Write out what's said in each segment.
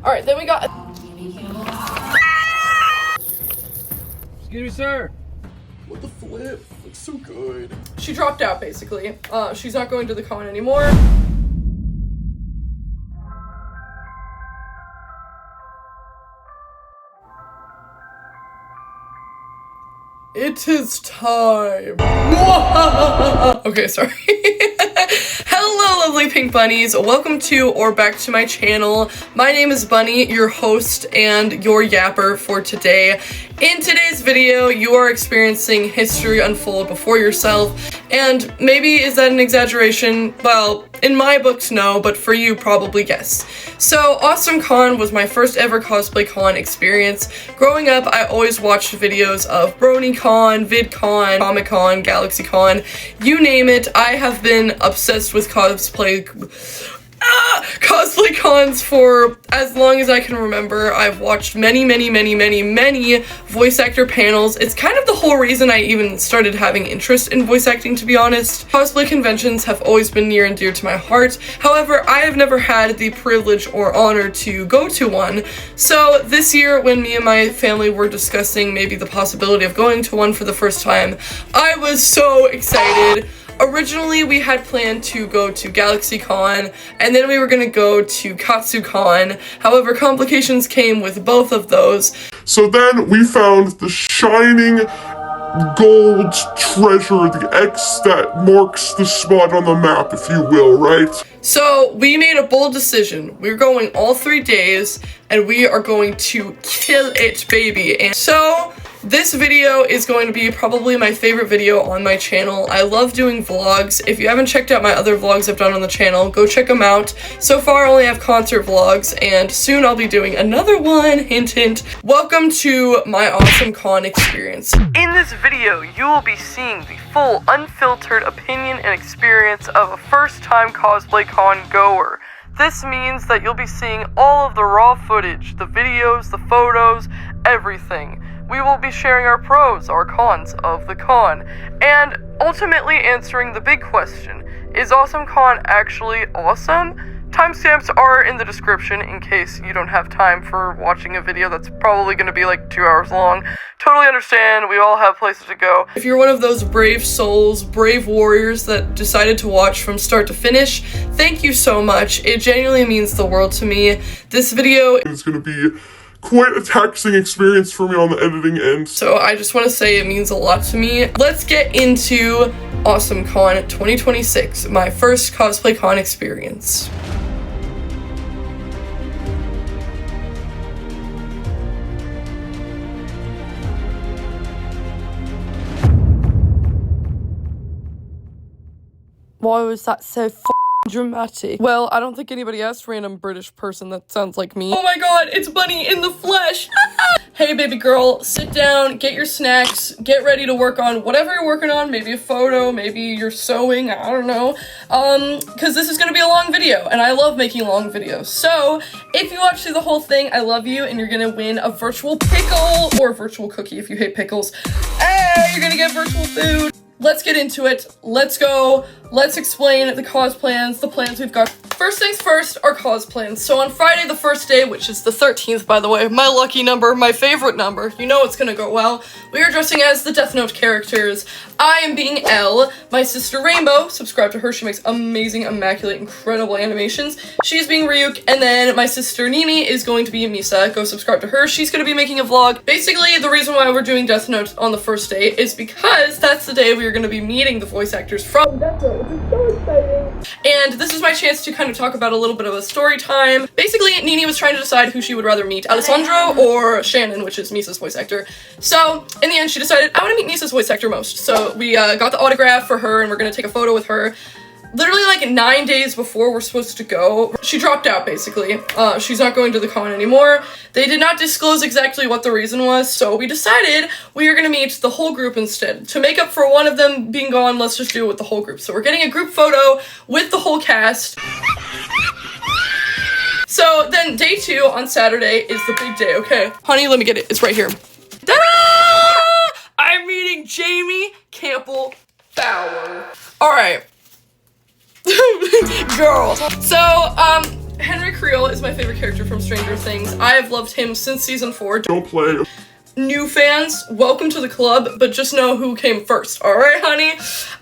Alright, then we got... Excuse me, sir. What the flip? Looks so good. She dropped out, basically. She's not going to the con anymore. It is time. Okay, sorry. Hello, lovely pink bunnies. Welcome to or back to my channel. My name is Bunny, your host and your yapper for today. In today's video, you are experiencing history unfold before yourself, and maybe is that an exaggeration? Well, in my books, no, but for you, probably yes. So, Awesomecon was my first ever cosplay con experience. Growing up, I always watched videos of BronyCon, VidCon, Comic-Con, GalaxyCon, you name it. I have been obsessed with cosplay cons for as long as I can remember. I've watched many voice actor panels. It's kind of the whole reason I even started having interest in voice acting, to be honest. Cosplay conventions have always been near and dear to my heart. However, I have never had the privilege or honor to go to one. So this year, when me and my family were discussing maybe the possibility of going to one for the first time, I was so excited. Originally, we had planned to go to GalaxyCon, and then we were gonna go to KatsuCon. However, complications came with both of those. So then we found the shining gold treasure, the X that marks the spot on the map, if you will, right? So we made a bold decision. We're going all 3 days, and we are going to kill it, baby. And so this video is going to be probably my favorite video on my channel. I love doing vlogs. If you haven't checked out my other vlogs I've done on the channel, go check them out. So far I only have concert vlogs, and soon I'll be doing another one, hint hint. Welcome to my Awesomecon experience. In this video, you will be seeing the full, unfiltered opinion and experience of a first-time cosplay con goer. This means that you'll be seeing all of the raw footage, the videos, the photos, everything. We will be sharing our pros, our cons of the con, and ultimately answering the big question, is Awesomecon actually awesome? Timestamps are in the description in case you don't have time for watching a video that's probably going to be like 2 hours long. Totally understand, we all have places to go. If you're one of those brave souls, brave warriors that decided to watch from start to finish, thank you so much. It genuinely means the world to me. This video is going to be quite a taxing experience for me on the editing end. So I just want to say it means a lot to me. Let's get into Awesomecon 2026, my first cosplay con experience. Why was that so dramatic? Well, I don't think anybody asked random British person that sounds like me. Oh my god, it's Bunny in the flesh! Hey baby girl, sit down, get your snacks, get ready to work on whatever you're working on, maybe a photo, maybe you're sewing, I don't know. Cause this is gonna be a long video, and I love making long videos. So, if you watch through the whole thing, I love you, and you're gonna win a virtual pickle, or a virtual cookie if you hate pickles. Hey, you're gonna get virtual food. Let's get into it. Let's go. Let's explain the cos plans, the plans we've got. First things first, our cos plans. So on Friday, the first day, which is the 13th, by the way, my lucky number, my favorite number, you know it's gonna go well. We are dressing as the Death Note characters. I am being Elle, my sister Rainbow, subscribe to her, she makes amazing, immaculate, incredible animations. She's being Ryuk, and then my sister Nene is going to be Misa, go subscribe to her, she's gonna be making a vlog. Basically, the reason why we're doing Death Note on the first day is because that's the day we are gonna be meeting the voice actors from Death Note, which is so exciting. And this is my chance to kind of talk about a little bit of a story time. Basically, Nene was trying to decide who she would rather meet, Alessandro or Shannon, which is Misa's voice actor. So, in the end, she decided, I want to meet Misa's voice actor most. So, we got the autograph for her, and we're gonna take a photo with her. Literally, like, 9 days before we're supposed to go, she dropped out, basically. She's not going to the con anymore. They did not disclose exactly what the reason was, so we decided we are gonna meet the whole group instead. To make up for one of them being gone, let's just do it with the whole group. So we're getting a group photo with the whole cast. So then day 2 on Saturday is the big day, okay? Honey, let me get it, it's right here. Ta-da! I'm meeting Jamie Campbell Bower. All right. Girl. So, Henry Creel is my favorite character from Stranger Things. I have loved him since season 4. Don't play. New fans, welcome to the club, but just know who came first, alright, honey?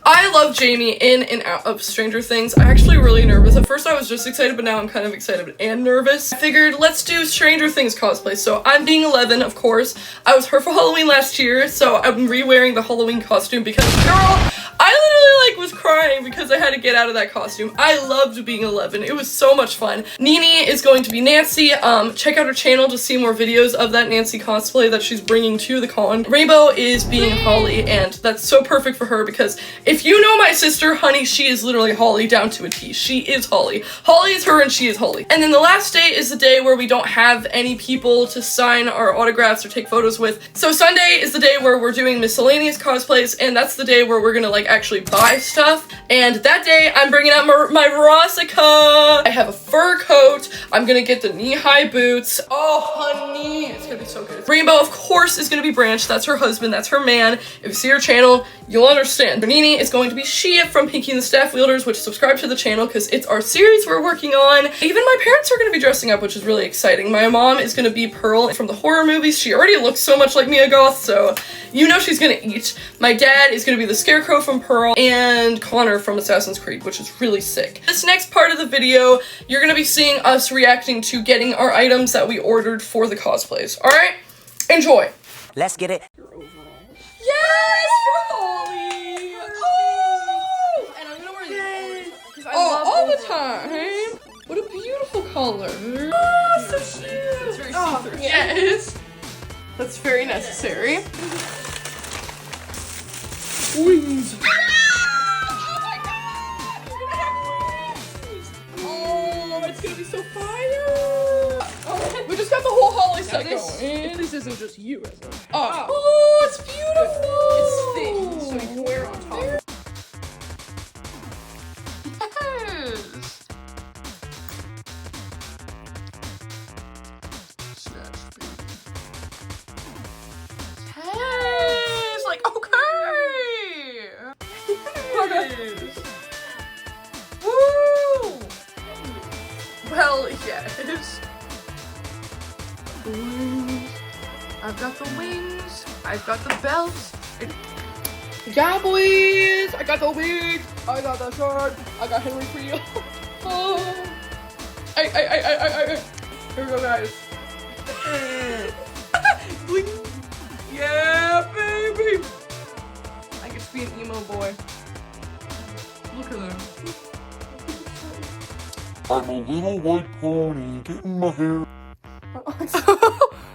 I love Jamie in and out of Stranger Things. I'm actually really nervous. At first I was just excited, but now I'm kind of excited and nervous. I figured, let's do Stranger Things cosplay. So I'm being 11, of course. I was her for Halloween last year, so I'm re-wearing the Halloween costume because, girl, I literally, was crying because I had to get out of that costume. I loved being 11. It was so much fun. Nene is going to be Nancy. Check out her channel to see more videos of that Nancy cosplay that she's bringing to the con. Rainbow is being Holly, and that's so perfect for her because if you know my sister, honey, she is literally Holly down to a T. She is Holly. Holly is her and she is Holly. And then the last day is the day where we don't have any people to sign our autographs or take photos with. So Sunday is the day where we're doing miscellaneous cosplays, and that's the day where we're gonna actually buy stuff. And that day I'm bringing out my Awesomecon. I have a fur coat. I'm gonna get the knee-high boots. Oh, honey, it's gonna be so good. Rainbow, of course, is gonna be Branch. That's her husband. That's her man. If you see her channel, you'll understand. Nene is going to be Shia from Pinky and the Staff Wielders, which subscribe to the channel because it's our series we're working on. Even my parents are gonna be dressing up, which is really exciting. My mom is gonna be Pearl from the horror movies. She already looks so much like Mia Goth, so you know she's gonna eat. My dad is gonna be the Scarecrow from Pearl, and Connor from Assassin's Creed, which is really sick. This next part of the video, you're gonna be seeing us reacting to getting our items that we ordered for the cosplays. Alright? Enjoy. Let's get it. Yes, for Holly! Oh! And I'm gonna wear these because I love all the time. What a beautiful color. Oh, so cute. It's very see-through. Yes. That's very necessary. Wings. Oh my god! You're gonna have wings! Oh, it's gonna be so fire! Oh, we just got the whole Holly set going. This isn't just you, is it? Oh, it's beautiful! It's thick, so you can wear it on top. Yes! Yes! Like, okay! Yes! Woo! Well, yes. Wings. I've got the wings. I've got the belt. Yeah, boys! I got the wig. I got the shirt. I got Henry Creel. Oh. Here we go, guys. Bling. Yeah, baby. I get to be an emo boy. Look at that. I'm a little white pony getting my hair.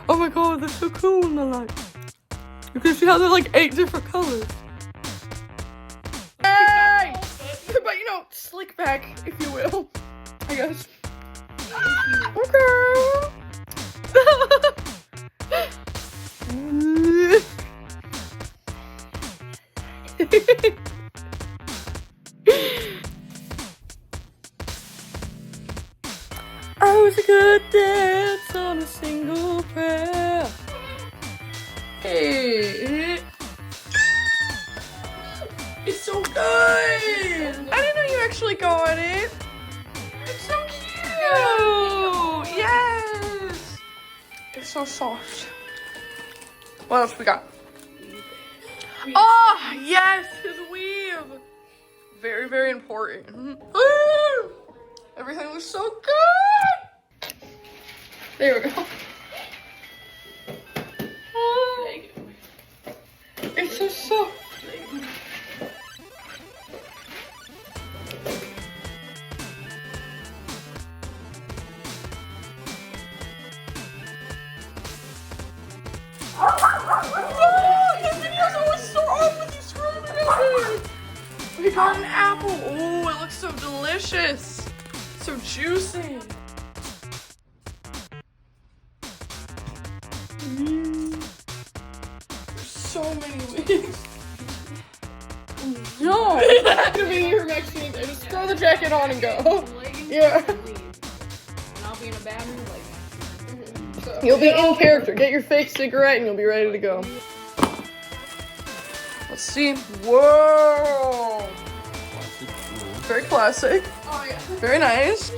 Oh my god, they're so cool in the light. Because she has like 8 different colors. Hey! But you know, slick back, if you will. I guess. Okay. I was a good dance on a single prayer. Hey. It's so good. I didn't know you actually got it. It's so cute. Yes. It's so soft. What else we got? Oh, yes, his weave. Very, very important. Everything looks so good. There we go. It's so soft. Oh, his videos always start off with you screaming at me. We got an apple. Oh, it looks so delicious. So juicy. There's so many wings. No. I'm gonna be your Mexican. Just throw the jacket on and go. Yeah. And I'll be in a bad mood like So, you'll be in character. Get your fake cigarette and you'll be ready to go. Let's see. Whoa. Very classic. Oh yeah. Very nice.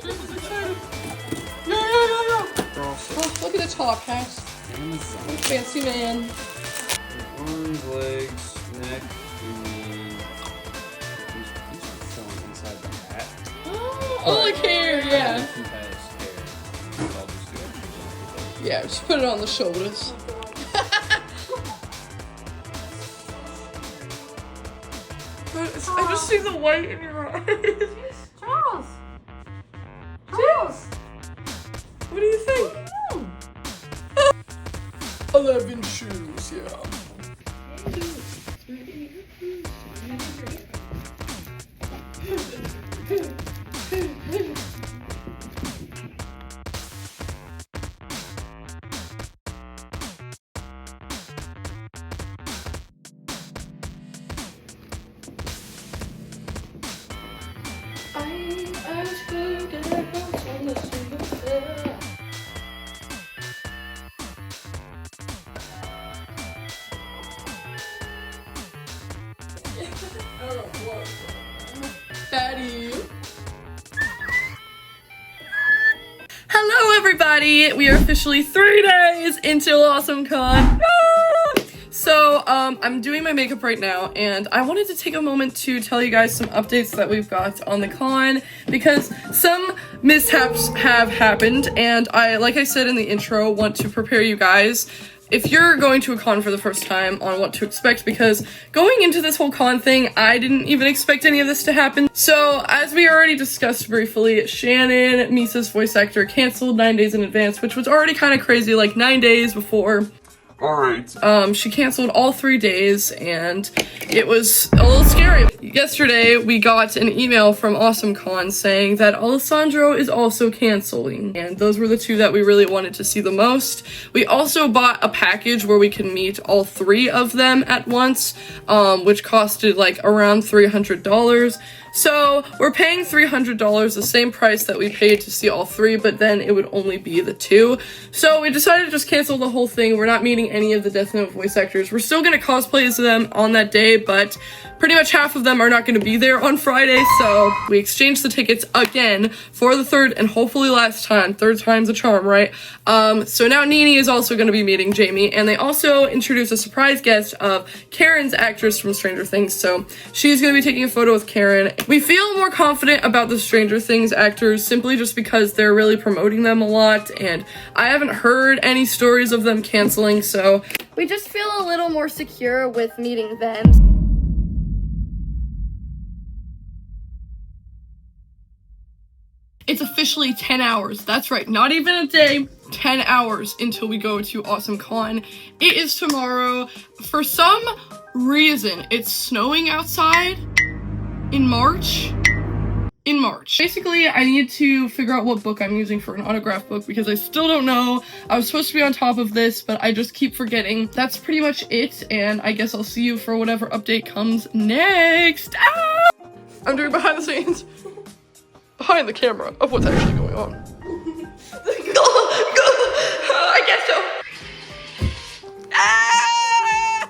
Oh, look at the top hat. Amazon. Fancy man. Arms, legs, neck, and these are showing inside the hat. Oh, like hair, yeah. This one has hair. So I'll just do extras. Yeah, just put it on the shoulders. I just see the white in your eyes. Charles! Charles! What do you think? 11 shoes, yeah. Fatty. Hello everybody! We are officially 3 days into Awesomecon. So, I'm doing my makeup right now, and I wanted to take a moment to tell you guys some updates that we've got on the con, because some mishaps have happened, and like I said in the intro, want to prepare you guys if you're going to a con for the first time on what to expect, because going into this whole con thing, I didn't even expect any of this to happen. So, as we already discussed briefly, Shannon, Misa's voice actor, canceled 9 days in advance, which was already kind of crazy, like 9 days before. Alright. She canceled all 3 days, and it was a little scary. Yesterday, we got an email from Awesomecon saying that Alessandro is also canceling, and those were the 2 that we really wanted to see the most. We also bought a package where we can meet all 3 of them at once, which costed like around $300. So, we're paying $300, the same price that we paid to see all 3, but then it would only be the 2. So, we decided to just cancel the whole thing. We're not meeting any of the Death Note voice actors. We're still gonna cosplay as them on that day, but pretty much half of them are not gonna be there on Friday, so we exchanged the tickets again for the 3rd and hopefully last time. 3rd time's a charm, right? So now Nene is also gonna be meeting Jamie, and they also introduced a surprise guest of Karen's actress from Stranger Things, so she's gonna be taking a photo with Karen. We feel more confident about the Stranger Things actors simply just because they're really promoting them a lot, and I haven't heard any stories of them canceling, so We just feel a little more secure with meeting them. it's officially 10 hours. That's right, not even a day, 10 hours until we go to Awesomecon. It is tomorrow. For some reason, it's snowing outside in March. Basically, I need to figure out what book I'm using for an autograph book because I still don't know. I was supposed to be on top of this, but I just keep forgetting. That's pretty much it, and I guess I'll see you for whatever update comes next. Ah! I'm doing behind the scenes, behind the camera of what's actually going on. I guess so. Ah!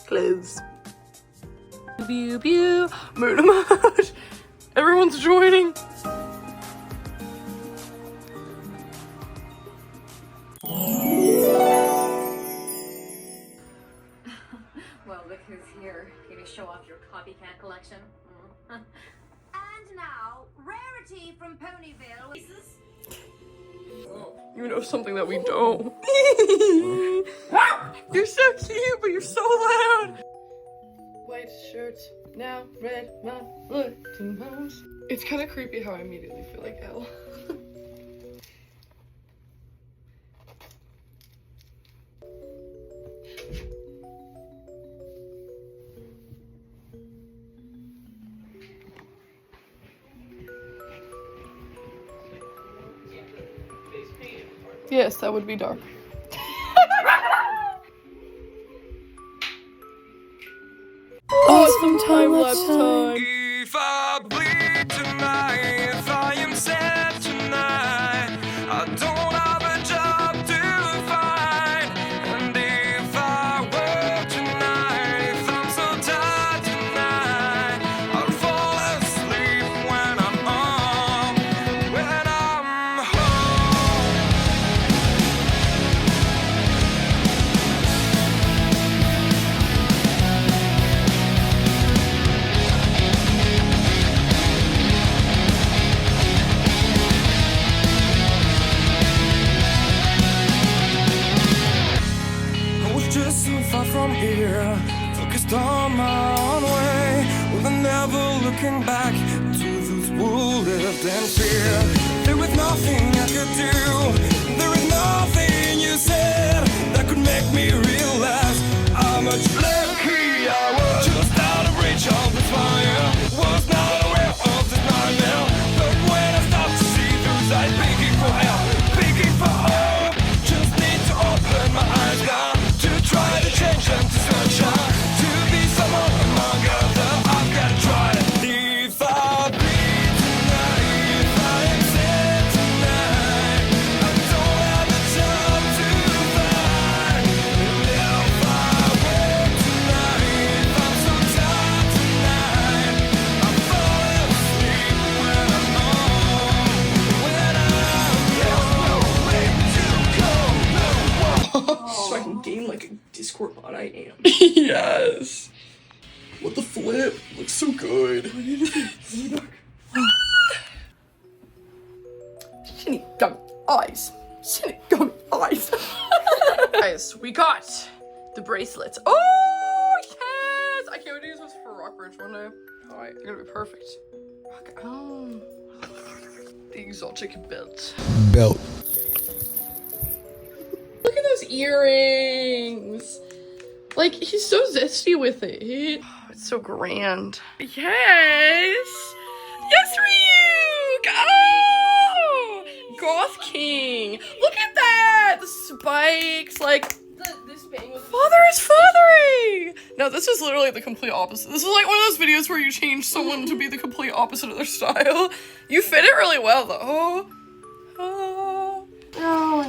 Close. Pew pew, moon emoji. Everyone's joining. Well, look who's here. Can you show off your copycat collection? And now, rarity from Ponyville. You know something that we don't. You're so cute, but you're so loud. White shirts, now red, my looking nose. It's kind of creepy how I immediately feel like Elle. Yes, that would be dark. Awesome time-lapse time. If I bleed tonight, if I am sad tonight, I don't have a job to find. And if I work tonight, if I'm so tired tonight, I'll fall asleep when I'm home. When from here, focused on my own way, with never looking back to those who lived in fear. There was nothing I could do, there was nothing you said that could make me realize how much lucky I was. Just out of reach of the fire, was not aware of this nightmare, but when I stopped to see those eyes begging for help, begging for hope, just need to open my eyes now to try to change them to sunshine, to be someone among others. I've got to try it. If I bleed tonight, if I am sad tonight, I don't have the time to find. And if I work tonight, if I'm so tired tonight, I fall asleep when I'm home, when I'm no way to go, So I can game like a Discord bot. I am. Yes. What the flip? Looks so good. Shinigami eyes. Shinigami eyes. Guys, we got the bracelets. Oh, yes! I can't wait to use this for Rockbridge one day. Alright, they're gonna be perfect. Oh. The exotic belt. Belt. Look at those earrings. Like, he's so zesty with it. Oh, it's so grand. Yes! Yes, Ryuk! Oh! Goth King. Look at that! The spikes, like, This bang was father is fathering! No, this is literally the complete opposite. This is like one of those videos where you change someone to be the complete opposite of their style. You fit it really well, though. Oh. Oh. Oh.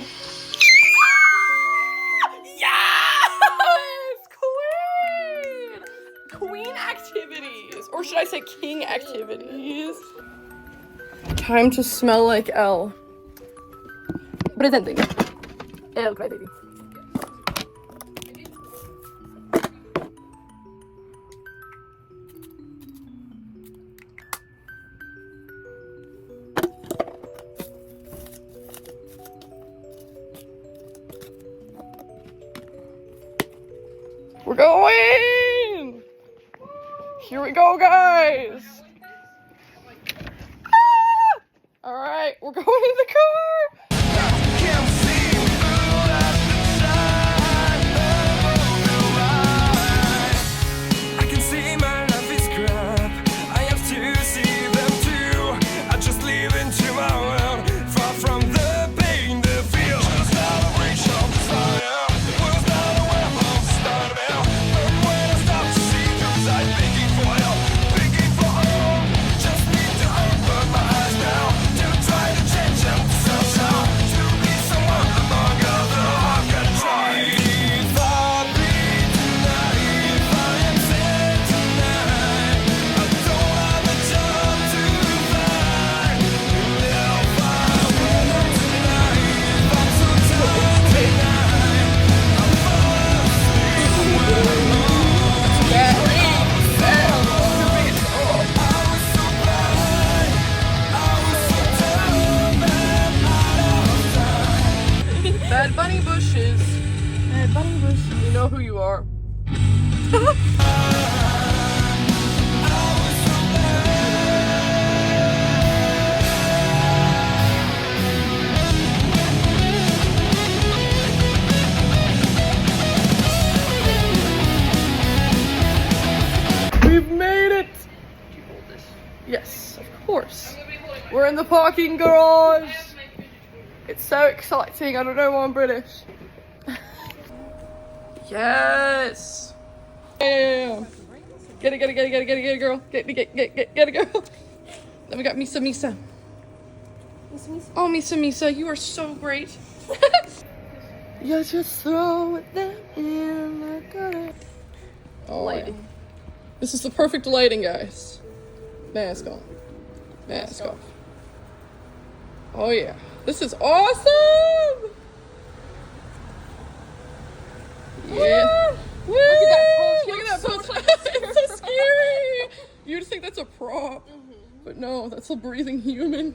Yes! Queen! Queen activities. Or should I say king activities? Time to smell like L. Presenting. El Crybaby. We're going! Here we go, guys! Ah! Alright, we're going in the car! I can see my life is crap. I have to see them too. I just live into my world, far from the pain, the feel. Just out of reach of desire, was not aware of the start of hell. But when I stop to see those eyes begging for help, begging for hope, just need to open my eyes now to try to change them to somehow, to be someone among others. I've got to try. If I bleed tonight, if I am sad tonight, I don't have the time to find. And if I work tonight, if I'm so tired tonight, I fall asleep when I'm home. I was so blind, I was so dumb, and out of time. Bad Bunny Bushes. Bad Bunny Bushes. You know who you are. We've made it! Yes, of course. We're in the parking garage. It's so exciting. I don't know why I'm British. Yes. Yeah. Get it, girl. Get it, girl. Then we got Misa. Misa. Oh, Misa, you are so great. You just throw them in the gutter. Oh, lighting. This is the perfect lighting, guys. Mask on. Mask off. Oh yeah. This is awesome! Yeah. Woo! Look at that post. It's so scary. You'd think that's a prop. But no, that's a breathing human.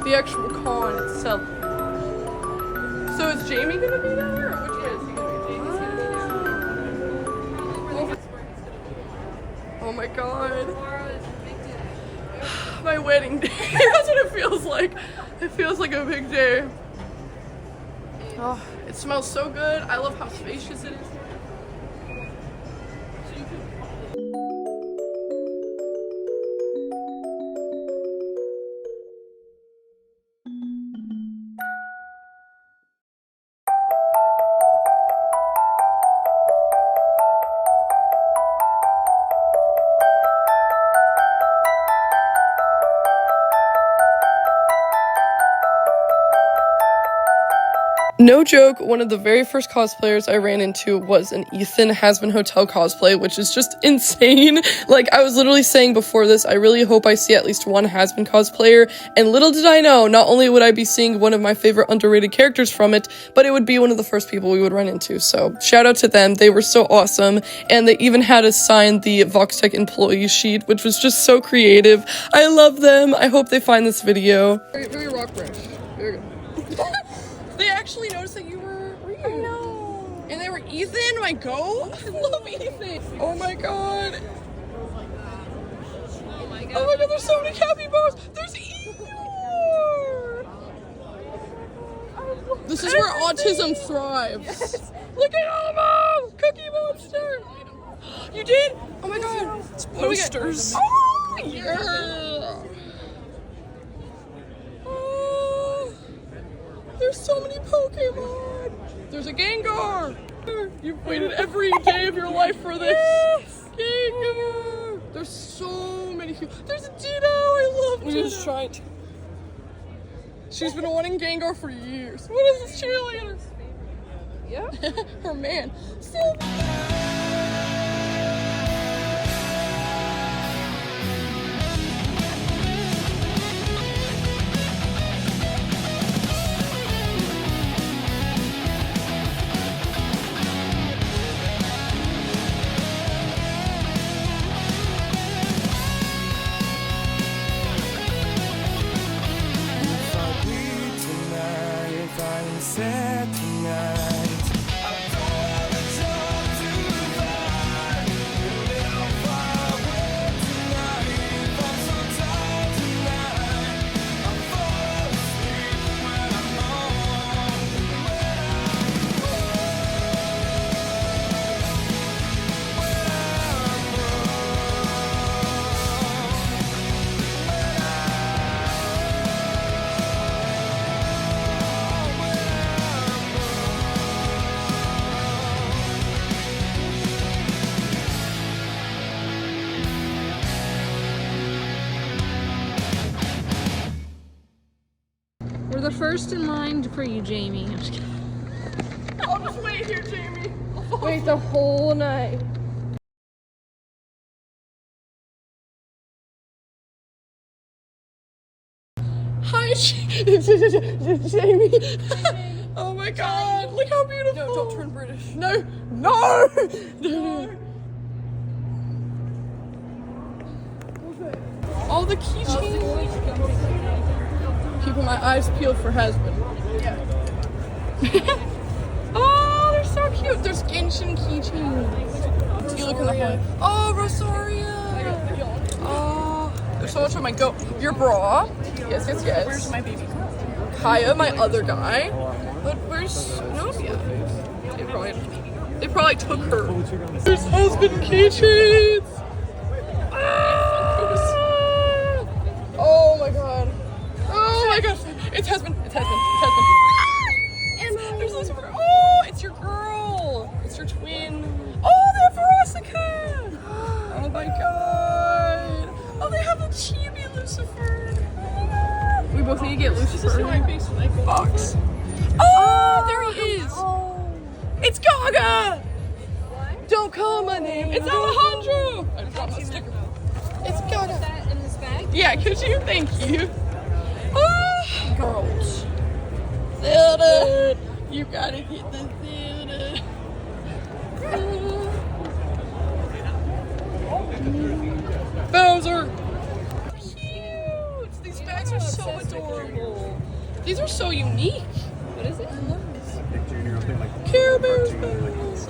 the actual con itself. So is Jamie gonna be there, or which way is he gonna be? Jamie's gonna be there. Oh my god. My wedding day. That's what it feels like. It feels like a big day. Oh, it smells so good. I love how spacious it is. No joke, one of the very first cosplayers I ran into was an Ethan Has-Been Hotel cosplay, which is just insane. Like, I was literally saying before this, I really hope I see at least one Has-Been cosplayer, and little did I know, not only would I be seeing one of my favorite underrated characters from it, but it would be one of the first people we would run into, so shout out to them, they were so awesome, and they even had us sign the VoxTech employee sheet, which was just so creative. I love them, I hope they find this video. Very rock brush, very good. They actually noticed that you were you? I know. And they were Ethan, my goat? I love Ethan. Oh my god. Oh my god, there's so many capybaras. There's Eeyore. This is where autism thrives. Yes. Look at all of them. Cookie Monster. You did? Oh my god. It's posters. Oh, yeah. There's so many Pokemon! There's a Gengar! You've waited every day of your life for this! Yes. Gengar! There's so many cute. There's a Ditto! I love Ditto! Just trying to. She's been wanting Gengar for years. What is this cheerleader? Yeah? Her man. We're the first in line for you, Jamie. I'm just kidding. I'll just wait here, Jamie. Wait the whole night. Hi, Jamie. Oh my god, look how beautiful. No, don't turn British. No, no, no. All the keychains. Keeping my eyes peeled for Has-Been. Yeah. Oh, they're so cute. There's Genshin keychains. You look in the hole. Oh, Rosaria. Oh, there's so much of my goat. Your bra. Yes, yes, yes. Where's my baby? Kaya, my other guy. But where's Novia? They probably took her. There's Has-Been keychains. Oh my god. Oh my gosh. It's Has-Been. It's Has-Been. It's Has-Been. There's Lucifer. Oh, it's your girl. It's your twin. Oh, they have Verosica. Oh my god. Oh, they have a chibi Lucifer. We both need to get Lucifer. Box. Oh, there he is. It's Gaga. What? Don't call my name. It's Alejandro. I dropped my sticker. It's Gaga. Put that in this bag? Yeah, could you? Thank you. Oh, girls. Zelda. You gotta get the Zelda. Bowser. Cute. These bags are so adorable. These are so unique. What is it? Picture and you're gonna like Care Bears bells.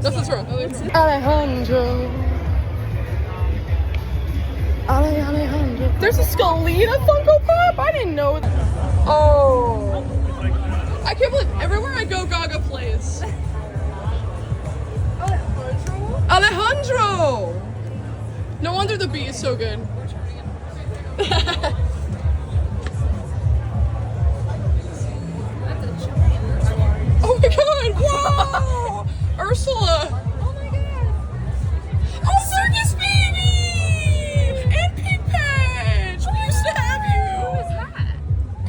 Nothing's wrong. Alejandro. There's a Skeleta Funko Pop? I didn't know that. Oh. I can't believe everywhere I go, Gaga plays. Alejandro! No wonder the beat is so good. Oh my god, wow! Ursula! Oh my god! Oh, Circus Baby! And Pig Patch! We used to have you! What is that?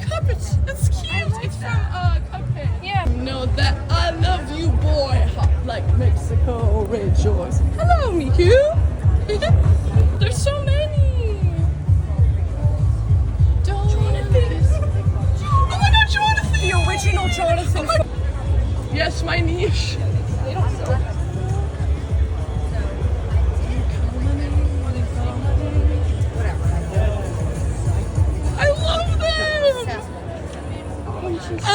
Cuphead, it's cute! It's from Cuphead. Yeah. Know that I love you, boy! Hot like Mexico, rejoice. Hello, Miku! There's so many! Jonathan! Oh my god, Jonathan! The original Jonathan. Oh yes, my niche. They don't sell that. I love them! Alejandro.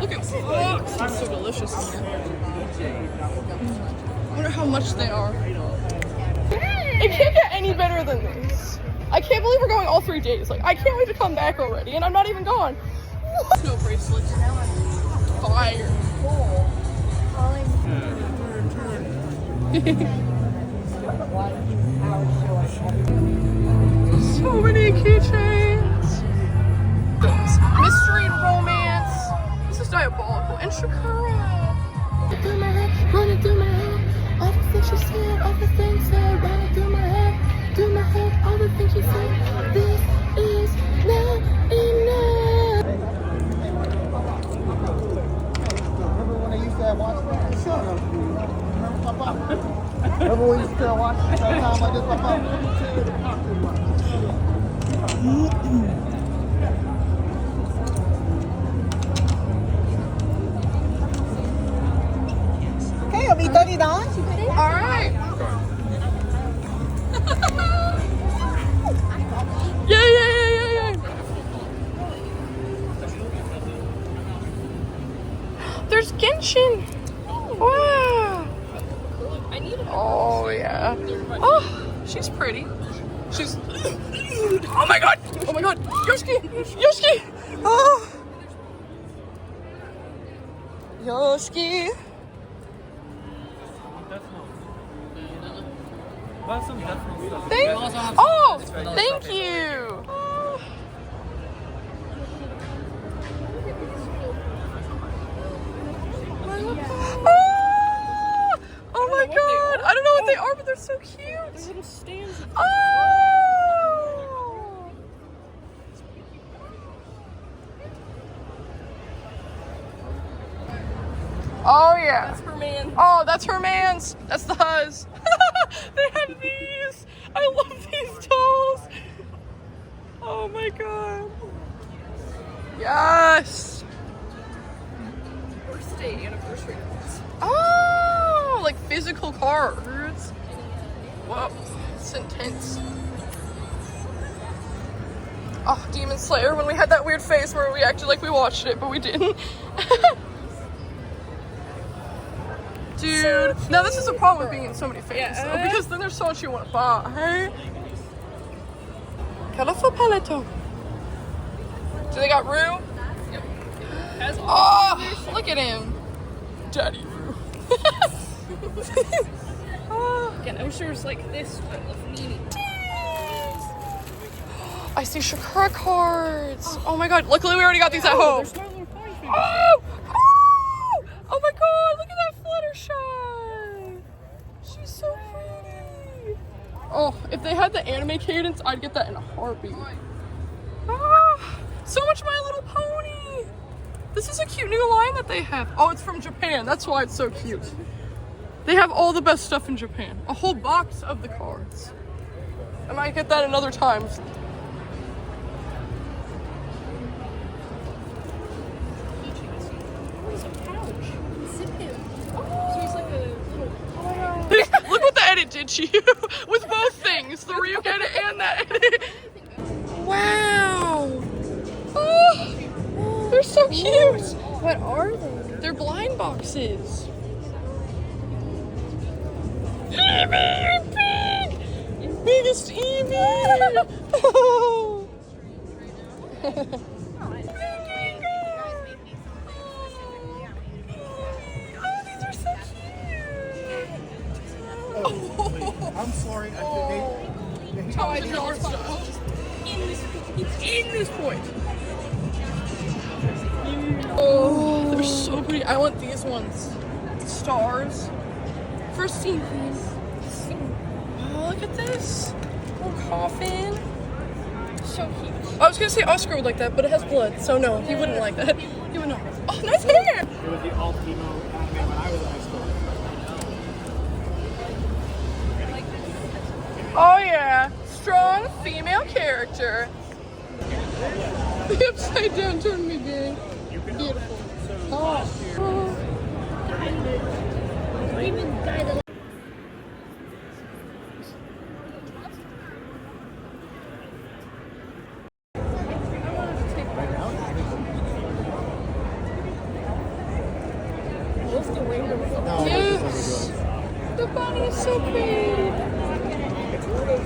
Look at this. Oh, it's so delicious in here. I wonder how much they are. It can't get any better than this. I can't believe we're going all 3 days. Like, I can't wait to come back already, and I'm not even gone. No bracelets. Fire. So many keychains. Mystery and romance. This is diabolical. And Shakira. Running through my head. All the things she said, all the things said, running through my head, all the things she said. This is not enough. Remember when they used to have Watchmen? Shut up, dude. Remember my pop? Remember when you used to have Watchmen time like this, my pop? Okay, it'll be $30. All right. Yeah. There's Genshin. Wow. I need it. Oh yeah. Oh, she's pretty. She's. Oh my god. Yoshiki. Oh. Yoshiki. Thank you. Oh my god. I don't know what they are, but they're so cute. They're little stands. Oh. Oh yeah. That's her man. Oh, that's her man's. That's the huz. They have these. I love these dolls. Oh my god. Yes. Birthday anniversary cards. Oh, like physical cards. Whoa, it's intense. Oh, Demon Slayer, when we had that weird face where we acted like we watched it, but we didn't. Dude, so now this is the problem with being in so many fans, though, because then there's so much you want to buy. Colorful Paletto. Do they got Rue? Yep. Oh, look at him. Daddy Rue. Again, I wish there was like this, but of Nene. I see Shakira cards. Oh my god, luckily we already got these at home. There's my little pony figure. Oh my god, look at that Fluttershy. She's so pretty. Oh, if they had the anime cadence, I'd get that in a heartbeat. So much My Little Pony. This is a cute new line that they have. Oh, it's from Japan. That's why it's so cute. They have all the best stuff in Japan. A whole box of the cards. I might get that another time. Look what the edit did to you with both things, the Ryuk edit and that edit. so cute. What are they? They're blind boxes. Biggest Evie! Oh. These are so cute! I'm sorry. Oh, I didn't art style. It's in this point. Oh, they're so pretty. I want these ones. Stars. First scene, please. Oh, look at this. Little coffin. So cute. I was gonna say Oscar would like that, but it has blood, so no, he wouldn't like that. He would not. Oh, nice hair! It was the all-female anime when I was in high school. Oh yeah, strong female character. The upside down turned me gay. Beautiful. Oh. Yes. The bunny is so pretty.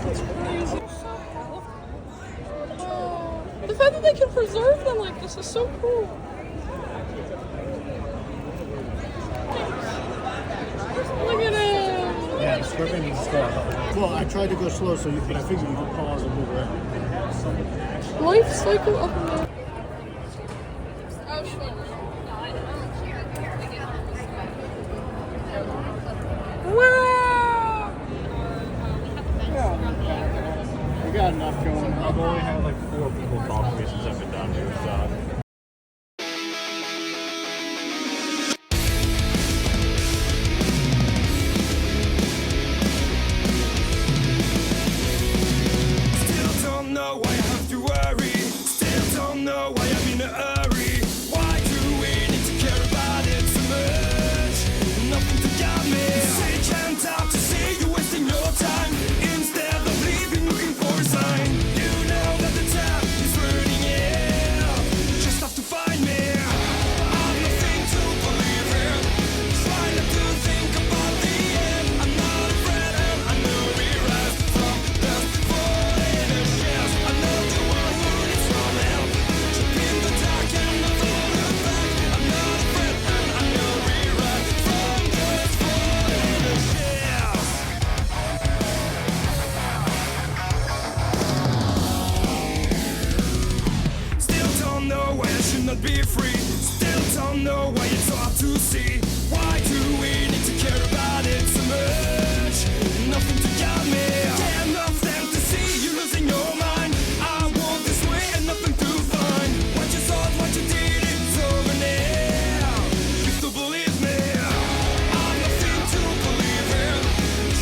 It's crazy. Oh, the fact that they can preserve them like this is so cool. Look at him. Yeah, scribbling needs to go out. Well, I tried to go slow so I figured you could pause and move around. Life cycle of a man. Oh, sure. Wow! We got enough going. I've only had like 4 people talk to me since I've been down here, so. Still don't know why I have to worry. Still don't know why I'm in a hurry. Why do we need to care about it so much? Nothing to guide me. Say can't have to see you wasting your time instead of leaving looking for a sign. You know that the tap is burning out. You just have to find me. I'm nothing to believe in. Try not to think about the end. I'm not afraid and I know we rise from the falling ashes. I know the one who needs some help. Jump in the dark and never look back. I'm not afraid and I know we rise from the falling ashes. Still don't know why I should not be free. Still don't know why it's so hard to see. Why do we need to care about it so much? Nothing to guide me. Can't nothing to see you losing your mind. I walk this way and nothing to find. What you thought, what you did, it's over now. You still believe me? I'm nothing to believe in.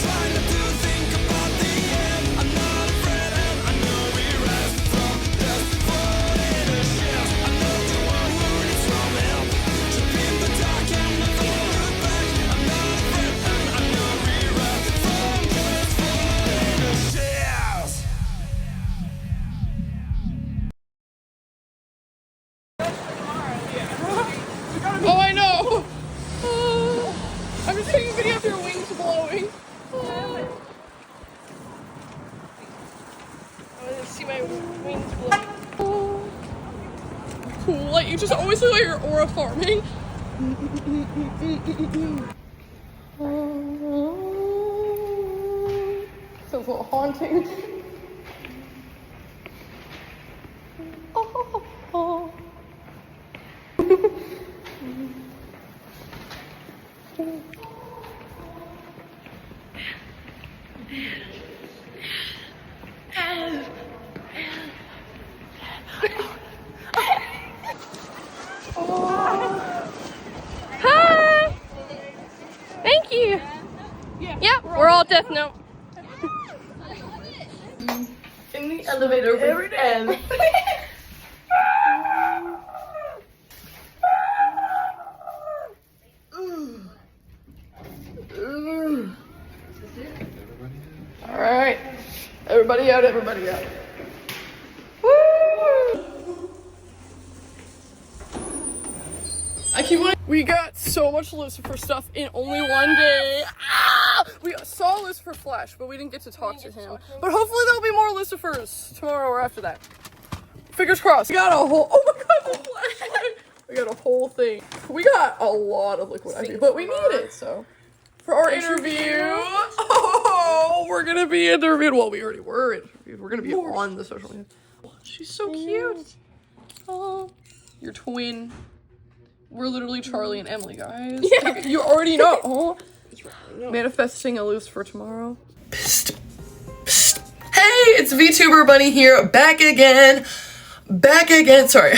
Try not to think about the end. I'm not afraid and I know we rise from the falling ashes. I know the one who needs some help. Jump in the dark and never look back. I'm not afraid and I know we rise from the falling ashes. Oh, I know. I'm just taking a video of your wings blowing. I see my wings blowing. Cool. Like you just always look like you're aura farming. Feels a little haunting. Oh. Hi! Thank you! Yep, we're all Death Note. In the elevator with Ed. All right, everybody out, everybody out. Woo! I keep wanting. We got so much Lucifer stuff in only one day. We saw Lucifer Flash, but we didn't get to talk to him. But hopefully there'll be more Lucifers tomorrow or after that. Fingers crossed. We got a whole. Oh my god, the flashlight! We got a whole thing. We got a lot of liquid IV, but we need it, so. For our interview. Oh, we're gonna be interviewed. Well, we already were interviewed. We're gonna be on the social media. She's so cute. Oh, your twin. We're literally Charlie and Emily, guys. Yeah. You already know. Oh. Manifesting a loose for tomorrow. Psst. Psst. Hey, it's VTuber Bunny here, back again. Sorry.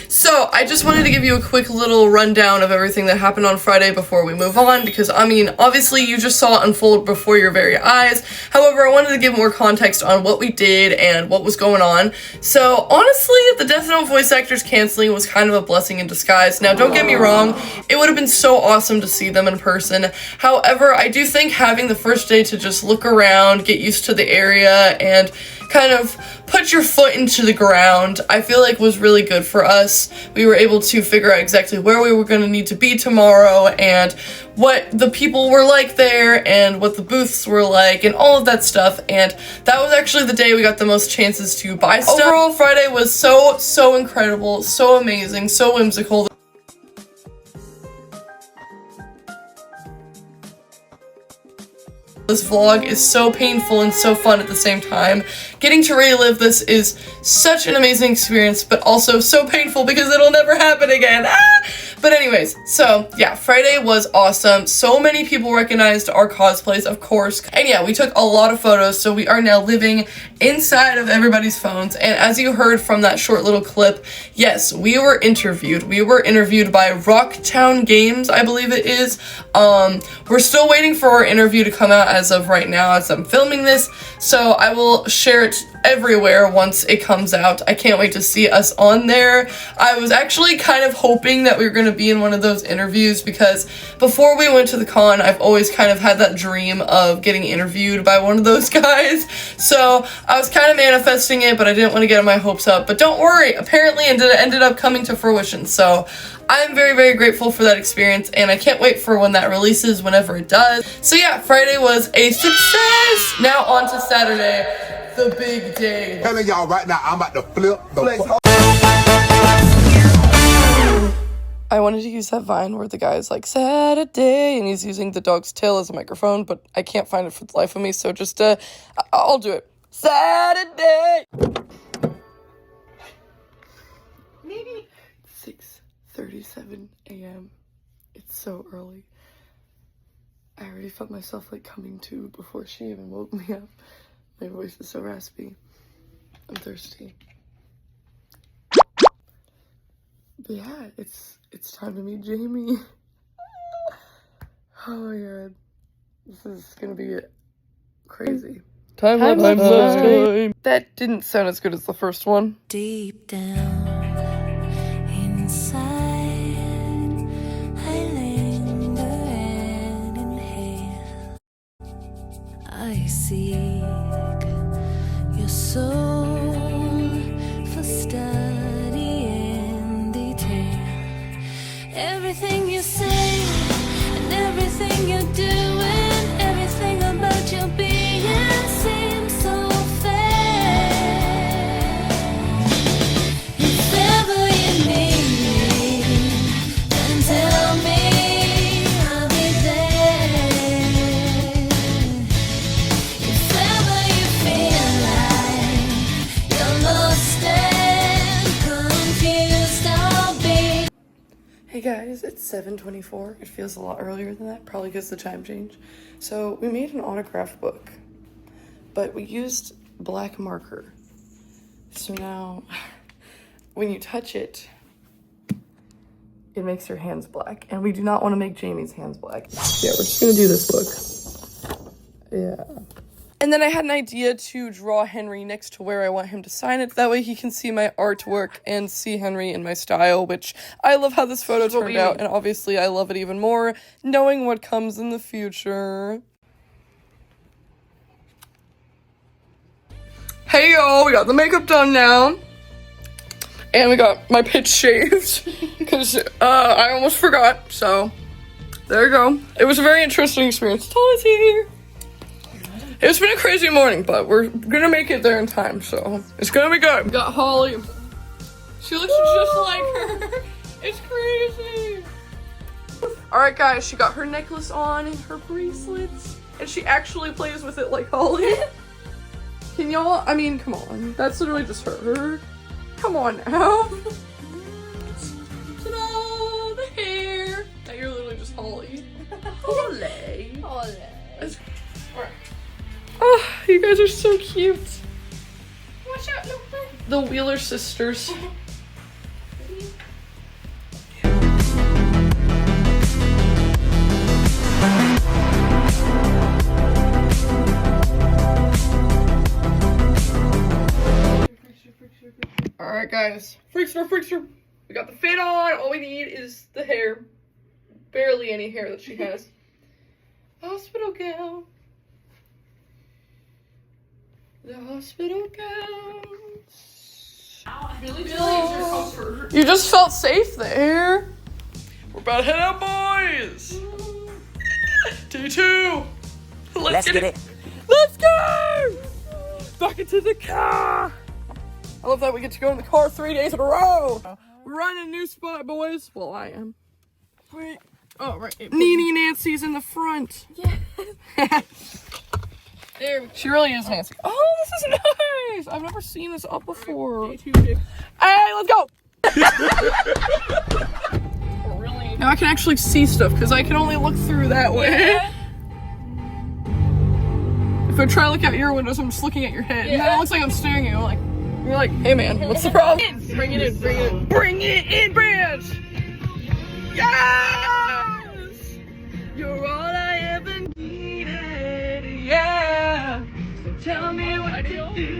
So I just wanted to give you a quick little rundown of everything that happened on Friday before we move on, because I mean, obviously you just saw it unfold before your very eyes. However, I wanted to give more context on what we did and what was going on. So honestly, the Death Note voice actors canceling was kind of a blessing in disguise. Now, don't get me wrong, it would have been so awesome to see them in person. However, I do think having the first day to just look around, get used to the area, and kind of put your foot into the ground, I feel like was really good for us. We were able to figure out exactly where we were going to need to be tomorrow and what the people were like there and what the booths were like and all of that stuff, and that was actually the day we got the most chances to buy stuff. Overall, Friday was so incredible, so amazing, so whimsical. This vlog is so painful and so fun at the same time. Getting to relive this is such an amazing experience, but also so painful because it'll never happen again. But anyways, so yeah, Friday was awesome. So many people recognized our cosplays, of course. And yeah, we took a lot of photos, so we are now living inside of everybody's phones. And as you heard from that short little clip, yes, we were interviewed. We were interviewed by Rocktown Games, I believe it is. We're still waiting for our interview to come out as of right now as I'm filming this, so I will share it everywhere once it comes out. I can't wait to see us on there. I was actually kind of hoping that we were going to be in one of those interviews because before we went to the con, I've always kind of had that dream of getting interviewed by one of those guys. So I was kind of manifesting it, but I didn't want to get my hopes up. But don't worry, apparently it ended up coming to fruition. So I'm very grateful for that experience, and I can't wait for when that releases, whenever it does. So yeah, Friday was a success. Now on to Saturday, the big day. Telling y'all right now, I'm about to flip the place. I wanted to use that Vine where the guy's like, Saturday, and he's using the dog's tail as a microphone, but I can't find it for the life of me, so just, I'll do it. Saturday! Maybe 6:37 a.m. It's so early. I already felt myself, like, coming to before she even woke me up. My voice is so raspy. I'm thirsty. But yeah, it's time to meet Jamie. Oh my god. This is gonna be crazy. Time. That didn't sound as good as the first one. Deep down inside, I linger and inhale. I seek your soul for study in detail. Everything you say and everything you're doing, everything about your being seems so fair. If ever you need me, then tell me I'll be there. If ever you feel like you're lost and confused, I'll be. Hey guys, it's 7:24. It feels a lot earlier than that, probably because the time changed. So we made an autograph book, but we used black marker. So now when you touch it, it makes your hands black. And we do not want to make Jamie's hands black. Yeah, we're just gonna do this book. Yeah. And then I had an idea to draw Henry next to where I want him to sign it. That way he can see my artwork and see Henry in my style, which I love how this photo turned out. And obviously I love it even more knowing what comes in the future. Hey y'all, we got the makeup done now. And we got my pitch shaved because I almost forgot. So there you go. It was a very interesting experience. Tolly's here. It's been a crazy morning, but we're gonna make it there in time, so it's gonna be good. We got Holly. She looks just like her. It's crazy. All right, guys, she got her necklace on and her bracelets, and she actually plays with it like Holly. Can y'all, I mean, come on. That's literally just her. Come on now. Ta-da, the hair. Now you're literally just Holly. Holly. Holly. Alright. Oh, you guys are so cute. Watch out, look. The Wheeler sisters. Alright guys, freakster. We got the fit on, all we need is the hair. Barely any hair that she has. Hospital gown. The hospital gown. You just felt safe there. We're about to head out, boys. Day 2. Let's get it. Let's go! Back into the car. I love that we get to go in the car 3 days in a row. We're riding a new spot, boys. Well, I am. Wait. Oh, right. Nene Nancy's in the front. Yeah. There we go. She really is Nancy. Oh, this is nice. I've never seen this up before. Hey, let's go. Really? Now I can actually see stuff because I can only look through that way. Yeah. If I try to look out your windows, I'm just looking at your head. Yeah. And then it looks like I'm staring at you. Like, you're like, hey man, what's the problem? Bring it in, bring it in. Bring it in, Branch! Yes! You're all I ever needed, yeah! So tell me what to do.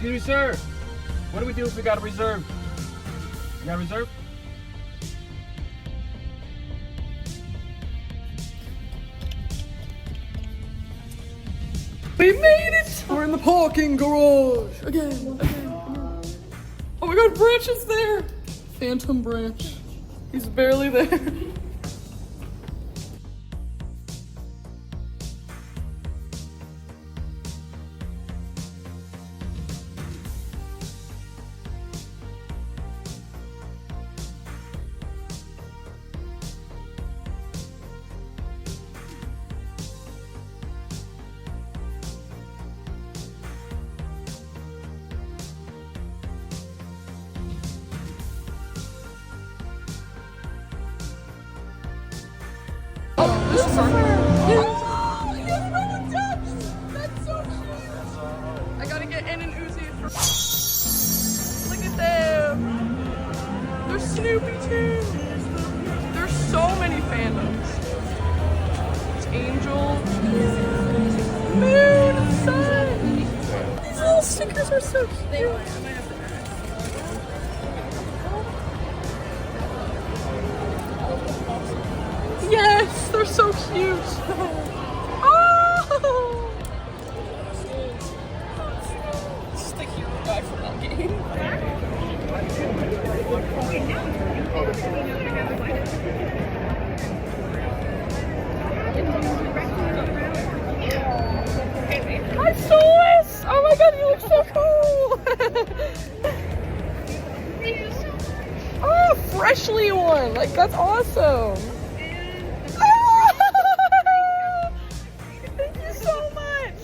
Excuse me, sir. What do we do if we got a reserve? You got a reserve? We made it! We're in the parking garage. Again. Oh my god, Branch is there! Phantom Branch. He's barely there. That's so cute. I gotta get in an Uzi. Look at them. There's Snoopy too. There's so many fandoms. It's Angel, Moon, Sun. These little stickers are so cute. Yes, they're so cute. Oh! This is the hero guy from that game. Hi, Solus! Oh my god, you look so cool! Oh, freshly one! Like, that's awesome! Thank you so much!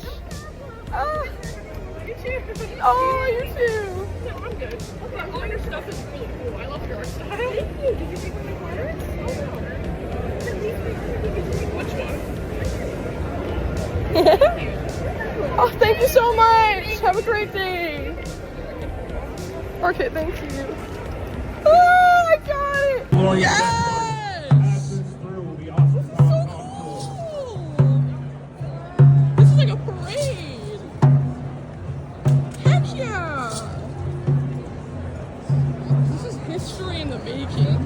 You too! Oh, you too! No, I'm good. All your stuff is really cool. I love your art style. Thank you! Did you take one of my cards? Oh, no. Which one? Oh, thank you so much! Have a great day! Okay, thank you. Oh, I got it! Oh, yes! This is so cool! This is like a parade! Heck yeah! This is history in the making.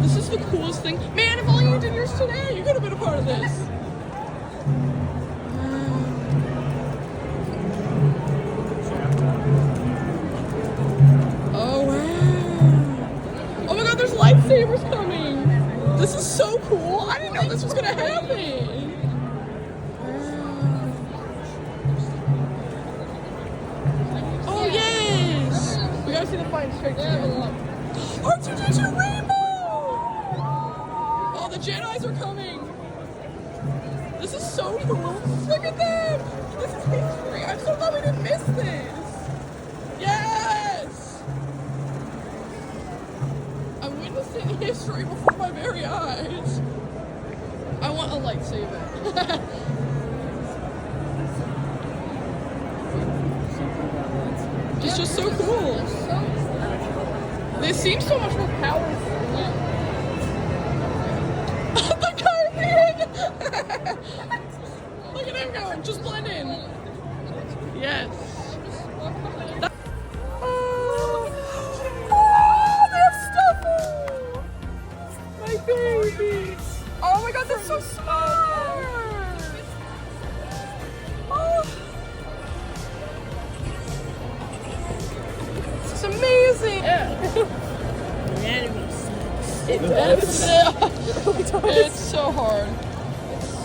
This is the coolest thing. Man, if only you did yours today, you could have been a part of this. Oh, wow. Oh my god, there's lightsabers coming. This is so cool. I didn't know this was gonna happen. Oh, yes. We gotta see the flying straight to R2-D2 Rainbow! Oh, the Jedis are coming! This is so cool! Look at them! This is history! I'm so glad we didn't miss this! Yes! I'm witnessing history before my very eyes. I want a lightsaber. It's just so cool. They seem so much more powerful. The carpet! Look at him going, just blend in. Yes. Oh, they have Stuffle! My baby. Oh my god, that's so smart! Oh. This is amazing! Yeah. It's so hard.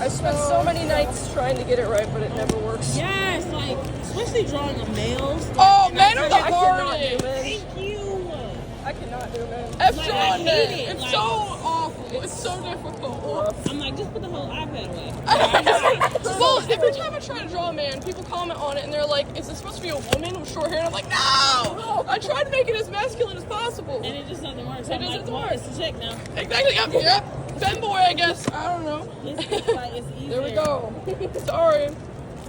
I spent so many nights trying to get it right, but it never works. Yes, like, especially drawing on males. Oh, men are the hardest. Thank you. I cannot do men. Epsilon men. It's like, so awful. It's so difficult. I'm like, just put the whole iPad away. Well, every time I try to draw a man, people comment on it and they're like, is this supposed to be a woman with short hair? And I'm like, no! I tried to make it as masculine as possible. And it just doesn't work. So it doesn't work. It's a chick now. Exactly. Yep. Femboy, I guess. I don't know. It's like, it's easier. There we go. Sorry.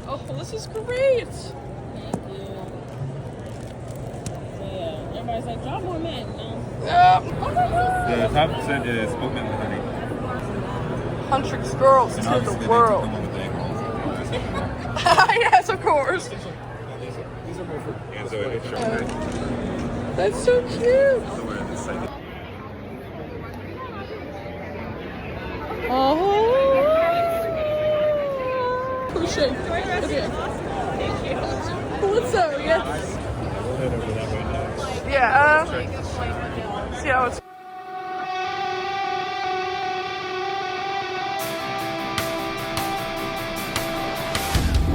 Oh, this is great. Thank you. So yeah, everybody's like, draw more men, you know? The top percent is open honey. Huntrix girls And to obviously the they world. come on with ankles. Yes, of course. And so it's short. That's so cute. Somewhere in the second. Oh. Crochet. Okay. What's up? Yes. We'll head over that way now. Yeah. See how it's.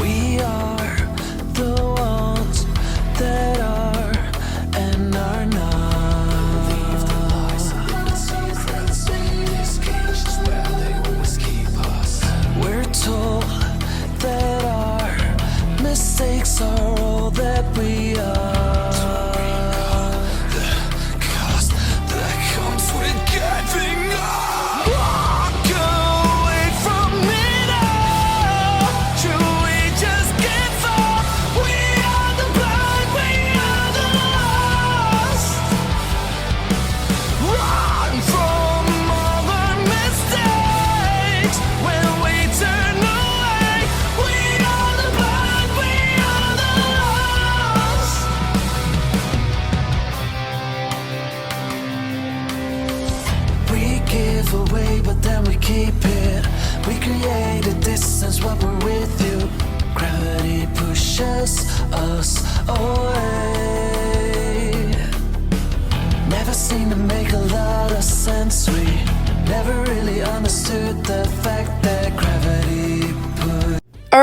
We are the ones that are and are not. Leave the lies and liberties that stay in these cages where they always keep us. We're told that our mistakes are all that we are. The cost that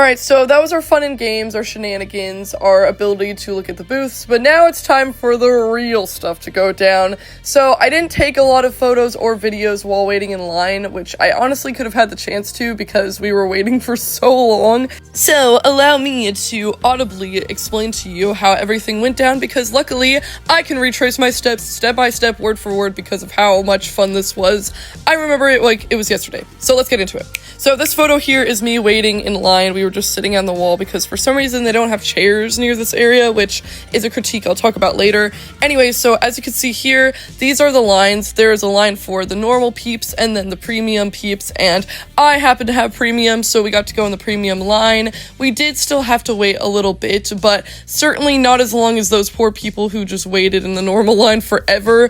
Alright, so that was our fun and games, our shenanigans, our ability to look at the booths, but now it's time for the real stuff to go down. So I didn't take a lot of photos or videos while waiting in line, which I honestly could have had the chance to because we were waiting for so long. So allow me to audibly explain to you how everything went down, because luckily I can retrace my steps step by step, word for word, because of how much fun this was. I remember it like it was yesterday. So let's get into it. So this photo here is me waiting in line. We were just sitting on the wall because for some reason they don't have chairs near this area, which is a critique I'll talk about later. Anyway, so as you can see here, these are the lines. There is a line for the normal peeps and then the premium peeps, and I happen to have premium, so we got to go in the premium line. We did still have to wait a little bit, but certainly not as long as those poor people who just waited in the normal line forever.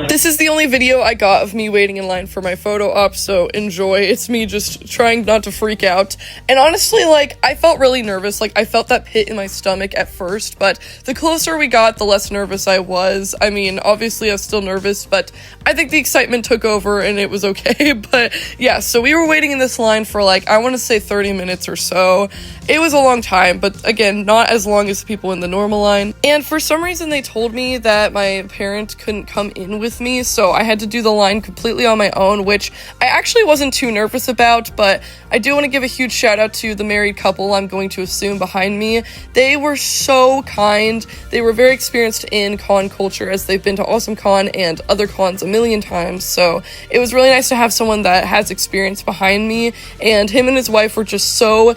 This is the only video I got of me waiting in line for my photo op, so enjoy. It's me just trying not to freak out. And honestly, like, I felt really nervous. Like, I felt that pit in my stomach at first, but the closer we got, the less nervous I was. I mean, obviously I was still nervous, but I think the excitement took over and it was okay. But yeah, so we were waiting in this line for like, I want to say 30 minutes or so. It was a long time, but again, not as long as the people in the normal line. And for some reason they told me that my parent couldn't come in with me, so I had to do the line completely on my own, which I actually wasn't too nervous about, but I do want to give a huge shout out to the married couple I'm going to assume behind me. They were so kind. They were very experienced in con culture, as they've been to Awesomecon and other cons a million times, so it was really nice to have someone that has experience behind me, and him and his wife were just so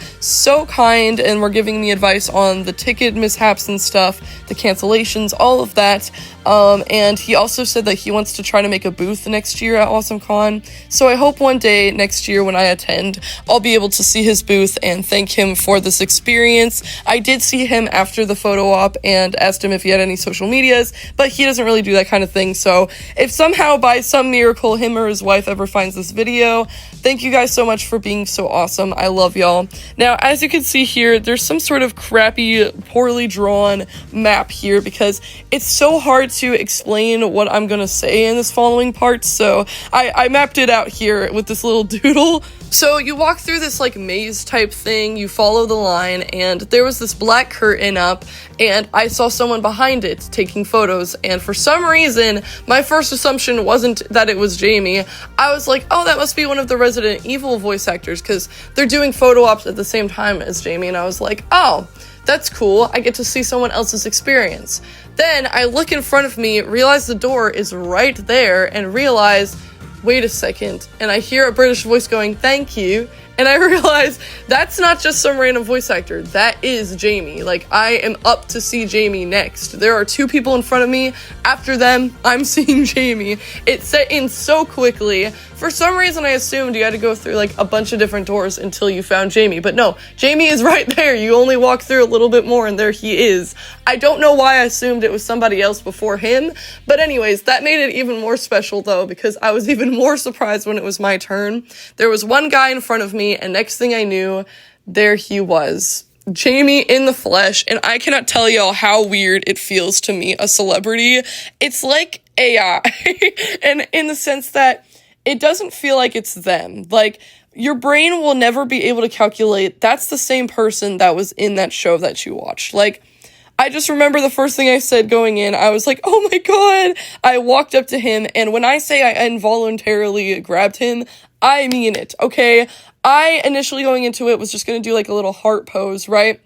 kind and were giving me advice on the ticket mishaps and stuff, the cancellations, all of that. And he also said that he wants to try to make a booth next year at Awesomecon, so I hope one day next year when I attend, I'll be able to see his booth and thank him for this experience. I did see him after the photo op and asked him if he had any social medias, but he doesn't really do that kind of thing, so if somehow by some miracle him or his wife ever finds this video, thank you guys so much for being so awesome. I love y'all. Now, as you can see here, there's some sort of crappy, poorly drawn map here because it's so hard to explain what I'm gonna say in this following part, so I mapped it out here with this little doodle. So you walk through this like maze type thing, you follow the line, and there was this black curtain up, and I saw someone behind it taking photos, and for some reason, my first assumption wasn't that it was Jamie. I was like, oh, that must be one of the Resident Evil voice actors, because they're doing photo ops at the same time as Jamie, and I was like, oh, that's cool, I get to see someone else's experience. Then I look in front of me, realize the door is right there, and realize, wait a second, and I hear a British voice going, thank you, and I realize that's not just some random voice actor, that is Jamie. Like, I am up to see Jamie next. There are two people in front of me, after them, I'm seeing Jamie. It set in so quickly. For some reason, I assumed you had to go through like a bunch of different doors until you found Jamie, but no, Jamie is right there. You only walk through a little bit more and there he is. I don't know why I assumed it was somebody else before him, but anyways, that made it even more special though, because I was even more surprised when it was my turn. There was one guy in front of me, and next thing I knew, there he was. Jamie in the flesh, and I cannot tell y'all how weird it feels to meet a celebrity. It's like AI, and in the sense that it doesn't feel like it's them. Like, your brain will never be able to calculate that's the same person that was in that show that you watched. Like, I just remember the first thing I said going in, I was like, oh my god! I walked up to him, and when I say I involuntarily grabbed him, I mean it, okay? I initially going into it was just gonna do like a little heart pose, right?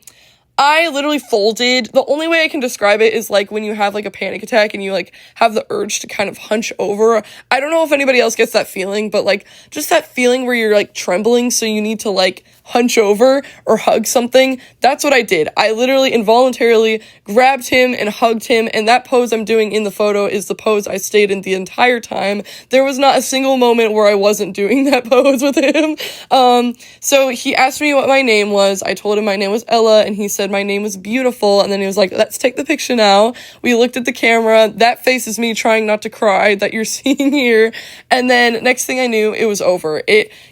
I literally folded. The only way I can describe it is like when you have like a panic attack and you like have the urge to kind of hunch over. I don't know if anybody else gets that feeling, but like just that feeling where you're like trembling so you need to like hunch over or hug something. That's what I did. I literally involuntarily grabbed him and hugged him, and that pose I'm doing in the photo is the pose I stayed in the entire time. There was not a single moment where I wasn't doing that pose with him. So he asked me what my name was. I told him my name was Ella, and he said my name was beautiful, and then he was like, let's take the picture now. We looked at the camera. That face is me trying not to cry that you're seeing here, and then next thing I knew, it was over.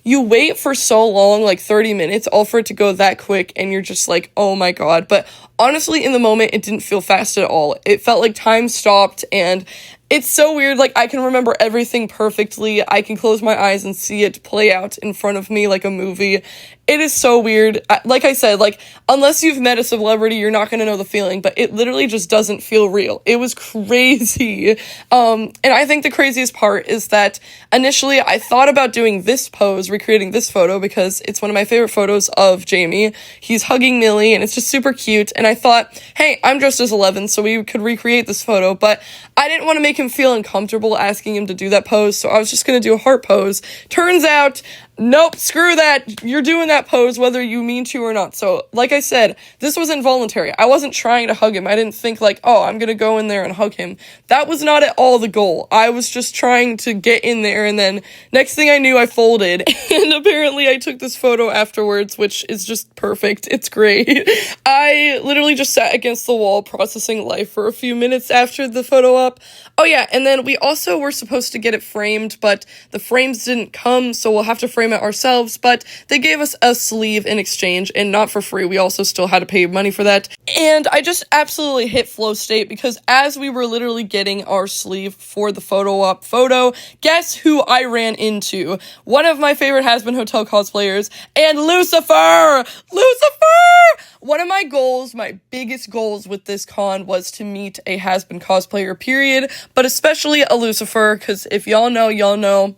You wait for so long, like 30 minutes, all for it to go that quick, and you're just like, oh my god. But honestly, in the moment, it didn't feel fast at all. It felt like time stopped, and It's so weird. Like, I can remember everything perfectly. I can close my eyes and see it play out in front of me like a movie. It is so weird. Like I said, like, unless you've met a celebrity, you're not going to know the feeling, but it literally just doesn't feel real. It was crazy. And I think the craziest part is that initially I thought about doing this pose, recreating this photo, because it's one of my favorite photos of Jamie. He's hugging Millie, and it's just super cute. And I thought, hey, I'm dressed as 11, so we could recreate this photo, but I didn't want to make him feel uncomfortable asking him to do that pose, so I was just going to do a heart pose. Turns out, nope, screw that. You're doing that pose whether you mean to or not. So, like I said, this was involuntary. I wasn't trying to hug him. I didn't think like, oh, I'm gonna go in there and hug him. That was not at all the goal. I was just trying to get in there, and then next thing I knew, I folded. And apparently I took this photo afterwards, which is just perfect. It's great. I literally just sat against the wall processing life for a few minutes after the photo op. Oh yeah, and then we also were supposed to get it framed, but the frames didn't come, so we'll have to frame it ourselves, but they gave us a sleeve in exchange, and not for free. We also still had to pay money for that. And I just absolutely hit flow state, because as we were literally getting our sleeve for the photo op photo, guess who I ran into? One of my favorite Has-Been Hotel cosplayers, and Lucifer! Lucifer! One of my goals, my biggest goals with this con was to meet a Has-Been cosplayer, period, but especially a Lucifer, because if y'all know,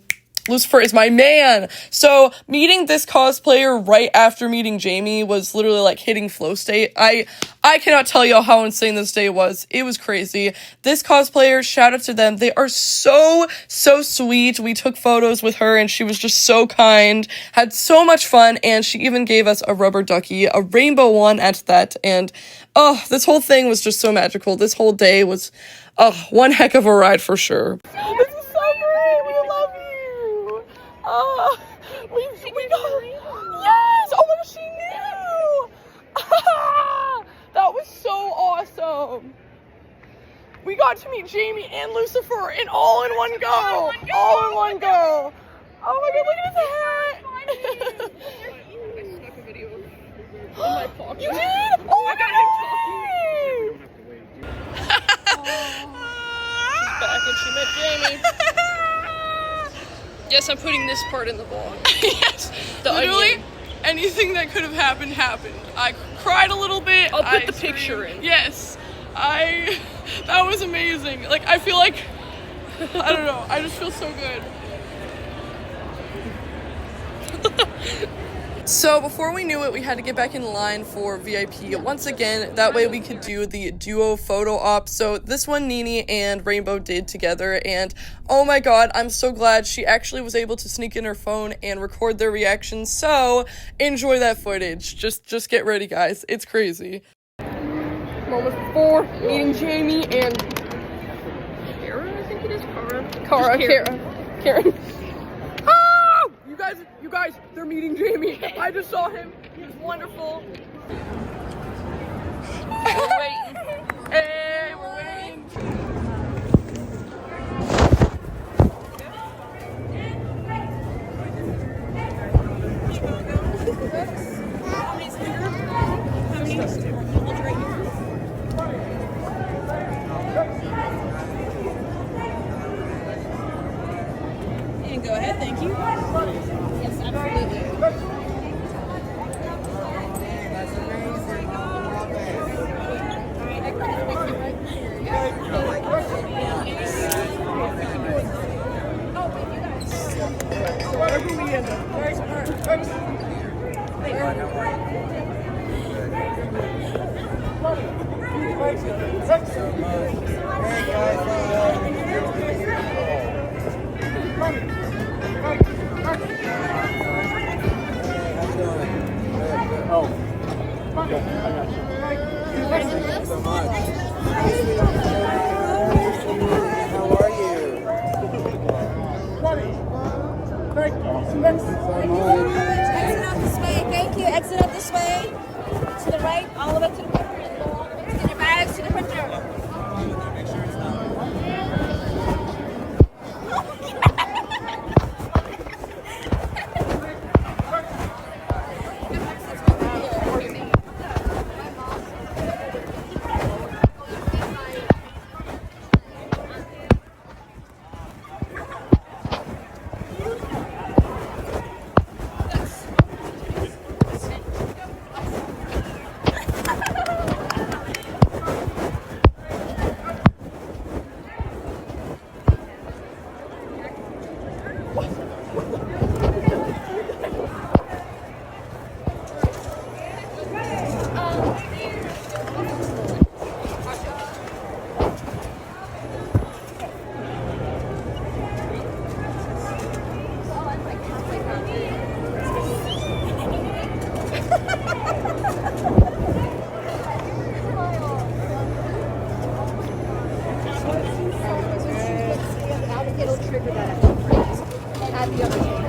Lucifer is my man. So meeting this cosplayer right after meeting Jamie was literally like hitting flow state. I cannot tell y'all how insane this day was. It was crazy. This cosplayer, shout out to them. They are so sweet. We took photos with her and she was just so kind, had so much fun, and she even gave us a rubber ducky, a rainbow one at that. And oh, this whole thing was just so magical. This whole day was one heck of a ride for sure. This is so great. We love you. We got, yes! Oh my gosh, she knew! That was so awesome. We got to meet Jamie and Lucifer in all in one go. All in one go. Oh my god, look at his hat. I snuck a video in my pocket. You did? Oh my god! She's back and she met Jamie. Yes, I'm putting this part in the vlog. Yes, literally, anything that could have happened, happened. I cried a little bit. I'll put the picture in. Yes, that was amazing. Like, I feel like, I don't know, I just feel so good. So before we knew it, we had to get back in line for VIP once again. That way we could do the duo photo op. So this one Nene and Rainbow did together, and oh my god, I'm so glad she actually was able to sneak in her phone and record their reactions. So enjoy that footage. Just get ready, guys. It's crazy. Moment before meeting Jamie and Cara, I think it is. Cara. You guys, they're meeting Jamie. I just saw him. He was wonderful. We're waiting. Hey, we're waiting. And go ahead, thank you. Yes, absolutely. Exit out this way. Thank you. Exit out this way. To the right, all the way to the printer. Get your bags to the printer. it'll trigger that at the other table.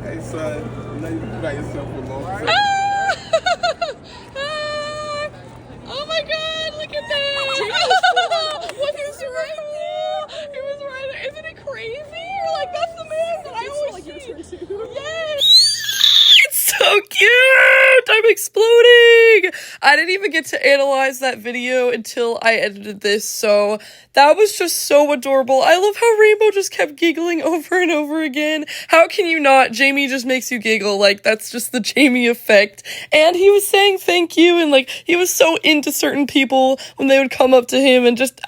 Hey son, you know you can by yourself for a long time. Oh my god, look at that! What is right there? He was right there. Isn't it crazy? You're like, that's the man that I always see. Yes! It's so cute! I'm exploding! I didn't even get to analyze that video until I edited this, so that was just so adorable. I love how Rainbow just kept giggling over and over again. How can you not? Jamie just makes you giggle. Like, that's just the Jamie effect. And he was saying thank you, and like, he was so into certain people when they would come up to him and just,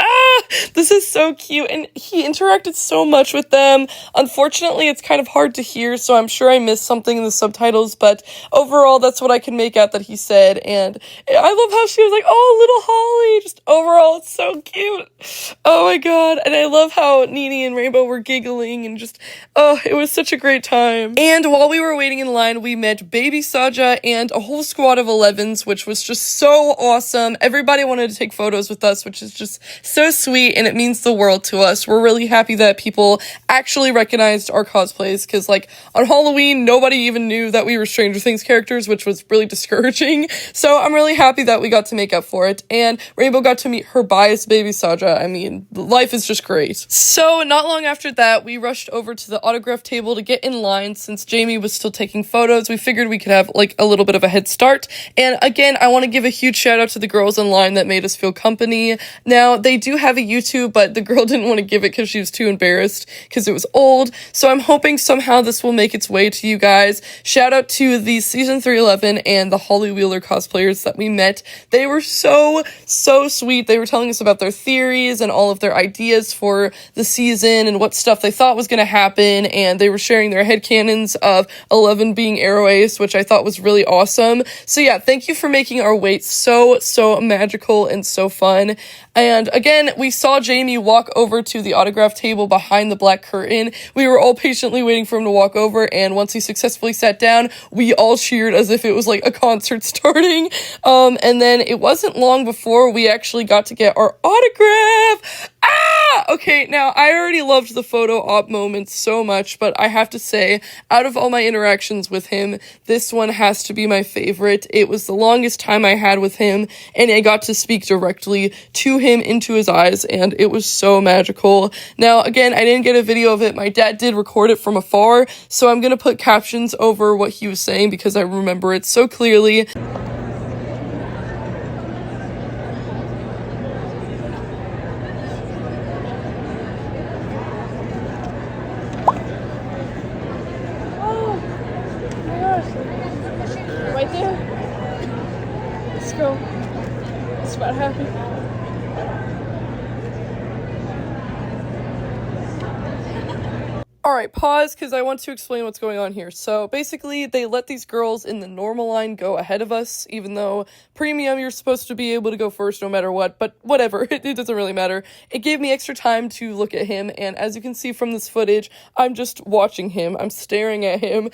this is so cute. And he interacted so much with them. Unfortunately, it's kind of hard to hear, so I'm sure I missed something in the subtitles, but overall, that's what I can make out that he said. And I love how she was like, oh, little Holly. Just overall, it's so cute. Oh my god. And I love how Nene and Rainbow were giggling and just, oh, it was such a great time. And while we were waiting in line, we met Baby Saja and a whole squad of 11s, which was just so awesome. Everybody wanted to take photos with us, which is just so sweet, and it means the world to us. We're really happy that people actually recognized our cosplays, because like on Halloween, nobody even knew that we were Stranger Things characters, which was really discouraging. So I'm really happy that we got to make up for it, and Rainbow got to meet her biased Baby Saja. I mean, life is just great. So not long after that, we rushed over to the autograph table to get in line. Since Jamie was still taking photos, we figured we could have like a little bit of a head start. And again, I want to give a huge shout out to the girls in line that made us feel company. Now, they do have a YouTube, but the girl didn't want to give it because she was too embarrassed because it was old. So I'm hoping somehow this will make its way to you guys. Shout out to the Season 311 and the Holly Wheeler cosplayers that we met. They were so sweet. They were telling us about their theories and all of their ideas for the season and what stuff they thought was going to happen, and they were sharing their headcanons of 11 being Arrow Ace, which I thought was really awesome. So yeah, thank you for making our wait so magical and so fun. And again, we saw Jamie walk over to the autograph table behind the black curtain. We were all patiently waiting for him to walk over, and once he successfully sat down, we all cheered as if it was like a concert starting. And then it wasn't long before we actually got to get our autograph. Okay, now I already loved the photo op moments so much, but I have to say, out of all my interactions with him, this one has to be my favorite. It was the longest time I had with him, and I got to speak directly to him into his eyes, and it was so magical. Now, again, I didn't get a video of it. My dad did record it from afar, so I'm gonna put captions over what he was saying because I remember it so clearly. Right there. Let's go. It's about happy. Alright, pause, because I want to explain what's going on here. So, basically, they let these girls in the normal line go ahead of us, even though premium, you're supposed to be able to go first no matter what, but whatever, it doesn't really matter. It gave me extra time to look at him, and as you can see from this footage, I'm just watching him, I'm staring at him.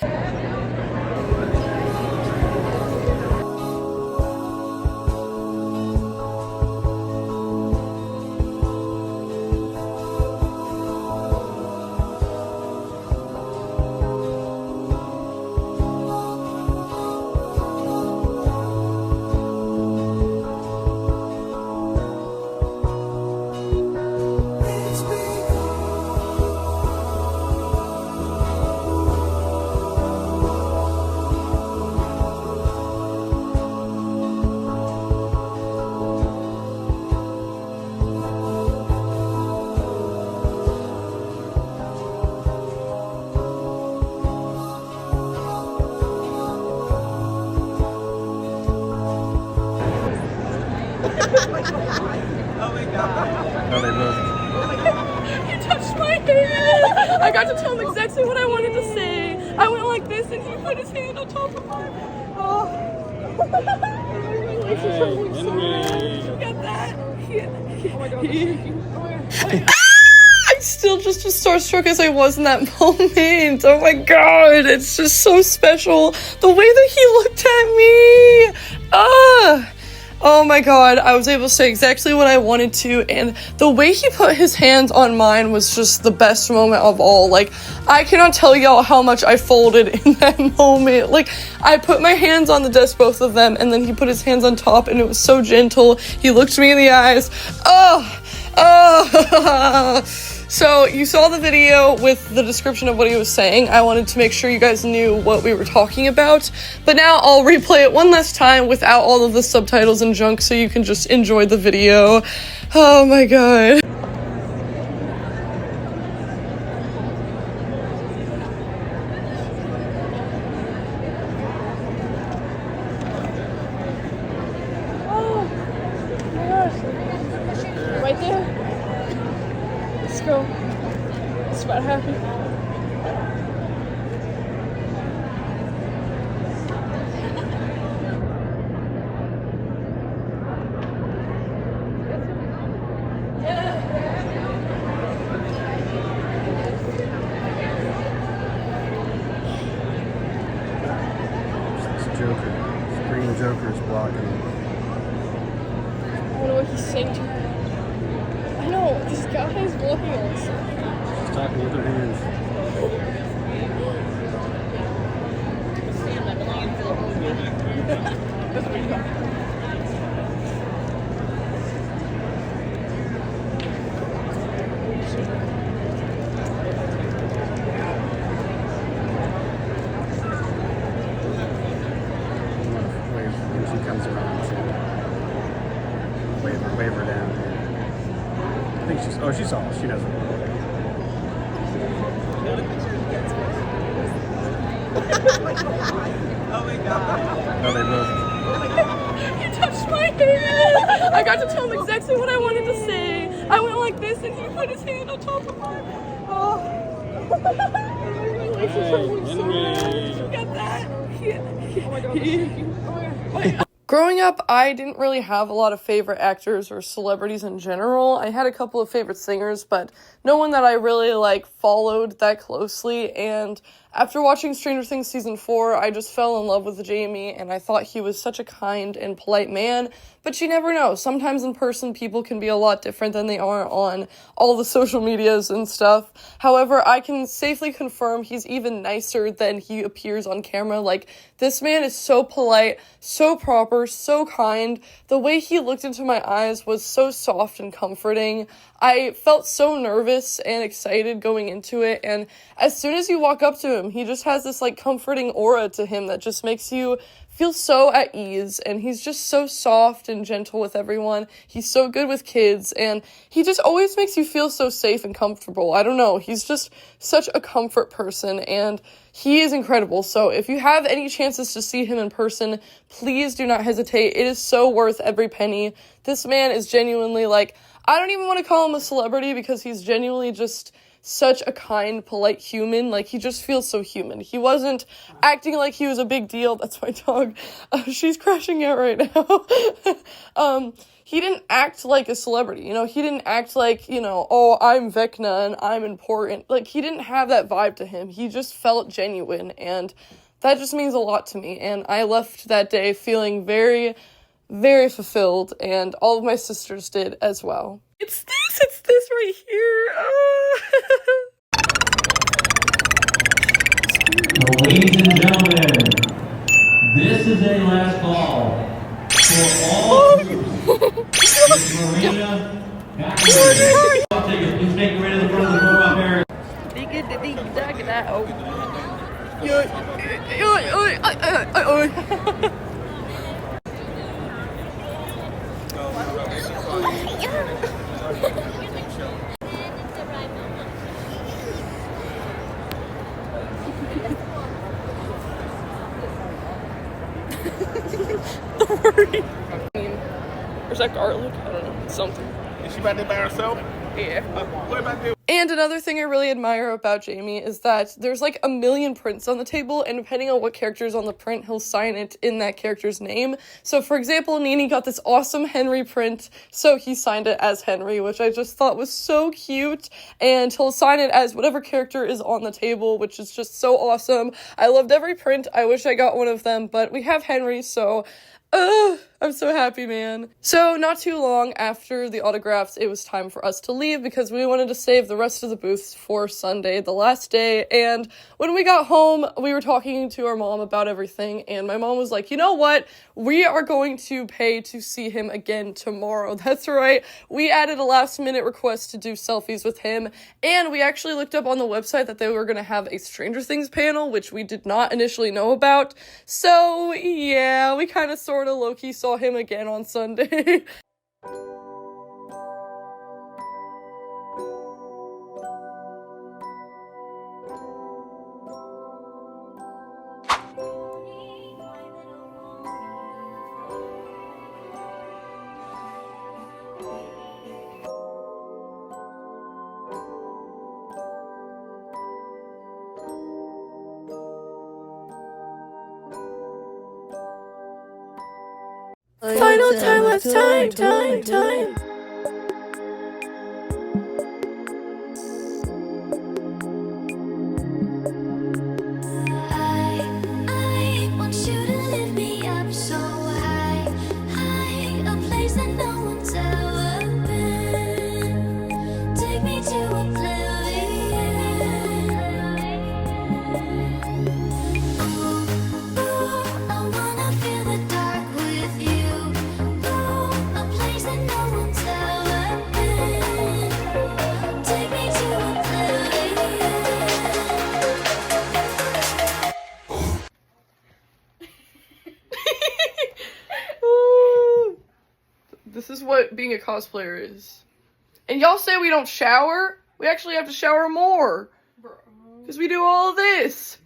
He touched my hand! I got to tell him exactly what I wanted to say. I went like this and he put his hand on top of mine. Oh. You got that? Oh my god. I'm still just as starstruck as I was in that moment. Oh my god, it's just so special. The way that he looked at me. Oh my god, I was able to say exactly what I wanted to, and the way he put his hands on mine was just the best moment of all. Like, I cannot tell y'all how much I folded in that moment. Like, I put my hands on the desk, both of them, and then he put his hands on top, and it was so gentle. He looked me in the eyes. So, you saw the video with the description of what he was saying. I wanted to make sure you guys knew what we were talking about. But now I'll replay it one last time without all of the subtitles and junk so you can just enjoy the video. Oh my god. Oh my gosh. Right there. Let's go. It's about happy. Joker. Green Joker's blocking. I wonder what he's saying to her. I know, this guy is blocking us. She's talking with her hands. When she comes around to wave her down. I think she's, oh, she saw us. She doesn't. Oh my god. Oh, they both. He touched my hand! I got to tell him exactly what I wanted to say. I went like this and he put his hand on top of mine. Oh. You got that? Oh my god. Growing up, I didn't really have a lot of favorite actors or celebrities in general. I had a couple of favorite singers, but no one that I really, followed that closely, and after watching Stranger Things Season 4, I just fell in love with Jamie, and I thought he was such a kind and polite man, but you never know. Sometimes in person, people can be a lot different than they are on all the social medias and stuff. However, I can safely confirm he's even nicer than he appears on camera. Like, this man is so polite, so proper, so kind. The way he looked into my eyes was so soft and comforting. I felt so nervous and excited going into it, and as soon as you walk up to him, he just has this, comforting aura to him that just makes you feel so at ease, and he's just so soft and gentle with everyone. He's so good with kids, and he just always makes you feel so safe and comfortable. I don't know, he's just such a comfort person, and he is incredible. So if you have any chances to see him in person, please do not hesitate. It is so worth every penny. This man is genuinely, I don't even want to call him a celebrity because he's genuinely just such a kind, polite human. Like, he just feels so human. He wasn't acting like he was a big deal. That's my dog. She's crashing out right now. He didn't act like a celebrity, you know? He didn't act like, you know, oh, I'm Vecna and I'm important. Like, he didn't have that vibe to him. He just felt genuine, and that just means a lot to me. And I left that day feeling very, very fulfilled, and all of my sisters did as well. It's this right here. So, ladies and gentlemen, this is a last call for all groups. Miss Marina, please make your way to the front of the room out there. Don't worry. Or is that garlic? I don't know. It's something. Is she about to by herself? Yeah. What about to do? And another thing I really admire about Jamie is that there's like a million prints on the table, and depending on what character's on the print, he'll sign it in that character's name. So for example, Nene got this awesome Henry print, so he signed it as Henry, which I just thought was so cute, and he'll sign it as whatever character is on the table, which is just so awesome. I loved every print. I wish I got one of them, but we have Henry, so I'm so happy, man. So not too long after the autographs, it was time for us to leave because we wanted to save the rest of the booths for Sunday, the last day. And when we got home, we were talking to our mom about everything, and my mom was like, you know what? We are going to pay to see him again tomorrow. That's right. We added a last-minute request to do selfies with him, and we actually looked up on the website that they were going to have a Stranger Things panel, which we did not initially know about. So, yeah, we kind of sort of low-key saw him again on Sunday. Final time, let's time. I want you to lift me up so high, a place that no one's ever been. Take me to oblivion. Ooh, I wanna feel the dark with you. Ooh, a place that no one's ever been. Take me to oblivion. This is what being a cosplayer is. And y'all say we don't shower? We actually have to shower more. Because we do all of this.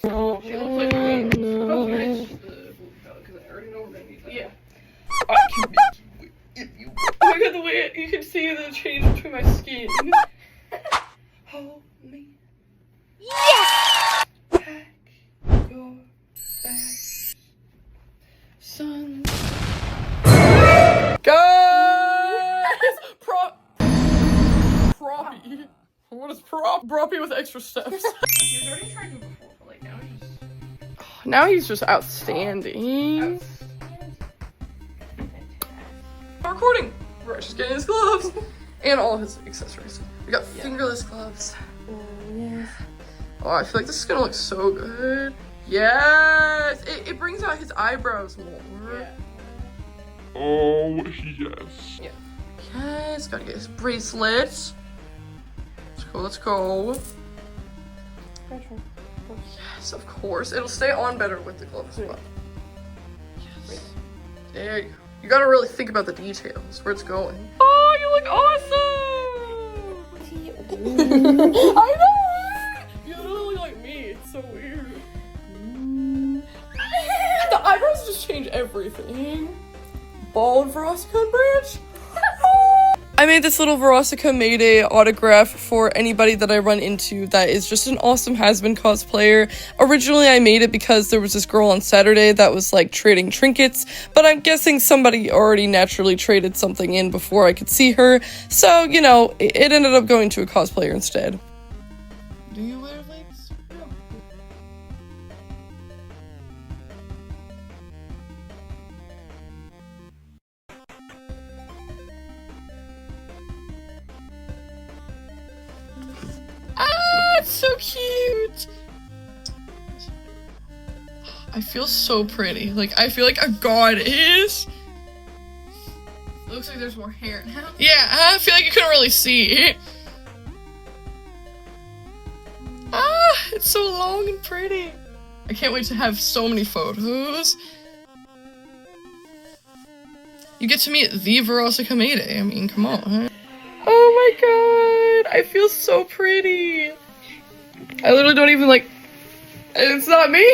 Oh, she looks like me. Yeah. I can make you. Oh my god, the way you can see the change between my skin. Hold me. Yes! Pack your bags. Sun. Guys! Proppy. What is prop? Proppy with extra steps. He was already trying to before, but like now he's just outstanding. Recording. We're just getting his gloves and all his accessories. We got fingerless gloves. Yeah. Oh, I feel like this is gonna look so good. Yes! It brings out his eyebrows more. Yeah. Oh, yes. Yeah. Yes, gotta get his bracelets. Let's go. Yes, of course. It'll stay on better with the gloves as well. Yes. There you go. You gotta really think about the details, where it's going. Oh, you look awesome! I know! You literally look like me. It's so weird. The eyebrows just change everything. Bald frosted branch. I made this little Verosica Mayday autograph for anybody that I run into that is just an awesome has-been cosplayer. Originally, I made it because there was this girl on Saturday that was, like, trading trinkets, but I'm guessing somebody already naturally traded something in before I could see her, so, you know, it ended up going to a cosplayer instead. Do you wear legs? Ah, it's so cute! I feel so pretty. Like, I feel like a goddess. Looks like there's more hair now. Yeah, I feel like you couldn't really see. Ah, it's so long and pretty. I can't wait to have so many photos. You get to meet the Verosica Mayday. I mean, come on. Oh my god, I feel so pretty. I literally don't even like, it's not me.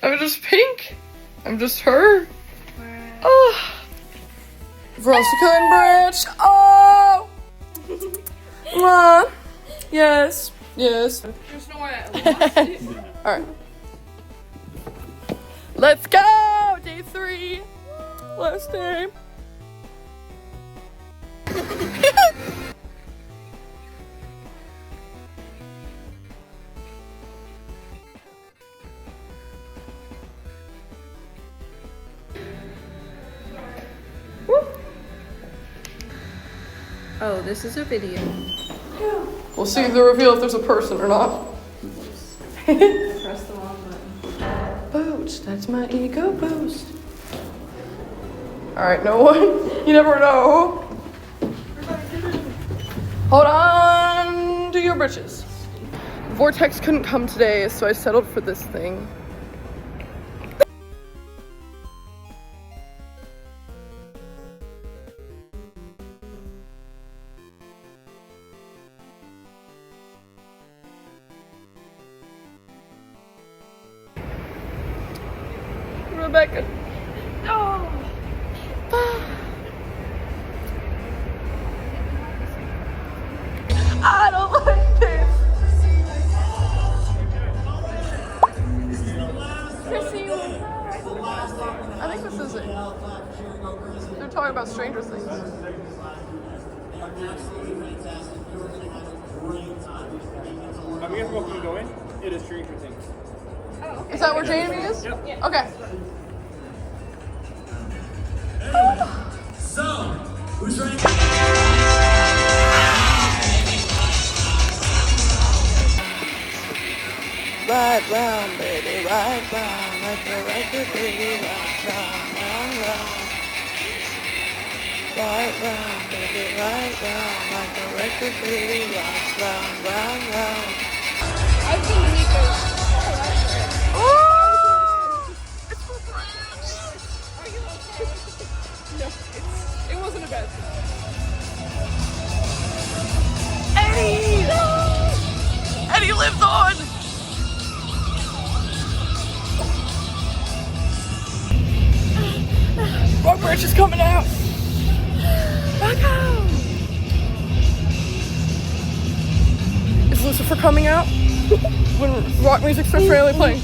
I'm just pink. I'm just her. Oh. Verosica and Branch. Oh. Yes. Yes. There's no way I Alright. Let's go! Day 3. Last day. Oh, this is a video. We'll see the reveal if there's a person or not. Press the wrong button. Boost, that's my ego boost. Alright, no one. You never know. Hold on to your britches. Vortex couldn't come today, so I settled for this thing. Rebecca. Oh. I don't like this. I think this is it. They're talking about Stranger Things. I'm guessing what we go in? It is Stranger Things. Oh, okay. Is that where Jamie is? Yep. Yeah. Okay. So, who's ready? Ride round, baby, ride round, like a record, baby, ride round, round, round. Ride round, baby, ride round, like a record, baby, ride round, round, round. I think Nico's. It's for friends. Are you okay? No, it wasn't a bad thing. Eddie! No! Eddie lived on! Rock Branch is coming out! Back out! Is Lucifer coming out? When rock music starts randomly playing.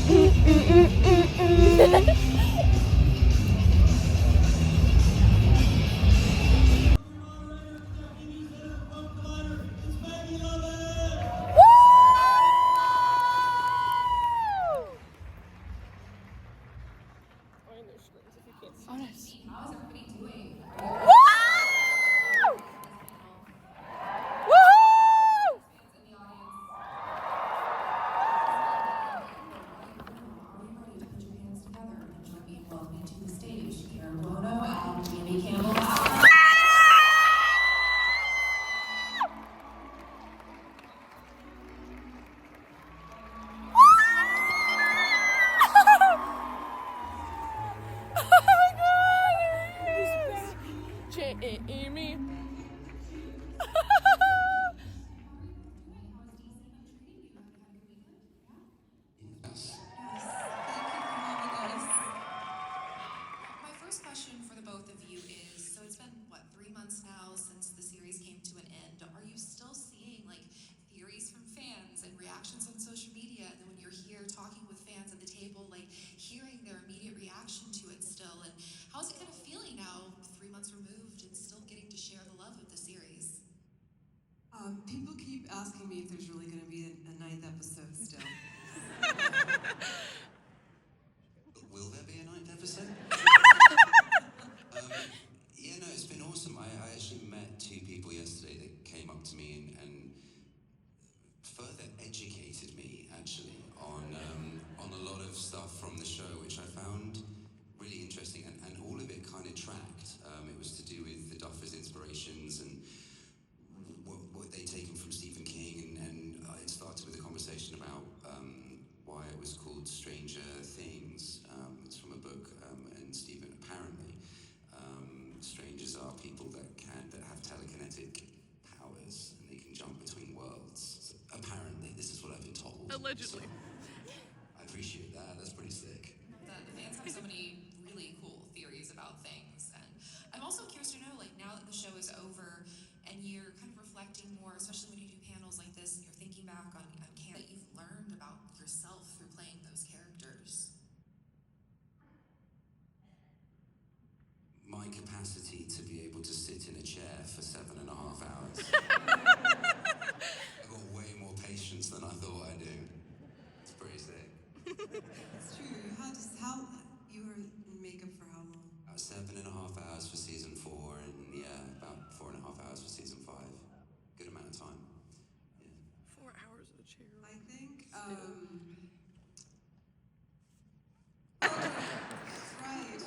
Amy. My first question for the both of you is, so it's been, what, 3 months now since the series came me and further educated me actually on a lot of stuff from the show, which I found really interesting, and all of it kind of tracked. It was to do with the Duffers' inspirations and what they'd taken from Stephen King, and it started with a conversation about why it was called Stranger Things. It's from a book, and Stephen, apparently, strangers are people that have telekinetic powers, and they can jump between worlds. So apparently, this is what I've been told. Allegedly. So, I appreciate that. That's pretty sick. The fans have so many really cool theories about things, and I'm also curious to know, like, now that the show is over and you're kind of reflecting more, especially when you do panels like this and you're thinking back on camp, that you've learned about yourself through playing those characters. My capacity to be able to sit in a chair for 7.5 hours. I've got way more patience than I thought I do. It's pretty sick. It's true. How you were in makeup for how long? 7.5 hours for season 4, and yeah, about 4.5 hours for season 5. Good amount of time. Yeah. 4 hours in a chair. I think. That's right.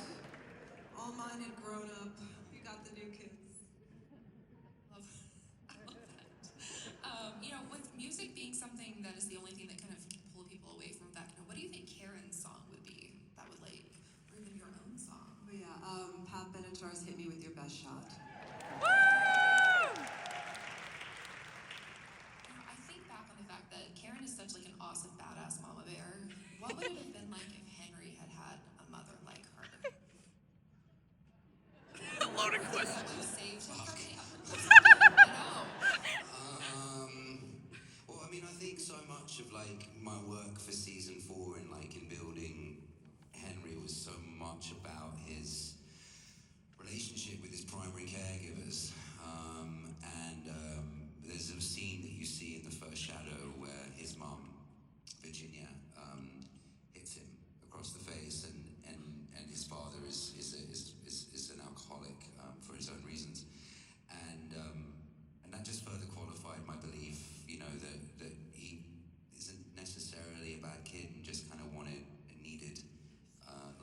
All mine had grown up. You got the new kids. I love that. You know, with music being something that is the only thing that kind of can pull people away from that, what do you think Karen's song would be that would, like, or even your own song? But yeah, Pat Benatar's Hit Me With Your Best Shot. You know, I think back on the fact that Karen is such, like, an awesome, badass mama bear. What would it have been like if Henry had had a mother like her? Loaded question. You saved him from the Well, I mean, I think so much of, like, my work for season 4 and, like, in building Henry was so much about his relationship with his primary caregivers. There's a scene that you see in the first shadow where his mum, Virginia, hits him across the face, and his father is an alcoholic for his own reasons, and that just further qualified my belief, you know, that he isn't necessarily a bad kid and just kind of wanted and needed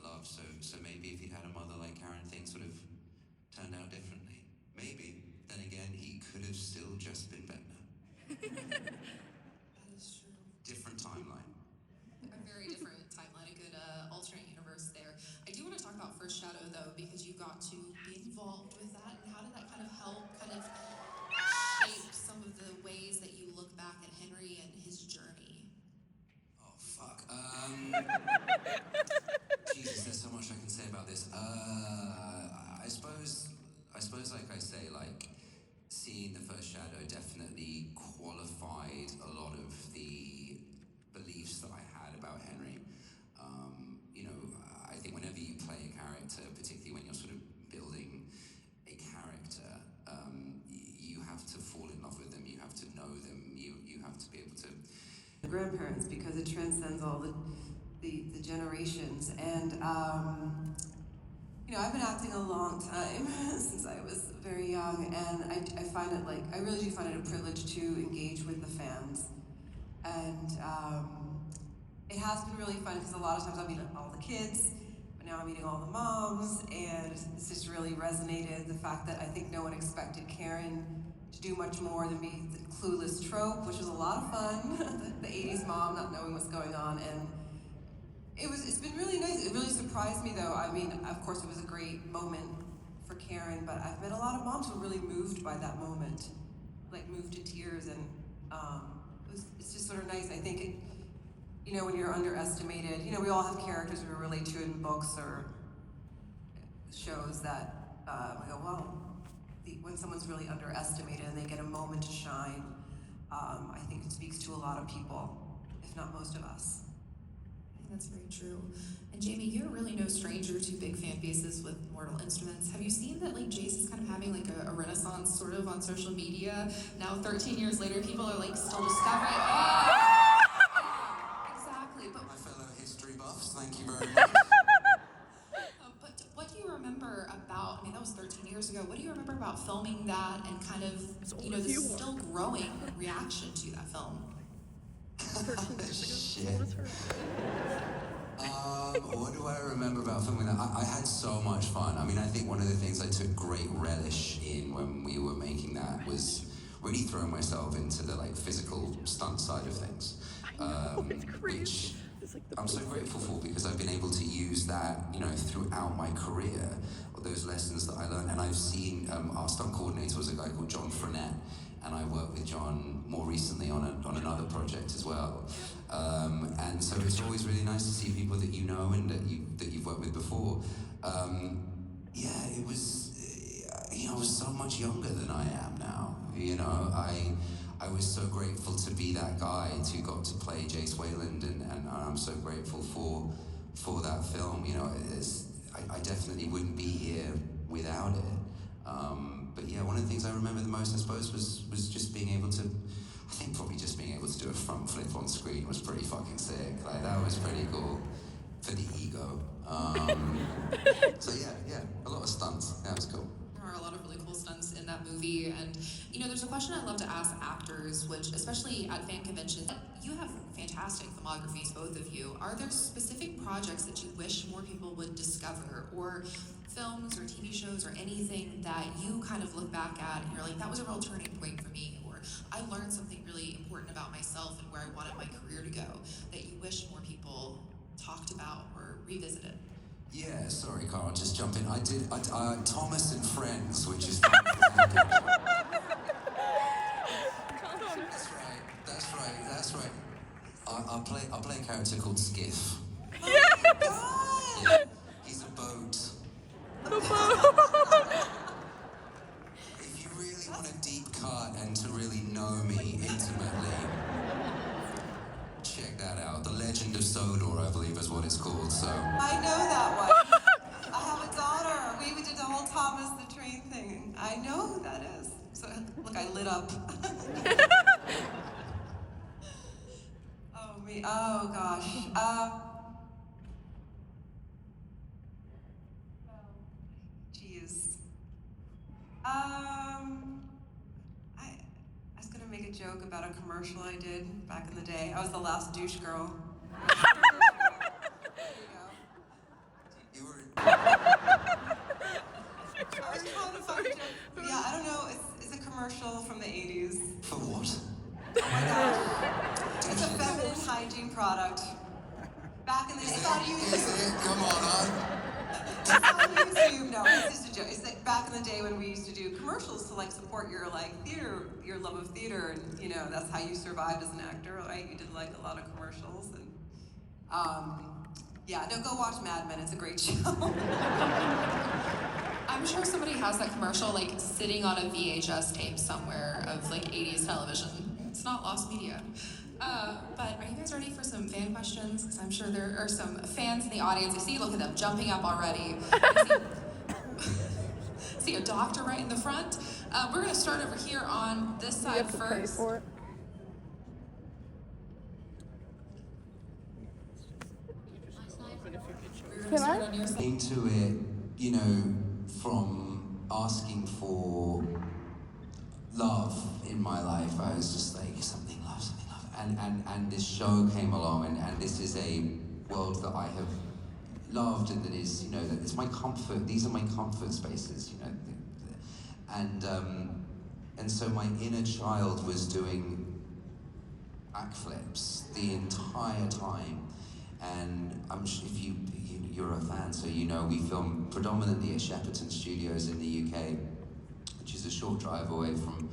love. So maybe if he'd had a mother like Karen, things would have turned out differently. Maybe. Then again, he could have still just been better. That is true. Different timeline. A very different timeline, a good alternate universe there. I do want to talk about First Shadow, though, because you got to be involved with that, and how did that kind of help kind of shape some of the ways that you look back at Henry and his journey? Oh, fuck. Jesus, there's so much I can say about this. I suppose, like I say, like, seeing the First Shadow definitely qualified a lot of the beliefs that I had about Henry. You know, I think whenever you play a character, particularly when you're sort of building a character, you have to fall in love with them, you have to know them, you have to be able to... Grandparents, because it transcends all the generations, and you know, I've been acting a long time, since I was very young, and I find it, like, I really do find it a privilege to engage with the fans, and it has been really fun, because a lot of times I'm meeting all the kids, but now I'm meeting all the moms, and it's just really resonated, the fact that I think no one expected Karen to do much more than be the clueless trope, which was a lot of fun, the 80s mom not knowing what's going on, and it's been really nice. It really surprised me, though. I mean, of course, it was a great moment for Karen, but I've met a lot of moms who were really moved by that moment, like moved to tears, and it's just sort of nice. I think, you know, when you're underestimated, you know, we all have characters we relate to in books or shows that we go, well, when someone's really underestimated and they get a moment to shine, I think it speaks to a lot of people, if not most of us. That's very true. And Jamie, you're really no stranger to big fan bases with Mortal Instruments. Have you seen that, like, Jace is kind of having, like, a renaissance sort of on social media? Now, 13 years later, people are, like, still discovering. Exactly. But my fellow history buffs, thank you very much. But what do you remember about, I mean, that was 13 years ago. What do you you remember about filming that and kind of, you know, the still growing reaction to that film? Shit. What do I remember about filming that? I had so much fun. I mean, I think one of the things I took great relish in when we were making that was really throwing myself into the like physical stunt side of things, which I'm so grateful for because I've been able to use that, you know, throughout my career, those lessons that I learned. And I've seen our stunt coordinator was a guy called John Frenette, and I worked with John more recently on another project as well. And so it's always really nice to see people that you know and that you've worked with before. Yeah, it was, you know, I was so much younger than I am now. You know, I was so grateful to be that guy who got to play Jace Wayland, and I'm so grateful for that film. You know, I definitely wouldn't be here without it. But yeah, one of the things I remember the most, I suppose, was just being able to, I think probably just being able to do a front flip on screen was pretty fucking sick. Like, that was pretty cool for the ego. So yeah, a lot of stunts. That was cool. There are a lot of really cool stunts in that movie, and you know, there's a question I love to ask actors, which especially at fan conventions, you have fantastic filmographies, both of you. Are there specific projects that you wish more people would discover, or films or TV shows or anything that you kind of look back at and you're like, that was a real turning point for me, or I learned something really important about myself and where I wanted my career to go, that you wish more people talked about or revisited? Yeah, sorry, Cara, I'll just jump in. I did Thomas and Friends, which is That's right. I'll play a character called Skiff. Yeah, he's a boat. If you really want a deep cut and to really know me intimately, check that out. The Legend of Sodor, I believe, is what it's called. So I know that one. I have a daughter. We did the whole Thomas the Train thing. I know who that is. So look, I lit up. Oh gosh. Geez. I was gonna make a joke about a commercial I did back in the day. I was the last douche girl. you were. I was trying to find a joke. Yeah, I don't know. It's a commercial from the 80s. For what? Oh my gosh. It's a feminine hygiene product. Back in the day, it's on YouTube. Come on, It's on YouTube. No, it's just a joke. It's like back in the day when we used to do commercials to like support your like theater, your love of theater, and you know that's how you survived as an actor, right? You did like a lot of commercials, and yeah, no, go watch Mad Men. It's a great show. I'm sure somebody has that commercial like sitting on a VHS tape somewhere of like 80s television. It's not lost media. But are you guys ready for some fan questions? Because I'm sure there are some fans in the audience. I see, look at them jumping up already. See a doctor right in the front. We're going to start over here on this side first. Pay for it. Can I? Into it, you know, from asking for love in my life, I was just like, something love. And this show came along, and this is a world that I have loved, and that is, you know, that it's my comfort. These are my comfort spaces, you know. And so my inner child was doing backflips the entire time. And if you're a fan, so you know we film predominantly at Shepperton Studios in the UK, which is a short drive away from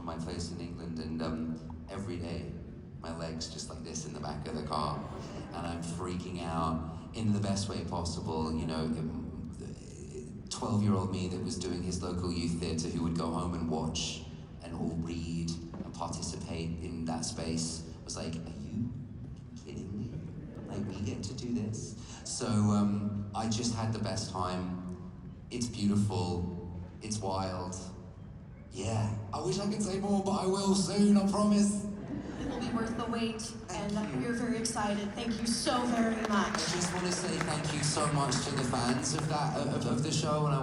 my place in England. And every day, my legs just like this in the back of the car, and I'm freaking out in the best way possible. You know, 12-year-old me that was doing his local youth theatre, who would go home and watch and all read and participate in that space, was like, are you kidding me? Like, we get to do this? So I just had the best time. It's beautiful. It's wild. Yeah. I wish I could say more, but I will soon, I promise. worth the wait, and we're very excited. Thank you so very much. I just want to say thank you so much to the fans of that of the show and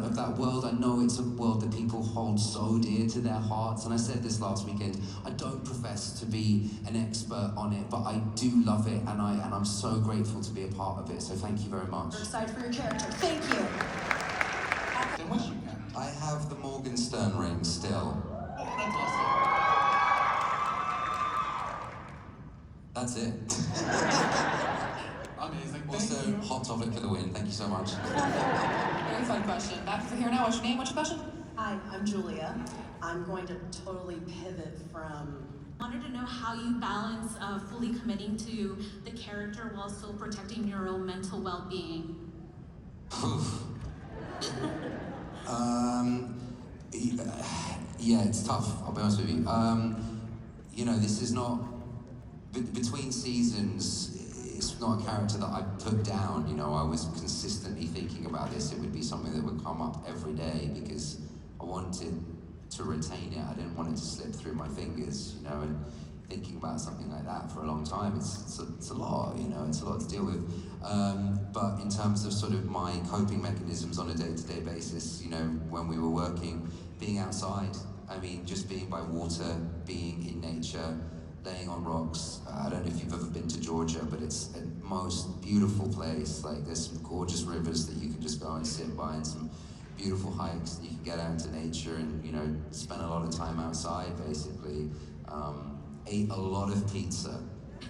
of that world. I know it's a world that people hold so dear to their hearts, and I said this last weekend. I don't profess to be an expert on it, but I do love it, and I'm so grateful to be a part of it. So thank you very much. We're excited for your character. Thank you. I have the Morgenstern ring still. That's That's it. Amazing. Also, hot topic for the win. Thank you so much. Very fun question. Back for here now. What's your name? What's your question? Hi, I'm Julia. I'm going to totally pivot from... Wanted to know how you balance fully committing to the character while still protecting your own mental well-being. Yeah, it's tough, I'll be honest with you. You know, this is not... Between seasons, it's not a character that I put down, you know. I was consistently thinking about this. It would be something that would come up every day because I wanted to retain it. I didn't want it to slip through my fingers, you know, and thinking about something like that for a long time, it's a lot, you know, it's a lot to deal with. But in terms of sort of my coping mechanisms on a day-to-day basis, you know, when we were working, being outside, I mean, just being by water, being in nature, laying on rocks. I don't know if you've ever been to Georgia, but it's the most beautiful place. Like, there's some gorgeous rivers that you can just go and sit by, and some beautiful hikes. You can get out into nature and, you know, spend a lot of time outside, basically. Ate a lot of pizza.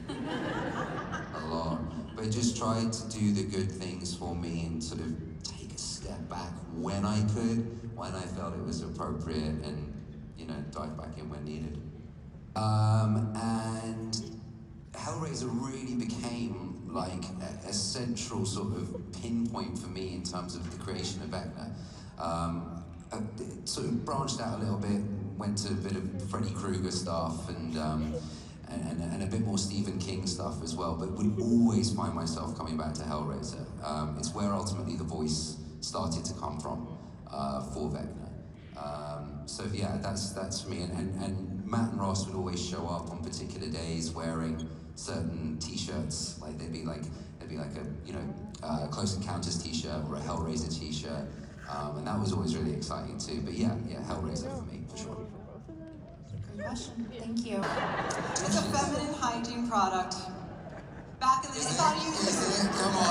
A lot. But just tried to do the good things for me and sort of take a step back when I could, when I felt it was appropriate, and, you know, dive back in when needed. And Hellraiser really became like a central sort of pinpoint for me in terms of the creation of Vecna. It sort of branched out a little bit, went to a bit of Freddy Krueger stuff and a bit more Stephen King stuff as well, but would always find myself coming back to Hellraiser. It's where ultimately the voice started to come from for Vecna. So yeah, that's for me. And Matt and Ross would always show up on particular days wearing certain T-shirts. Like there'd be like a you know Close Encounters T-shirt or a Hellraiser T-shirt, and that was always really exciting too. But yeah, Hellraiser for me for sure. Great question. Thank you. It's a feminine hygiene product. Back in the day, Come on,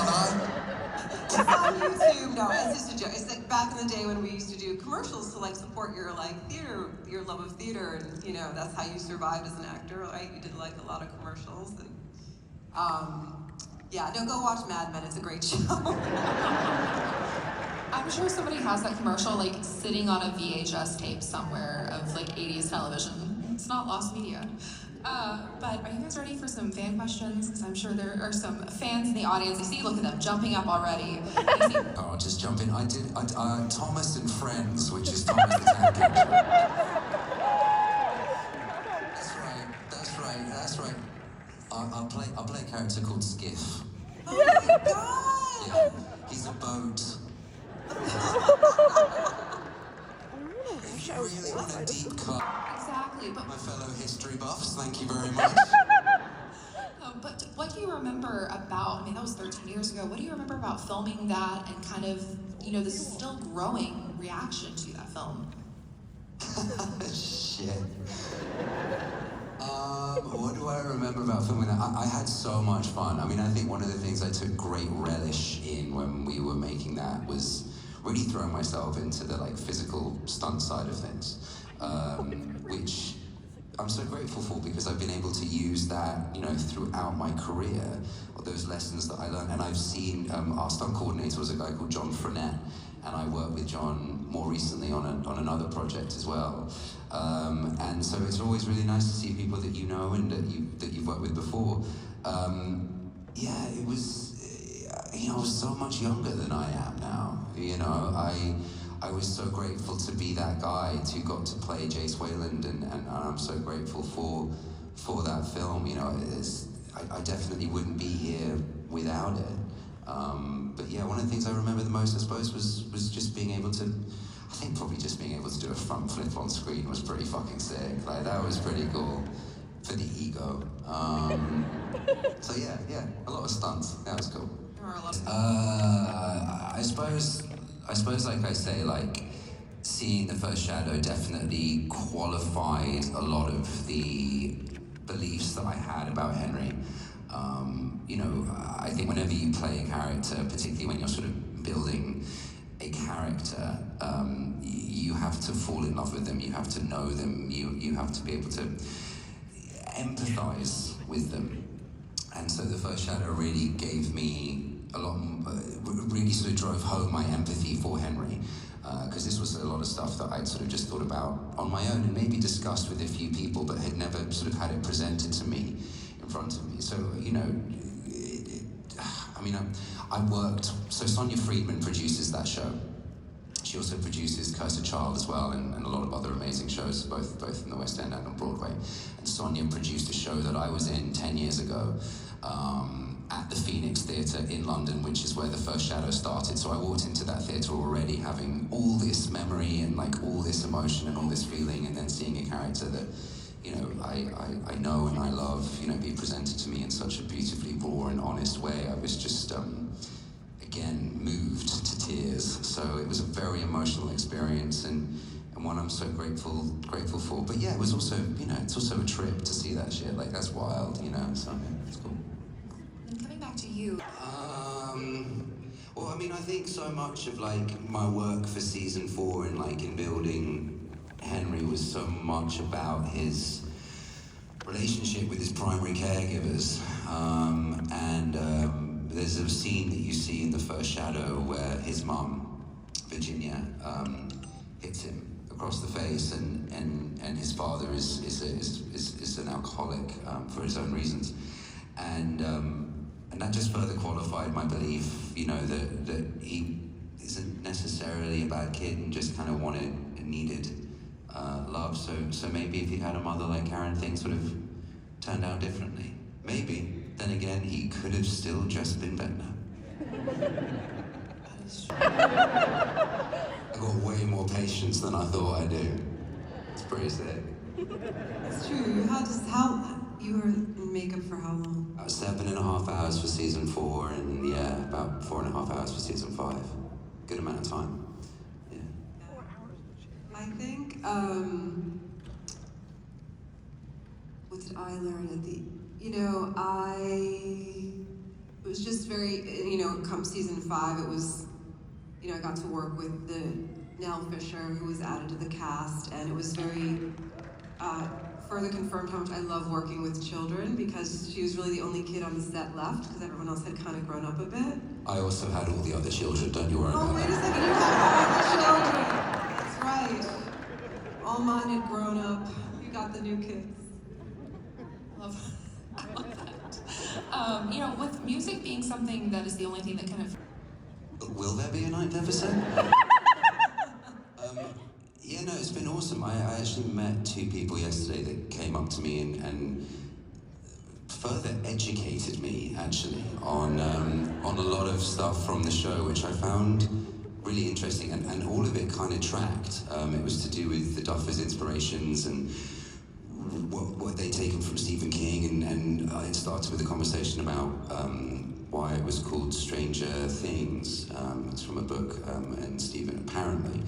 it's on YouTube. No, it's just a joke. It's like back in the day when we used to do commercials to like support your like theater, your love of theater, and you know that's how you survived as an actor, right? You did like a lot of commercials, and yeah, no, go watch Mad Men. It's a great show. I'm sure somebody has that commercial like sitting on a VHS tape somewhere of like 80s television. It's not lost media. But are you guys ready for some fan questions? Because I'm sure there are some fans in the audience. I see, look at them jumping up already. Oh, just jump in. I did Thomas and Friends, which is Thomas the Tank Engine. That's right. I'll play a character called Skiff. Oh my god! Yeah, he's a boat. If you really want a deep cut. Exactly, but my fellow history buffs, thank you very much. But what do you remember about, I mean, that was 13 years ago, what do you remember about filming that and kind of, you know, this still growing reaction to that film? Shit. What do I remember about filming that? I had so much fun. I mean, I think one of the things I took great relish in when we were making that was really throwing myself into the like physical stunt side of things, which I'm so grateful for because I've been able to use that, you know, throughout my career, or those lessons that I learned. And I've seen our stunt coordinator was a guy called John Frenette, and I worked with John more recently on another project as well. And so it's always really nice to see people that you know and that you've worked with before. Yeah, it was. You know, I was so much younger than I am now. You know, I was so grateful to be that guy who got to play Jace Wayland, and I'm so grateful for that film. You know, I definitely wouldn't be here without it. But yeah, one of the things I remember the most, I suppose, was just being able to. I think probably just being able to do a front flip on screen was pretty fucking sick. Like that was pretty cool. for the ego. So yeah, a lot of stunts. That was cool. I suppose, like I say, like seeing the first shadow definitely qualified a lot of the beliefs that I had about Henry. You know, I think whenever you play a character, particularly when you're sort of building a character, you have to fall in love with them, you have to know them, you have to be able to empathize with them. And so the first shadow really gave me a lot, really sort of drove home my empathy for Henry. Because this was a lot of stuff that I'd sort of just thought about on my own and maybe discussed with a few people, but had never sort of had it presented to me in front of me. So, you know, I worked, so Sonia Friedman produces that show. She also produces Cursed Child as well, and a lot of other amazing shows, both in the West End and on Broadway. And Sonia produced a show that I was in 10 years ago at the Phoenix Theatre in London, which is where the first shadow started. So I walked into that theatre already having all this memory and like all this emotion and all this feeling, and then seeing a character that, you know, I know and I love, you know, be presented to me in such a beautifully raw and honest way. I was just, again, moved to tears. So it was a very emotional experience and one I'm so grateful for. But yeah, it was also, you know, it's also a trip to see that shit. Like, that's wild, you know, so yeah, it's cool. And coming back to you. Well, I mean, I think so much of like my work for season 4 and like in building Henry was so much about his relationship with his primary caregivers. There's a scene that you see in the first shadow where his mum, Virginia, hits him across the face, and his father is an alcoholic for his own reasons, and that just further qualified my belief, you know, that he isn't necessarily a bad kid and just kind of wanted and needed love. So maybe if he had a mother like Karen, things would have turned out differently. Maybe. Then again, he could have still just been better. I got way more patience than I thought I do. It's pretty sick. It's true. You were in makeup for how long? 7.5 hours for season 4, and yeah, about 4.5 hours for season 5. Good amount of time. Yeah. I think, what did I learn at the, you know, it was just very, you know, come season 5, it was, you know, I got to work with the Nell Fisher, who was added to the cast, and it was very, further confirmed how much I love working with children, because she was really the only kid on the set left, because everyone else had kind of grown up a bit. I also had all the other children, don't you worry about wait a that. second, you had all the children. That's right. All mine had grown up. You got the new kids. I love that. You know, with music being something that is the only thing that kind of... Will there be a 9th episode? Yeah, no, it's been awesome. I actually met 2 people yesterday that came up to me and further educated me, actually, on a lot of stuff from the show, which I found really interesting, and all of it kind of tracked. It was to do with the Duffers' inspirations and what they'd taken from Stephen King, and it started with a conversation about why it was called Stranger Things. It's from a book, and Stephen, apparently,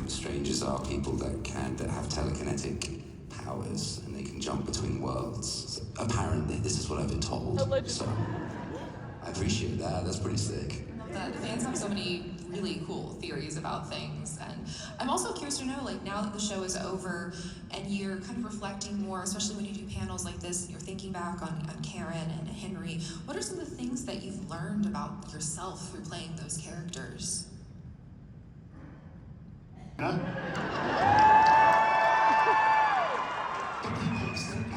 strangers are people that have telekinetic powers, and they can jump between worlds. So, apparently, this is what I've been told. So, I appreciate that. That's pretty sick. That fans have so many really cool theories about things, and I'm also curious to know, like, now that the show is over and you're kind of reflecting more, especially when you do panels like this and you're thinking back on Karen and Henry, what are some of the things that you've learned about yourself through playing those characters? I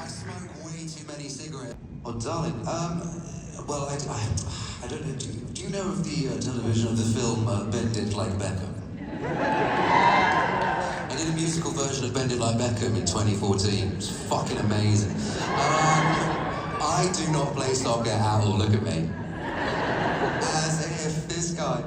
smoke way too many cigarettes. Oh, darling, well, I don't know, do you know of the television of the film Bend It Like Beckham? I did a musical version of Bend It Like Beckham in 2014. It was fucking amazing. I do not play soccer at all, look at me. As if this guy.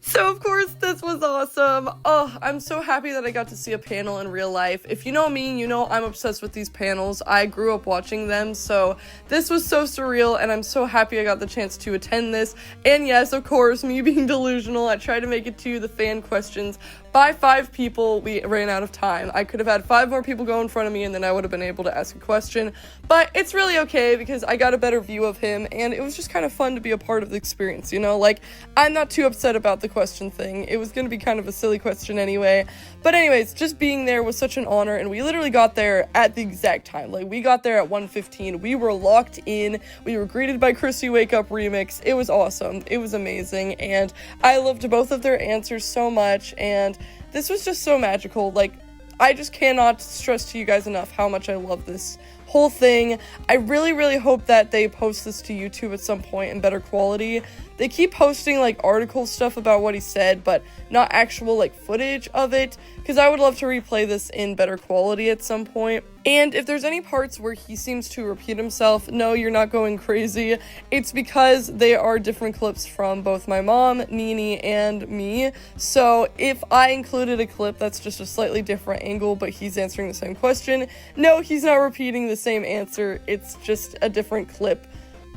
So of course this was awesome. I'm so happy that I got to see a panel in real life. If you know me, you know I'm obsessed with these panels. I grew up watching them, so this was so surreal, and I'm so happy I got the chance to attend this. And yes, of course, me being delusional, I tried to make it to the fan questions. By 5 people, we ran out of time. I could have had 5 more people go in front of me, and then I would have been able to ask a question. But it's really okay, because I got a better view of him, and it was just kind of fun to be a part of the experience, you know? Like, I'm not too upset about the question thing. It was gonna be kind of a silly question anyway. But anyways, just being there was such an honor, and we literally got there at the exact time. Like, we got there at 1:15. We were locked in. We were greeted by Chrissy Wake Up Remix. It was awesome. It was amazing, and I loved both of their answers so much, and this was just so magical. Like, I just cannot stress to you guys enough how much I love this whole thing. I really hope that they post this to YouTube at some point in better quality. They keep posting like article stuff about what he said, but not actual like footage of it, because I would love to replay this in better quality at some point. And if there's any parts where he seems to repeat himself, no, you're not going crazy. It's because they are different clips from both my mom, Nene, and me. So if I included a clip that's just a slightly different angle, but he's answering the same question, no, he's not repeating the same answer. It's just a different clip,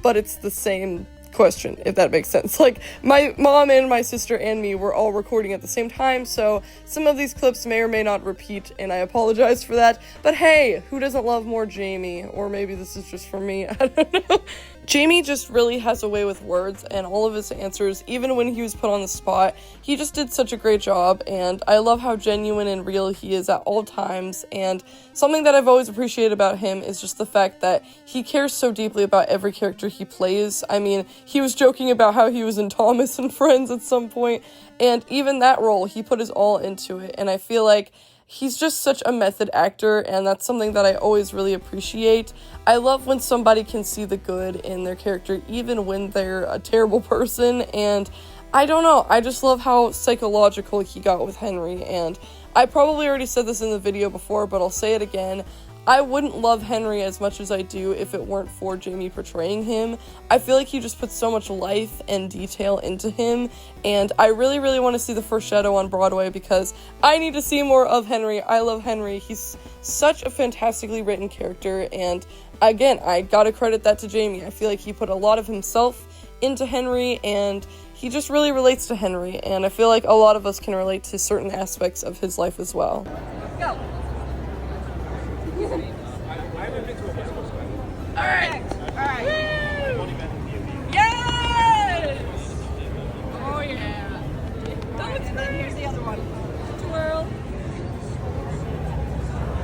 but it's the same question, if that makes sense. Like, my mom and my sister and me were all recording at the same time, so some of these clips may or may not repeat, and I apologize for that. But hey, who doesn't love more Jamie? Or maybe this is just for me, I don't know. Jamie just really has a way with words, and all of his answers, even when he was put on the spot, he just did such a great job, and I love how genuine and real he is at all times. And something that I've always appreciated about him is just the fact that he cares so deeply about every character he plays. I mean, he was joking about how he was in Thomas and Friends at some point, and even that role, he put his all into it, and I feel like he's just such a method actor, and that's something that I always really appreciate. I love when somebody can see the good in their character, even when they're a terrible person, and I don't know, I just love how psychological he got with Henry, and I probably already said this in the video before, but I'll say it again. I wouldn't love Henry as much as I do if it weren't for Jamie portraying him. I feel like he just puts so much life and detail into him, and I really want to see the first Shadow on Broadway because I need to see more of Henry. I love Henry. He's such a fantastically written character, and again, I gotta credit that to Jamie. I feel like he put a lot of himself into Henry, and he just really relates to Henry, and I feel like a lot of us can relate to certain aspects of his life as well. Go. Alright. Yes! Oh yeah. And then here's the other one. Twirl.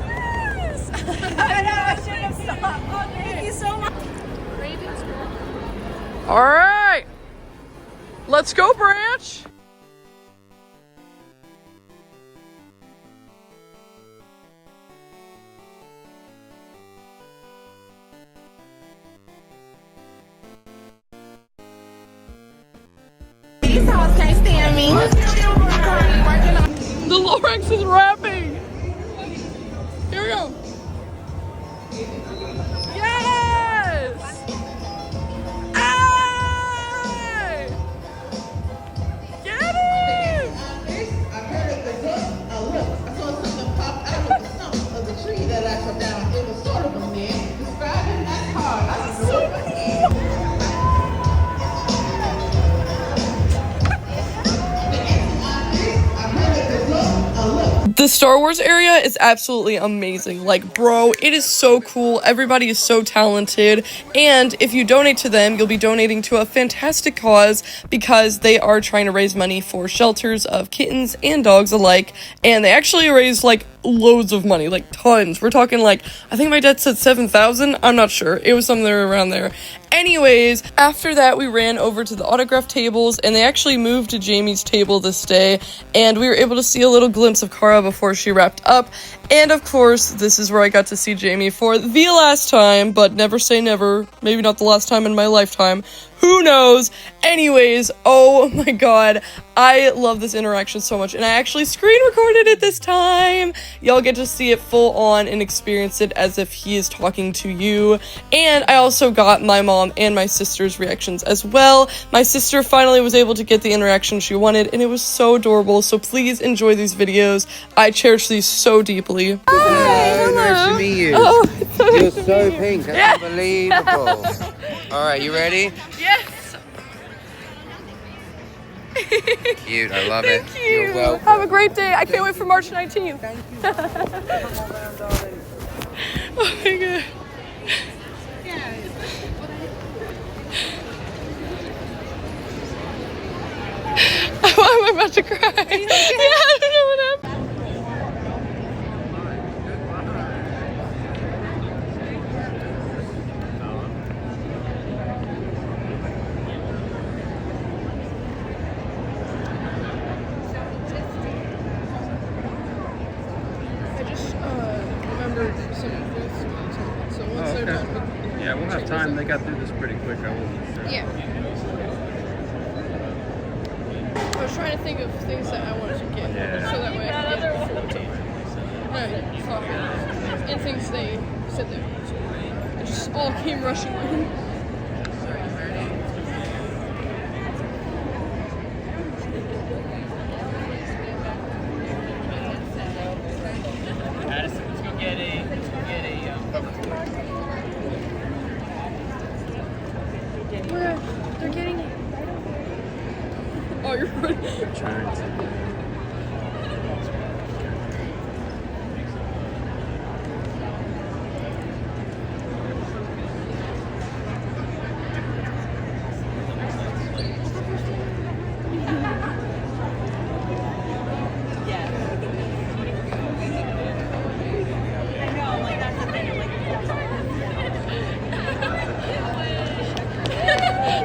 Yes! I know, I should have stopped. Oh, thank you so much. Alright! Let's go, Branch! These hoes can't stand me. The Lorex is rapping! Here we go! Yes! Hey! Get him! I heard the duck. Look, I saw something pop out of the stump of the tree that I cut down. It was sort of a man describing that card. I was so The Star Wars area is absolutely amazing. Like, bro, it is so cool. Everybody is so talented. And if you donate to them, you'll be donating to a fantastic cause because they are trying to raise money for shelters of kittens and dogs alike. And they actually raised, like, loads of money, like tons. We're talking like, I think my dad said 7,000. I'm not sure. It was somewhere around there. Anyways, after that, we ran over to the autograph tables, and they actually moved to Jamie's table this day, and we were able to see a little glimpse of Cara before she wrapped up, And of course, this is where I got to see Jamie for the last time, but never say never. Maybe not the last time in my lifetime. Who knows? Anyways, oh my god, I love this interaction so much, and I actually screen recorded it this time. Y'all get to see it full on and experience it as if he is talking to you. And I also got my mom and my sister's reactions as well. My sister finally was able to get the interaction she wanted, and it was so adorable. So please enjoy these videos. I cherish these so deeply. Hello, nice to meet you. Oh, you're so pink, that's unbelievable. Alright, you ready? Yes. Cute, I love it. Thank you. You're welcome. Have a great day. I can't wait for March 19th. Thank you. Oh my god. I'm about to cry. Yeah, I don't know what happened. Yeah, we'll have time. They got through this pretty quick. I wasn't sure. Yeah. I was trying to think of things that I wanted to get, so that way I could get it before the tape. No, coffee. And things they said they wanted to. It just all came rushing in. Addison, let's go get a Where? They're getting it. Oh, you're right. trying to.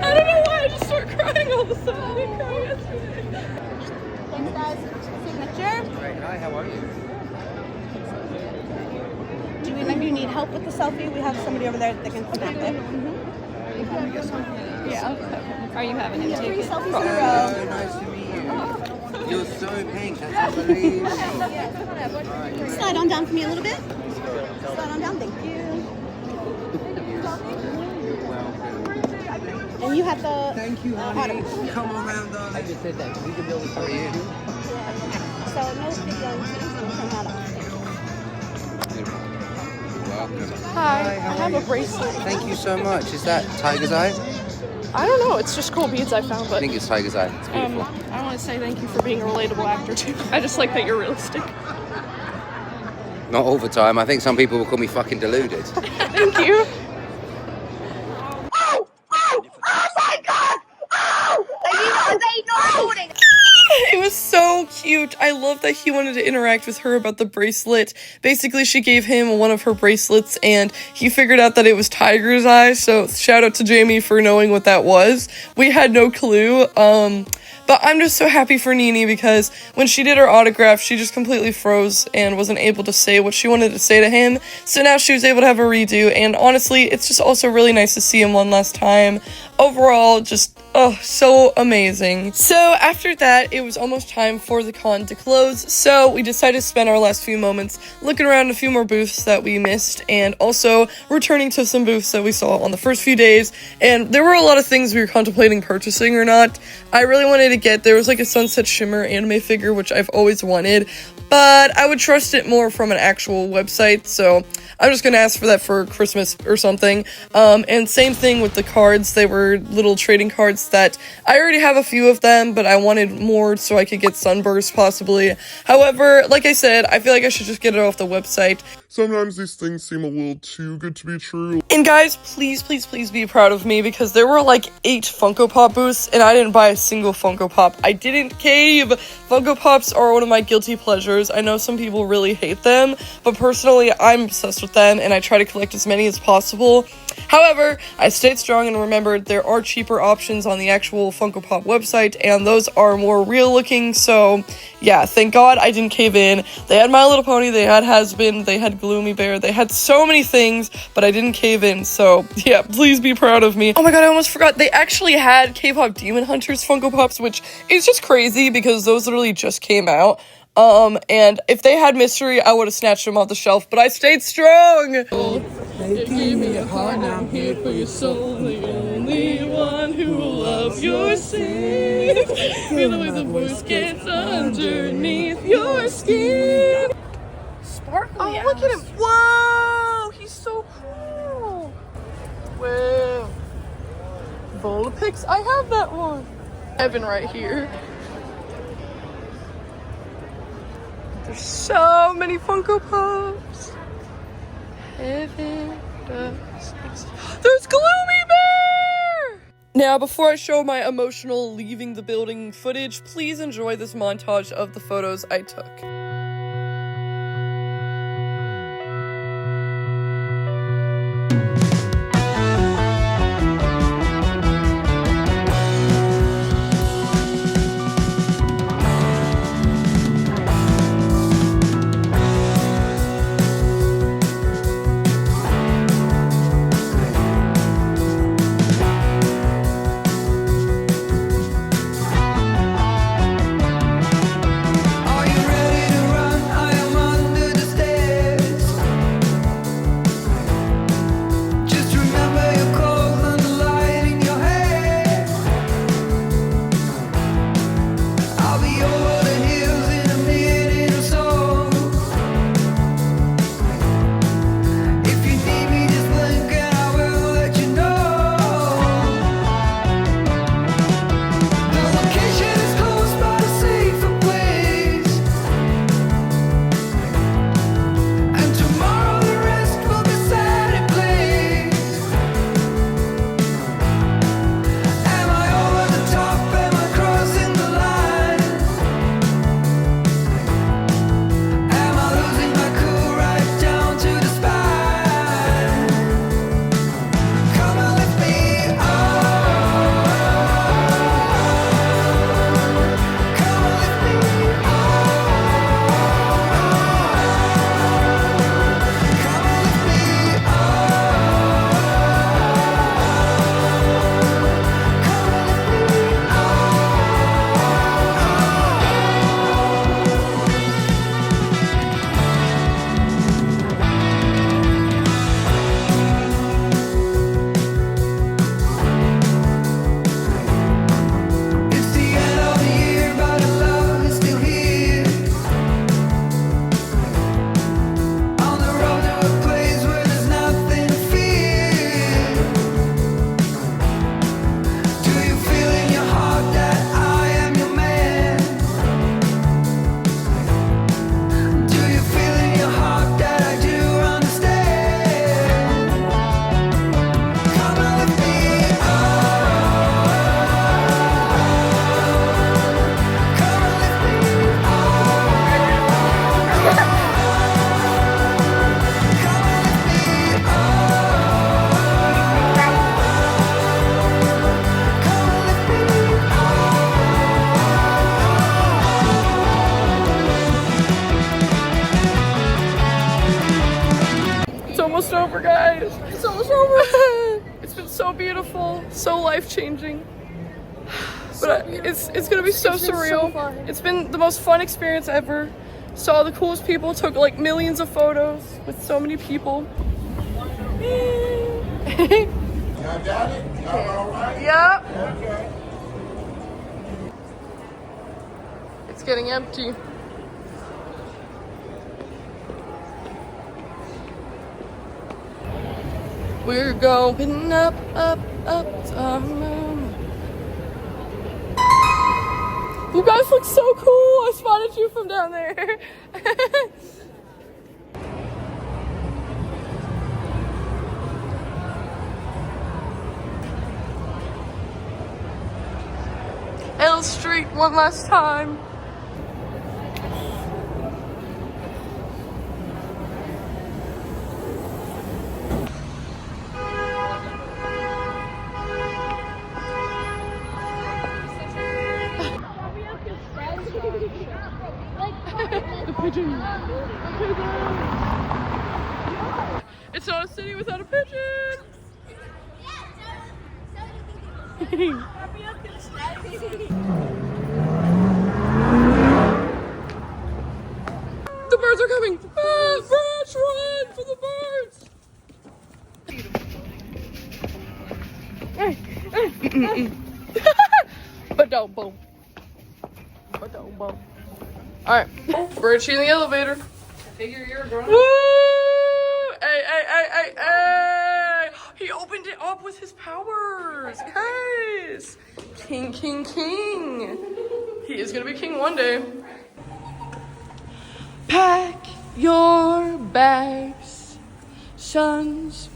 I don't know why I just start crying all of a sudden. I didn't cry yesterday. Thanks, guys. Signature. Great, hi, how are you? Do you need help with the selfie? We have somebody over there that can snap it. Yeah. Are you having it? Three selfies in a Hello, row. nice to meet you. You're so pink, that's unbelievable. Slide on down for me a little bit. Slide on down, thank you. And you have the Thank you, honey. autumn. Come around, darling. I just said that. We can build a How are you? So no video, I'm just gonna turn that off. You're welcome. Hi, how I are have you? a bracelet. Thank you so much. Is that Tiger's Eye? I don't know, it's just cool beads I found, I but think it's Tiger's Eye. It's beautiful. I want to say thank you for being a relatable actor too. I just like that you're realistic. Not all the time. I think some people will call me fucking deluded. Thank you. It was so cute. I love that he wanted to interact with her about the bracelet. Basically, she gave him one of her bracelets, and he figured out that it was Tiger's Eye, so shout out to Jamie for knowing what that was. We had no clue, but I'm just so happy for Nene because when she did her autograph, she just completely froze and wasn't able to say what she wanted to say to him, so now she was able to have a redo, and honestly, it's just also really nice to see him one last time. Overall, just, oh, so amazing. So after that, it was almost time for the con to close, so we decided to spend our last few moments looking around a few more booths that we missed, and also returning to some booths that we saw on the first few days, and there were a lot of things we were contemplating purchasing or not. I really wanted to get, there was like a Sunset Shimmer anime figure, which I've always wanted, but I would trust it more from an actual website, so I'm just gonna ask for that for Christmas or something. And same thing with the cards. They were little trading cards that I already have a few of them, but I wanted more so I could get Sunburst possibly. However, like I said, I feel like I should just get it off the website. Sometimes these things seem a little too good to be true. And guys, please, please, please be proud of me because there were like 8 Funko Pop booths and I didn't buy a single Funko Pop. I didn't cave. Funko Pops are one of my guilty pleasures. I know some people really hate them, but personally, I'm obsessed with them and I try to collect as many as possible. However, I stayed strong and remembered there there are cheaper options on the actual Funko Pop website, and those are more real looking. So yeah, thank God I didn't cave in. They had My Little Pony, they had Has-Been, they had Gloomy Bear, they had so many things, but I didn't cave in. So yeah, please be proud of me. Oh my god, I almost forgot. They actually had K-pop Demon Hunters Funko Pops, which is just crazy because those literally just came out. And if they had mystery, I would have snatched them off the shelf, but I stayed strong. Give me a heart, I'm here for your soul. The only one who will love your sins. Feel the way the voice gets underneath your skin. Sparkly. Oh, look at him. Whoa, he's so cool. Whoa. Volapix, I have that one. Evan right here. There's so many Funko Pops. Heaven does exist. There's Gloomy Bear! Now, before I show my emotional leaving the building footage, please enjoy this montage of the photos I took. almost over, guys. It's almost over. It's been so beautiful, so life-changing. But it's gonna be so surreal. It's been the most fun experience ever. Saw the coolest people, took like millions of photos with so many people. Y'all got it? Y'all all right? Yep. Okay. It's getting empty. We're going up, up, up to our moon. You guys look so cool. I spotted you from down there. L Street one last time. pigeon. A pigeon. It's not a city without a pigeon. The birds are coming. Ah, birds, run for the birds. Ba-dum-bum. Ba-dum-bum. Alright, we're in the elevator. Figure you're a grown up. Woo! Hey, hey, hey, hey, hey! He opened it up with his powers. Guys! King, king, king. He is gonna be king one day. Pack your bags, sons.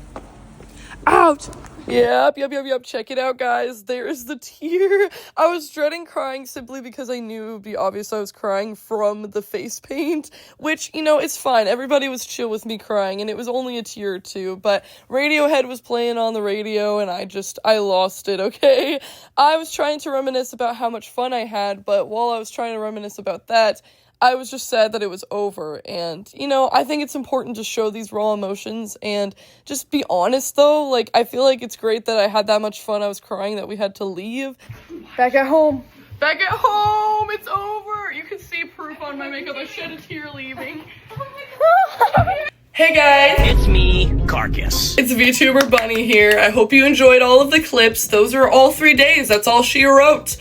Out! Yep. Check it out, guys. There is the tear. I was dreading crying simply because I knew it would be obvious I was crying from the face paint, which, you know, it's fine. Everybody was chill with me crying, and it was only a tear or two, but Radiohead was playing on the radio, and I lost it, okay? I was trying to reminisce about how much fun I had, but while I was trying to reminisce about that, I was just sad that it was over, and, you know, I think it's important to show these raw emotions and just be honest, though. Like, I feel like it's great that I had that much fun I was crying that we had to leave. Back at home. Back at home! It's over! You can see proof on my makeup. I shed a tear leaving. Hey guys! It's me, Carcass. It's VTuber Bunny here. I hope you enjoyed all of the clips. Those are all 3 days. That's all she wrote.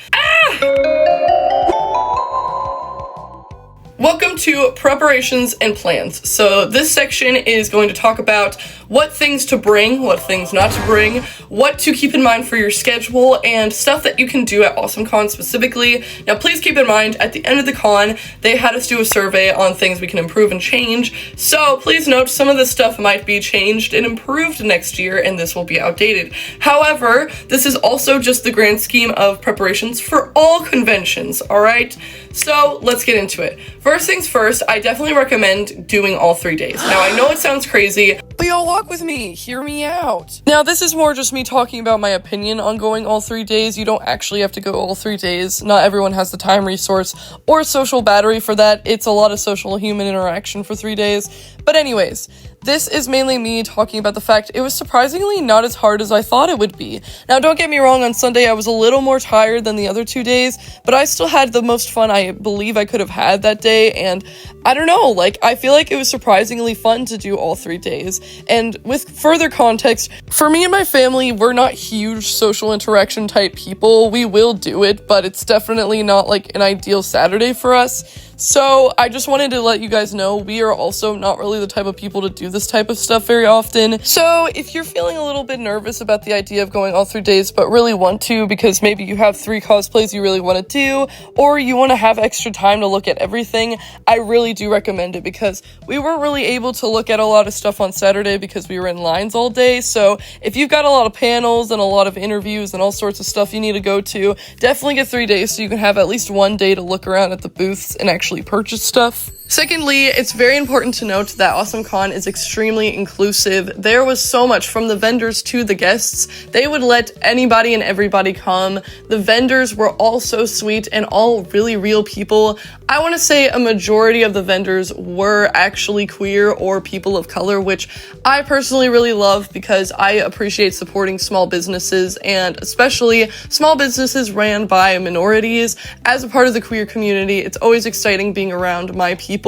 Welcome to preparations and plans. So this section is going to talk about what things to bring, what things not to bring, what to keep in mind for your schedule, and stuff that you can do at Awesomecon specifically. Now please keep in mind, at the end of the con, they had us do a survey on things we can improve and change. So please note some of this stuff might be changed and improved next year, and this will be outdated. However, this is also just the grand scheme of preparations for all conventions, alright? So let's get into it. First things first, I definitely recommend doing all 3 days. Now I know it sounds crazy, but y'all walk with me, hear me out. Now this is more just me talking about my opinion on going all 3 days. You don't actually have to go all 3 days. Not everyone has the time, resource, or social battery for that. It's a lot of social human interaction for 3 days. But anyways, this is mainly me talking about the fact it was surprisingly not as hard as I thought it would be. Now don't get me wrong, on Sunday I was a little more tired than the other 2 days, but I still had the most fun I believe I could have had that day, and I don't know, like, I feel like it was surprisingly fun to do all 3 days. And with further context, for me and my family, we're not huge social interaction type people. We will do it, but it's definitely not like an ideal Saturday for us. So I just wanted to let you guys know we are also not really the type of people to do this type of stuff very often. So if you're feeling a little bit nervous about the idea of going all 3 days but really want to because maybe you have 3 cosplays you really want to do, or you want to have extra time to look at everything, I really do recommend it because we weren't really able to look at a lot of stuff on Saturday because we were in lines all day. So if you've got a lot of panels and a lot of interviews and all sorts of stuff you need to go to, definitely get 3 days so you can have at least 1 day to look around at the booths and actually purchase stuff. Secondly, it's very important to note that Awesomecon is extremely inclusive. There was so much, from the vendors to the guests. They would let anybody and everybody come. The vendors were all so sweet and all really real people. I want to say a majority of the vendors were actually queer or people of color, which I personally really love because I appreciate supporting small businesses, and especially small businesses ran by minorities. As a part of the queer community, it's always exciting being around my people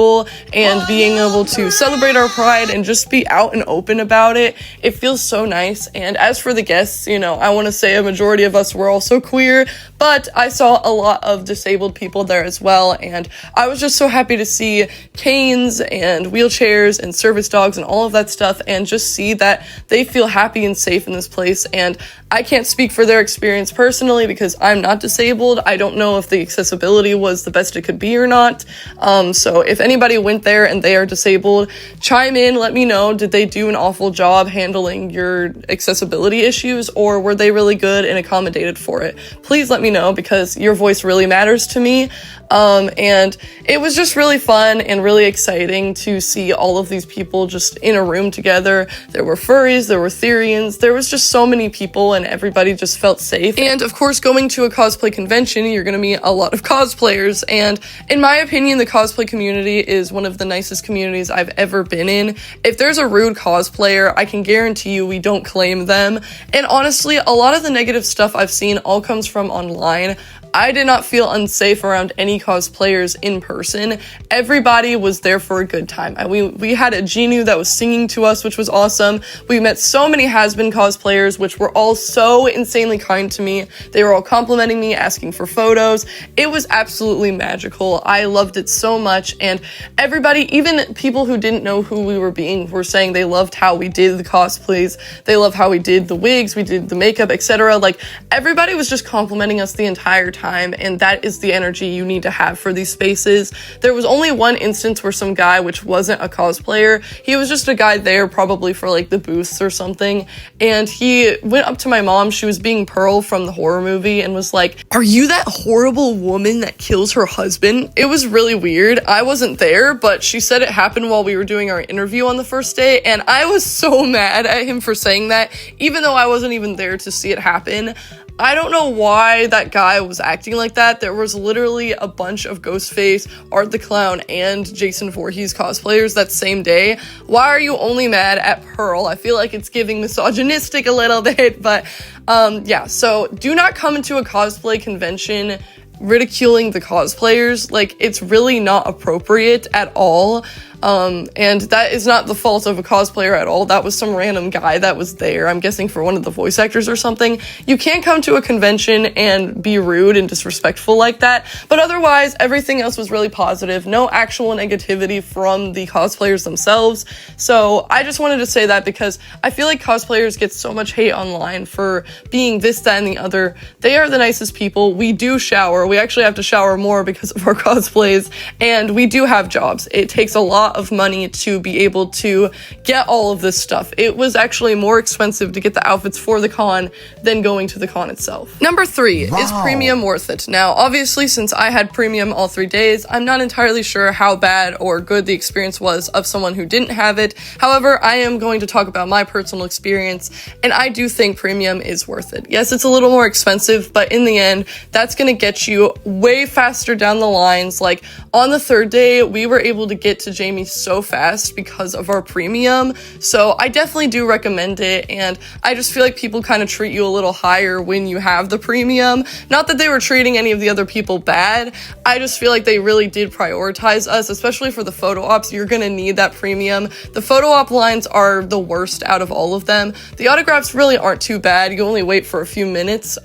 and being able to celebrate our pride and just be out and open about it. It feels so nice. And as for the guests, you know, I want to say a majority of us were also queer, but I saw a lot of disabled people there as well, and I was just so happy to see canes and wheelchairs and service dogs and all of that stuff, and just see that they feel happy and safe in this place. And I can't speak for their experience personally because I'm not disabled. I don't know if the accessibility was the best it could be or not. So if anybody went there and they are disabled, chime in, let me know. Did they do an awful job handling your accessibility issues, or were they really good and accommodated for it? Please let me know because your voice really matters to me. And it was just really fun and really exciting to see all of these people just in a room together. There were furries, there were Therians, there was just so many people, and everybody just felt safe. And of course, going to a cosplay convention, you're gonna meet a lot of cosplayers, and in my opinion, the cosplay community cosplay is one of the nicest communities I've ever been in. If there's a rude cosplayer, I can guarantee you we don't claim them. And honestly, a lot of the negative stuff I've seen all comes from online. I did not feel unsafe around any cosplayers in person. Everybody was there for a good time. We had a Genu that was singing to us, which was awesome. We met so many has-been cosplayers, which were all so insanely kind to me. They were all complimenting me, asking for photos. It was absolutely magical. I loved it so much, and everybody, even people who didn't know who we were being, were saying they loved how we did the cosplays. They loved how we did the wigs, we did the makeup, etc. Like, everybody was just complimenting us the entire time. And that is the energy you need to have for these spaces. There was only one instance where some guy, which wasn't a cosplayer, he was just a guy there probably for like the booths or something, and he went up to my mom, she was being Pearl from the horror movie, and was like, "Are you that horrible woman that kills her husband?" It was really weird. I wasn't there, but she said it happened while we were doing our interview on the first day, and I was so mad at him for saying that, even though I wasn't even there to see it happen. I don't know why that guy was acting like that. There was literally a bunch of Ghostface, Art the Clown, and Jason Voorhees cosplayers that same day. Why are you only mad at Pearl? I feel like it's giving misogynistic a little bit, but yeah, so do not come into a cosplay convention ridiculing the cosplayers. Like, it's really not appropriate at all. And that is not the fault of a cosplayer at all. That was some random guy that was there, I'm guessing for one of the voice actors or something. You can't come to a convention and be rude and disrespectful like that, but otherwise, everything else was really positive. No actual negativity from the cosplayers themselves. So I just wanted to say that because I feel like cosplayers get so much hate online for being this, that, and the other. They are the nicest people. We do shower. We actually have to shower more because of our cosplays, and we do have jobs. It takes a lot of money to be able to get all of this stuff. It was actually more expensive to get the outfits for the con than going to the con itself. Number 3, is premium worth it? Now, obviously, since I had premium all 3 days, I'm not entirely sure how bad or good the experience was of someone who didn't have it. However, I am going to talk about my personal experience, and I do think premium is worth it. Yes, it's a little more expensive, but in the end, that's gonna get you way faster down the lines. Like, on the 3rd day, we were able to get to Jamie so fast because of our premium, so I definitely do recommend it, and I just feel like people kind of treat you a little higher when you have the premium. Not that they were treating any of the other people bad, I just feel like they really did prioritize us, especially for the photo ops. You're gonna need that premium. The photo op lines are the worst out of all of them. The autographs really aren't too bad, you only wait for a few minutes,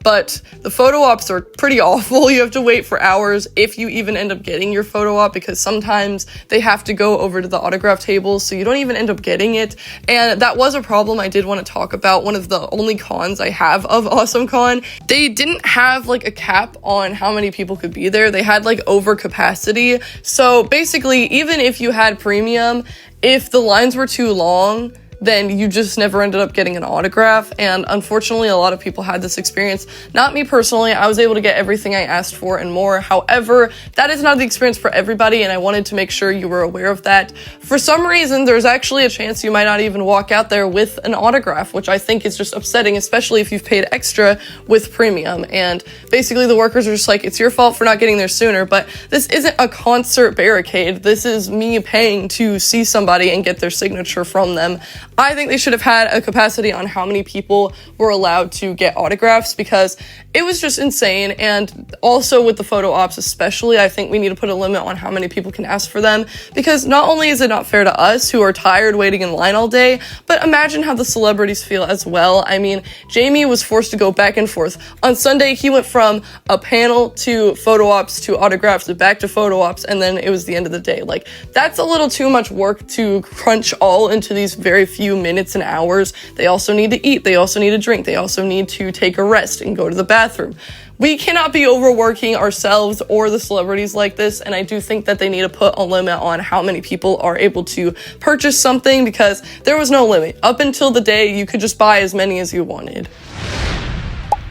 but the photo ops are pretty awful. You have to wait for hours if you even end up getting your photo op, because sometimes they have to go over to the autograph table, so you don't even end up getting it, and that was a problem I did want to talk about. One of the only cons I have of Awesomecon, they didn't have like a cap on how many people could be there. They had like over capacity, so basically even if you had premium, if the lines were too long, then you just never ended up getting an autograph, and unfortunately a lot of people had this experience. Not me personally, I was able to get everything I asked for and more. However, that is not the experience for everybody, and I wanted to make sure you were aware of that. For some reason, there's actually a chance you might not even walk out there with an autograph, which I think is just upsetting, especially if you've paid extra with premium, and basically the workers are just like, it's your fault for not getting there sooner. But this isn't a concert barricade, this is me paying to see somebody and get their signature from them. I think they should have had a capacity on how many people were allowed to get autographs, because it was just insane. And also with the photo ops especially, I think we need to put a limit on how many people can ask for them, because not only is it not fair to us who are tired waiting in line all day, but imagine how the celebrities feel as well. I mean, Jamie was forced to go back and forth. On Sunday, he went from a panel to photo ops to autographs to back to photo ops, and then it was the end of the day. Like, that's a little too much work to crunch all into these very few minutes and hours. They also need to eat, they also need to drink, they also need to take a rest and go to the bathroom. We cannot be overworking ourselves or the celebrities like this, and I do think that they need to put a limit on how many people are able to purchase something, because there was no limit. Up until the day, you could just buy as many as you wanted.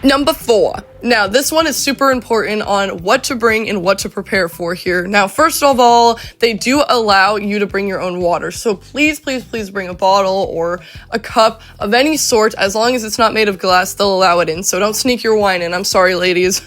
Number 4. Now, this one is super important on what to bring and what to prepare for here. Now, first of all, they do allow you to bring your own water. So please, please, please bring a bottle or a cup of any sort. As long as it's not made of glass, they'll allow it in. So don't sneak your wine in. I'm sorry, ladies.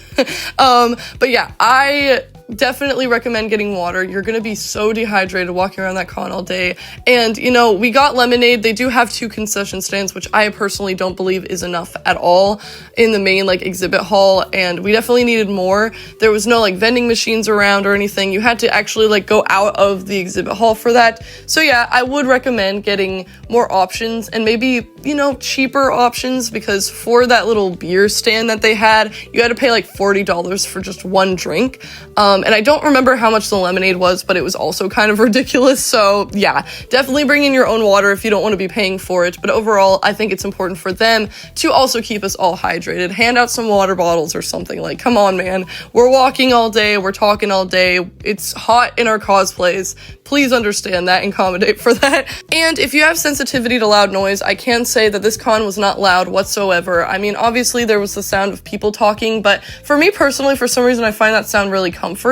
But yeah, I definitely recommend getting water. You're gonna be so dehydrated walking around that con all day. And, you know, we got lemonade. They do have 2 concession stands, which I personally don't believe is enough at all in the main, like, exhibit hall, and we definitely needed more. There was no, like, vending machines around or anything. You had to actually, like, go out of the exhibit hall for that. So yeah, I would recommend getting more options and maybe, you know, cheaper options, because for that little beer stand that they had, you had to pay like $40 for just one drink. And I don't remember how much the lemonade was, but it was also kind of ridiculous. So yeah, definitely bring in your own water if you don't want to be paying for it. But overall, I think it's important for them to also keep us all hydrated. Hand out some water bottles or something. Like, come on, man. We're walking all day. We're talking all day. It's hot in our cosplays. Please understand that and accommodate for that. And if you have sensitivity to loud noise, I can say that this con was not loud whatsoever. I mean, obviously there was the sound of people talking, but for me personally, for some reason, I find that sound really comforting.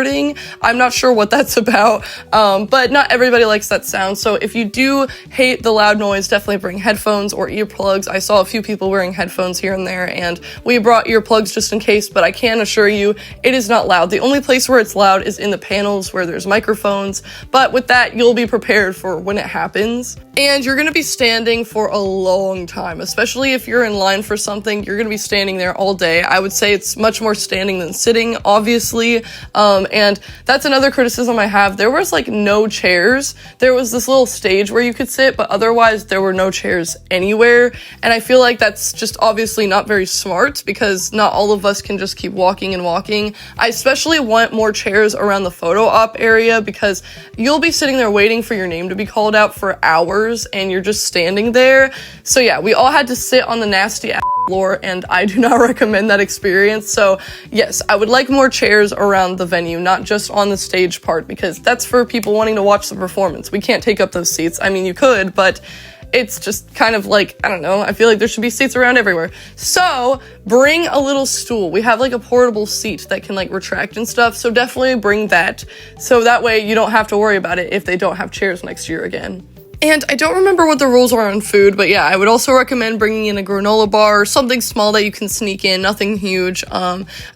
I'm not sure what that's about, but not everybody likes that sound. So if you do hate the loud noise, definitely bring headphones or earplugs. I saw a few people wearing headphones here and there, and we brought earplugs just in case, but I can assure you it is not loud. The only place where it's loud is in the panels where there's microphones, but with that, you'll be prepared for when it happens. And you're gonna be standing for a long time, especially if you're in line for something. You're gonna be standing there all day. I would say it's much more standing than sitting, obviously. And that's another criticism I have. There was like no chairs. There was this little stage where you could sit, but otherwise there were no chairs anywhere. And I feel like that's just obviously not very smart, because not all of us can just keep walking and walking. I especially want more chairs around the photo op area, because you'll be sitting there waiting for your name to be called out for hours and you're just standing there. So yeah, we all had to sit on the nasty ass floor, and I do not recommend that experience. So yes, I would like more chairs around the venue, not just on the stage part, because that's for people wanting to watch the performance. We can't take up those seats. I mean, you could, but it's just kind of like, I don't know, I feel like there should be seats around everywhere. So bring a little stool. We have like a portable seat that can like retract and stuff, so definitely bring that, so that way you don't have to worry about it if they don't have chairs next year again. And I don't remember what the rules are on food, but yeah, I would also recommend bringing in a granola bar, something small that you can sneak in, nothing huge.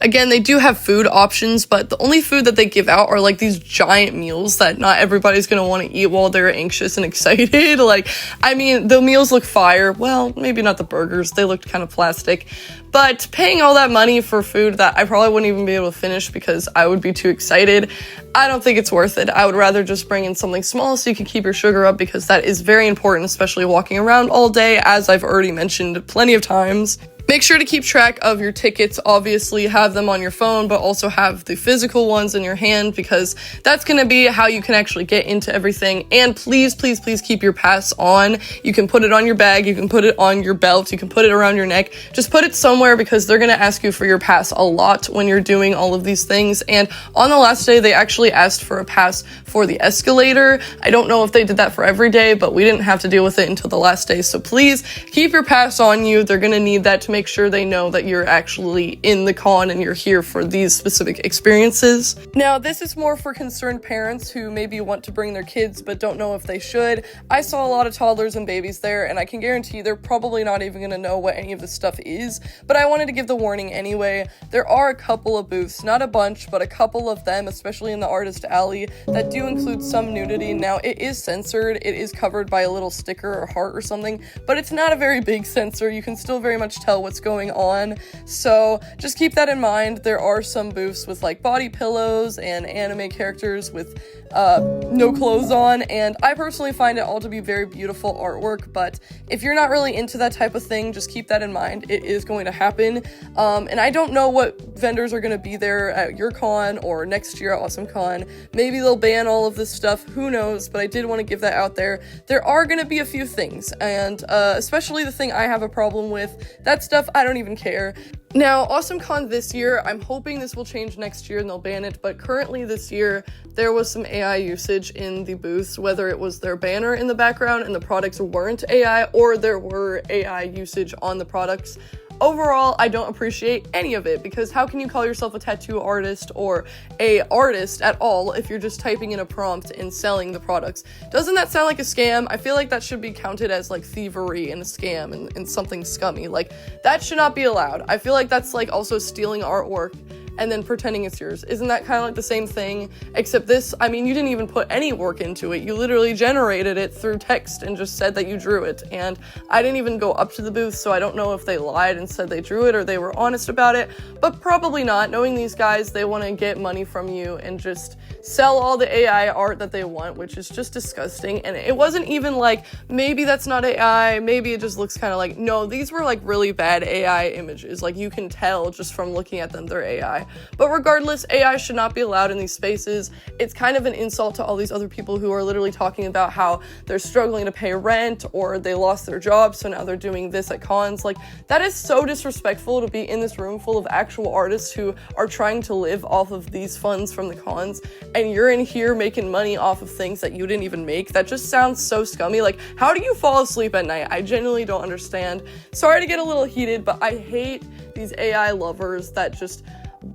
Again, they do have food options, but the only food that they give out are like these giant meals that not everybody's gonna want to eat while they're anxious and excited. Like, I mean, the meals look fire. Well, maybe not the burgers, they looked kind of plastic. But paying all that money for food that I probably wouldn't even be able to finish because I would be too excited, I don't think it's worth it. I would rather just bring in something small so you can keep your sugar up, because that is very important, especially walking around all day, as I've already mentioned plenty of times. Make sure to keep track of your tickets. Obviously, have them on your phone, but also have the physical ones in your hand, because that's going to be how you can actually get into everything. And please, please, please keep your pass on. You can put it on your bag, you can put it on your belt, you can put it around your neck. Just put it somewhere, because they're going to ask you for your pass a lot when you're doing all of these things. And on the last day, they actually asked for a pass for the escalator. I don't know if they did that for every day, but we didn't have to deal with it until the last day. So please keep your pass on you. They're going to need that to make sure they know that you're actually in the con and you're here for these specific experiences. Now, this is more for concerned parents who maybe want to bring their kids but don't know if they should. I saw a lot of toddlers and babies there, and I can guarantee you they're probably not even going to know what any of this stuff is, but I wanted to give the warning anyway. There are a couple of booths, not a bunch, but a couple of them, especially in the artist alley, that do include some nudity. Now, it is censored, it is covered by a little sticker or heart or something, but it's not a very big censor. You can still very much tell what's going on, so just keep that in mind. There are some booths with like body pillows and anime characters with no clothes on, and I personally find it all to be very beautiful artwork, but if you're not really into that type of thing, just keep that in mind. It is going to happen, and I don't know what vendors are going to be there at your con or next year at Awesomecon. Maybe they'll ban all of this stuff, who knows, but I did want to give that out there. There are going to be a few things, and especially the thing I have a problem with, that stuff I don't even care. Now, Awesomecon this year, I'm hoping this will change next year and they'll ban it, but currently this year, there was some AI usage in the booths, whether it was their banner in the background and the products weren't AI, or there were AI usage on the products. Overall, I don't appreciate any of it, because how can you call yourself a tattoo artist or a artist at all if you're just typing in a prompt and selling the products? Doesn't that sound like a scam? I feel like that should be counted as like thievery and a scam and something scummy. Like, that should not be allowed. I feel like that's like also stealing artwork and then pretending it's yours. Isn't that kind of like the same thing? Except this, I mean, you didn't even put any work into it. You literally generated it through text and just said that you drew it. And I didn't even go up to the booth, so I don't know if they lied and said they drew it or they were honest about it, but probably not. Knowing these guys, they want to get money from you and just sell all the AI art that they want, which is just disgusting. And it wasn't even like, maybe that's not AI, maybe it just looks kind of like, no, these were like really bad AI images. Like, you can tell just from looking at them, they're AI. But regardless, AI should not be allowed in these spaces. It's kind of an insult to all these other people who are literally talking about how they're struggling to pay rent or they lost their job, so now they're doing this at cons. Like, that is so disrespectful to be in this room full of actual artists who are trying to live off of these funds from the cons, and you're in here making money off of things that you didn't even make. That just sounds so scummy. Like, how do you fall asleep at night? I genuinely don't understand. Sorry to get a little heated, but I hate these AI lovers that just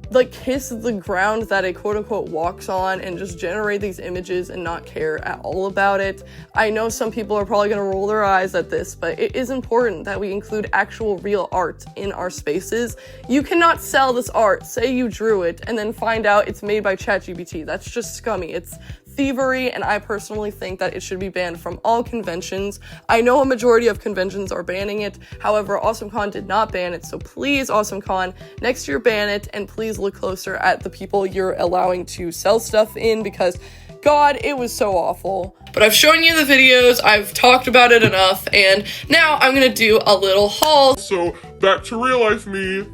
like kiss the ground that it quote-unquote walks on and just generate these images and not care at all about it. I know some people are probably going to roll their eyes at this, but it is important that we include actual real art in our spaces. You cannot sell this art, say you drew it, and then find out it's made by ChatGPT. That's just scummy. It's thievery, and I personally think that it should be banned from all conventions. I know a majority of conventions are banning it. However, Awesomecon did not ban it, so please, Awesomecon, next year ban it, and please look closer at the people you're allowing to sell stuff in, because God, it was so awful. But I've shown you the videos, I've talked about it enough, and now I'm gonna do a little haul. So, back to real life me.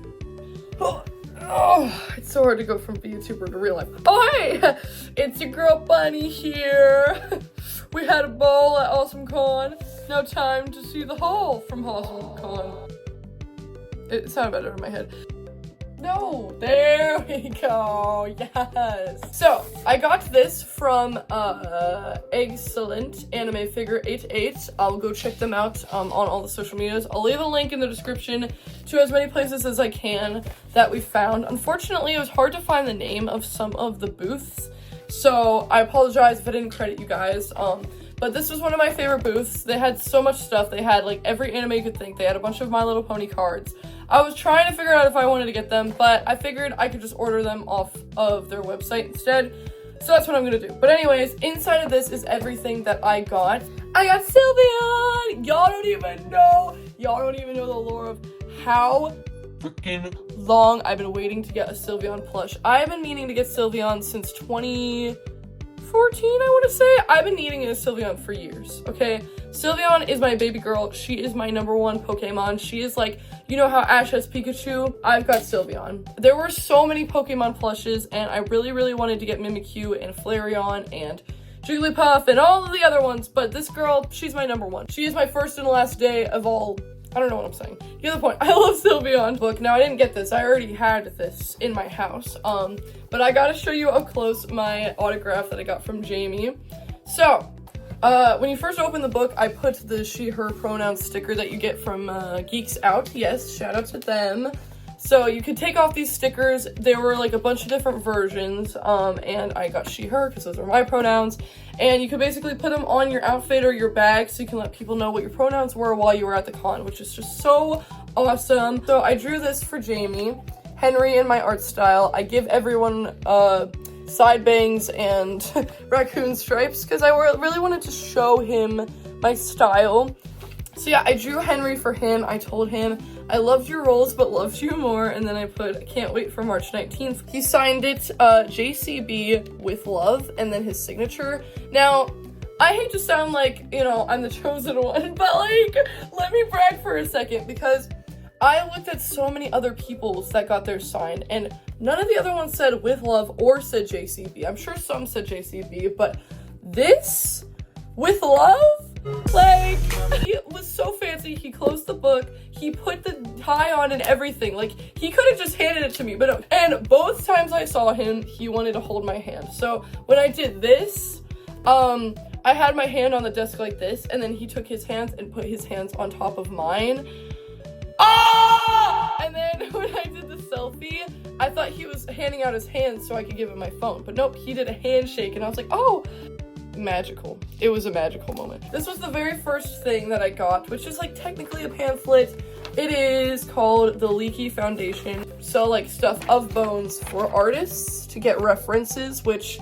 Oh, it's so hard to go from VTuber to real life. Oh, hey! It's your girl Bunny here. We had a ball at Awesomecon. Now time to see the haul from Awesomecon. It sounded better in my head. No, there we go, yes. So, I got this from Eggcellent anime figure 88. I'll go check them out on all the social medias. I'll leave a link in the description to as many places as I can that we found. Unfortunately, it was hard to find the name of some of the booths, so I apologize if I didn't credit you guys. But this was one of my favorite booths. They had so much stuff. They had like every anime you could think. They had a bunch of My Little Pony cards. I was trying to figure out if I wanted to get them, but I figured I could just order them off of their website instead. So that's what I'm gonna do. But anyways, inside of this is everything that I got. I got Sylveon! Y'all don't even know the lore of how freaking long I've been waiting to get a Sylveon plush. I've been meaning to get Sylveon since 2014, I want to say. I've been needing a Sylveon for years, okay? Sylveon is my baby girl. She is my #1 Pokemon. She is like, you know how Ash has Pikachu? I've got Sylveon. There were so many Pokemon plushes, and I really, really wanted to get Mimikyu and Flareon and Jigglypuff and all of the other ones, but this girl, she's my #1. She is my first and last day of all. I don't know what I'm saying. You get the point. I love Sylveon book. Now, I didn't get this. I already had this in my house. But I gotta show you up close my autograph that I got from Jamie. So, when you first open the book, I put the she, her pronouns sticker that you get from GEEKS out. Yes, shout out to them. So you could take off these stickers. There were like a bunch of different versions, and I got she, her, because those are my pronouns. And you could basically put them on your outfit or your bag so you can let people know what your pronouns were while you were at the con, which is just so awesome. So I drew this for Jamie, Henry in my art style. I give everyone side bangs and raccoon stripes because I really wanted to show him my style. So yeah, I drew Henry for him. I told him, I loved your roles, but loved you more. And then I put, I can't wait for March 19th. He signed it, JCB with love, and then his signature. Now, I hate to sound like, you know, I'm the chosen one, but like, let me brag for a second, because I looked at so many other people's that got theirs signed, and none of the other ones said with love or said JCB. I'm sure some said JCB, but this, with love? Like, he was so fancy. He closed the book, he put the tie on and everything. Like, he could have just handed it to me, but no. And both times I saw him, he wanted to hold my hand. So when I did this, I had my hand on the desk like this, and then he took his hands and put his hands on top of mine. Ah! And then when I did the selfie, I thought he was handing out his hands so I could give him my phone, but nope, he did a handshake, and I was like, oh, magical. It was a magical moment. This was the very first thing that I got, which is like technically a pamphlet. It is called the LEAKEY Foundation. So like stuff of bones for artists to get references, which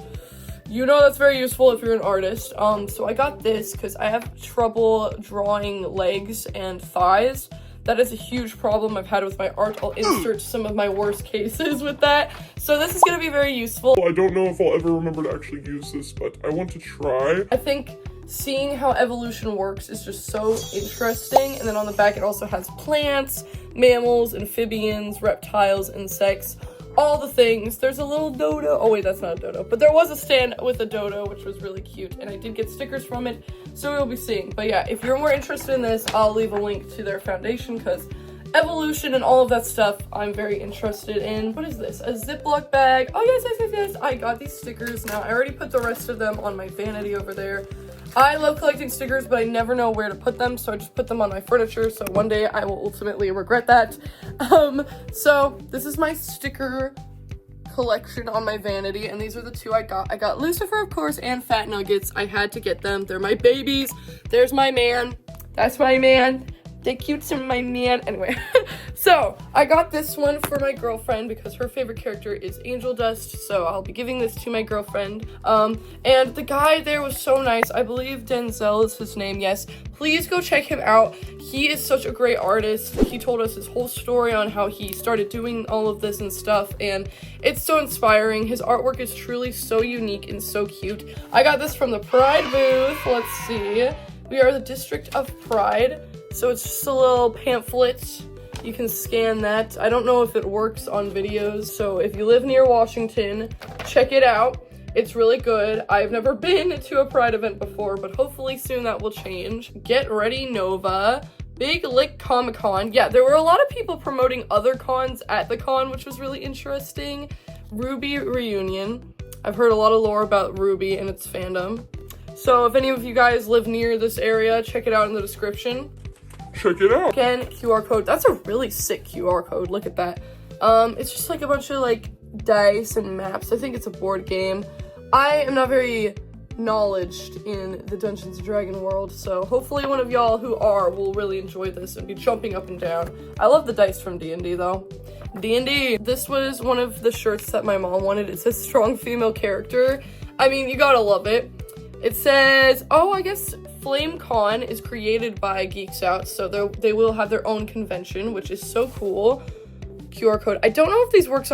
you know that's very useful if you're an artist. So I got this because I have trouble drawing legs and thighs. That is a huge problem I've had with my art. I'll insert some of my worst cases with that. So this is gonna be very useful. I don't know if I'll ever remember to actually use this, but I want to try. I think seeing how evolution works is just so interesting. And then on the back it also has plants, mammals, amphibians, reptiles, insects, all the things. There's a little dodo. Oh wait, that's not a dodo. But there was a stand with a dodo, which was really cute. And I did get stickers from it, so we'll be seeing. But yeah, if you're more interested in this, I'll leave a link to their foundation because evolution and all of that stuff I'm very interested in. What is this? A Ziploc bag. Oh yes. I got these stickers now. I already put the rest of them on my vanity over there. I love collecting stickers, but I never know where to put them, so I just put them on my furniture, so one day I will ultimately regret that. So this is my sticker collection on my vanity, and these are the two I got. I got Lucifer, of course, and Fat Nuggets. I had to get them. They're my babies. There's my man. That's my man. They cute to my man. Anyway, so I got this one for my girlfriend because her favorite character is Angel Dust, so I'll be giving this to my girlfriend. And the guy there was so nice. I believe Denzell is his name. Yes, please go check him out. He is such a great artist. He told us his whole story on how he started doing all of this and stuff, and it's so inspiring. His artwork is truly so unique and so cute. I got this from the Pride booth. Let's see. We are the District of Pride. So it's just a little pamphlet. You can scan that. I don't know if it works on videos, so if you live near Washington, check it out. It's really good. I've never been to a Pride event before, but hopefully soon that will change. Get Ready Nova. Big Lick Comic-Con. Yeah, there were a lot of people promoting other cons at the con, which was really interesting. Ruby Reunion. I've heard a lot of lore about Ruby and its fandom. So if any of you guys live near this area, check it out in the description. Check it out. Again, QR code. That's a really sick QR code. Look at that. It's just like a bunch of like dice and maps. I think it's a board game. I am not very knowledged in the Dungeons & Dragons world, so hopefully one of y'all who are will really enjoy this and be jumping up and down. I love the dice from D&D though. D&D. This was one of the shirts that my mom wanted. It says strong female character. I mean, you gotta love it. It says, oh, I guess FlameCon is created by Geeks Out, so they will have their own convention, which is so cool. QR code. I don't know if these work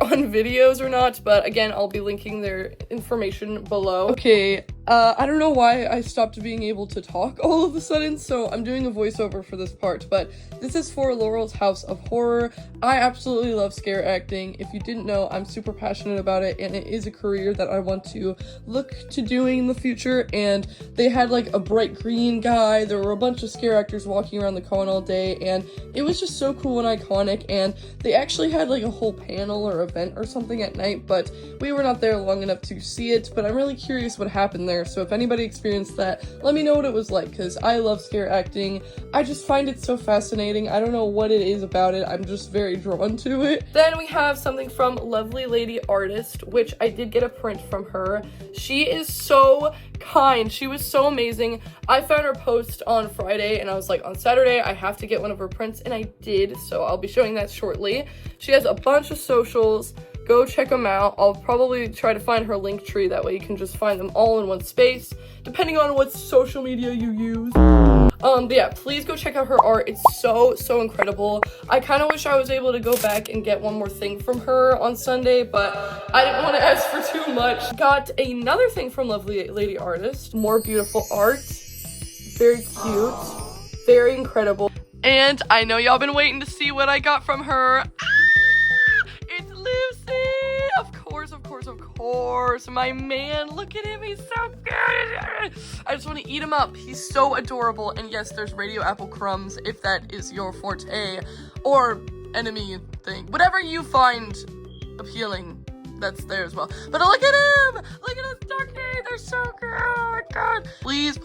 on videos or not, but again, I'll be linking their information below. Okay, I don't know why I stopped being able to talk all of a sudden, so I'm doing a voiceover for this part, but this is for Laurel's House of Horror. I absolutely love scare acting. If you didn't know, I'm super passionate about it, and it is a career that I want to look to doing in the future, and they had like a bright green guy. There were a bunch of scare actors walking around the con all day, and it was just so cool and iconic, and they actually had like a whole panel or event or something at night, but we were not there long enough to see it, but I'm really curious what happened there. So if anybody experienced that, let me know what it was like, because I love scare acting. I just find it so fascinating. I don't know what it is about it. I'm just very drawn to it. Then we have something from LovelyLadyArtist, which I did get a print from her. She is so kind. She was so amazing. I found her post on Friday, and I was like, on Saturday, I have to get one of her prints, and I did, so I'll be showing that shortly. She has a bunch of socials. Go check them out. I'll probably try to find her link tree. That way you can just find them all in one space, depending on what social media you use. But yeah, please go check out her art. It's so incredible. I kind of wish I was able to go back and get one more thing from her on Sunday, but I didn't want to ask for too much. Got another thing from LovelyLadyArtist. More beautiful art. Very cute. Very incredible. And I know y'all been waiting to see what I got from her. It's Lucy! Of course, my man. Look at him, he's so good. I just want to eat him up. He's so adorable. And yes, there's radio apple crumbs if that is your forte or enemy thing. Whatever you find appealing, that's there as well. But look at him! Look at his ducky! They're so good! Oh my god! Please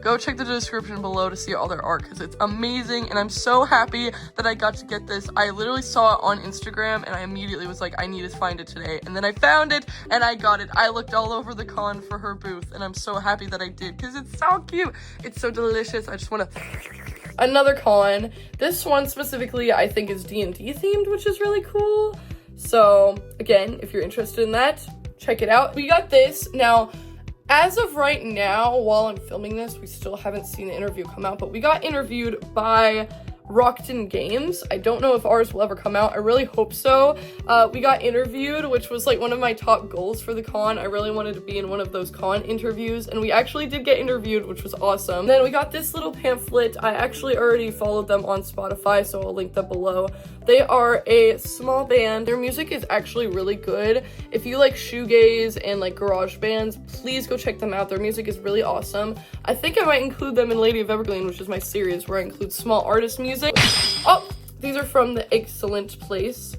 go check the description below to see all their art because it's amazing, and I'm so happy that I got to get this. I literally saw it on Instagram and I immediately was like, I need to find it today, and then I found it and I got it. I looked all over the con for her booth and I'm so happy that I did because it's so cute. It's so delicious. I just want to... Another con. This one specifically I think is D&D themed, which is really cool. So again, if you're interested in that, check it out. We got this. Now, as of right now, while I'm filming this, we still haven't seen the interview come out, but we got interviewed by Rockton Games. I don't know if ours will ever come out. I really hope so. We got interviewed, which was like one of my top goals for the con. I really wanted to be in one of those con interviews, and we actually did get interviewed, which was awesome. Then we got this little pamphlet. I actually already followed them on Spotify, so I'll link them below. They are a small band. Their music is actually really good. If you like shoegaze and like garage bands, please go check them out. Their music is really awesome. I think I might include them in Lady of Evergreen, which is my series where I include small artist music. Oh, these are from the Eggcellent place.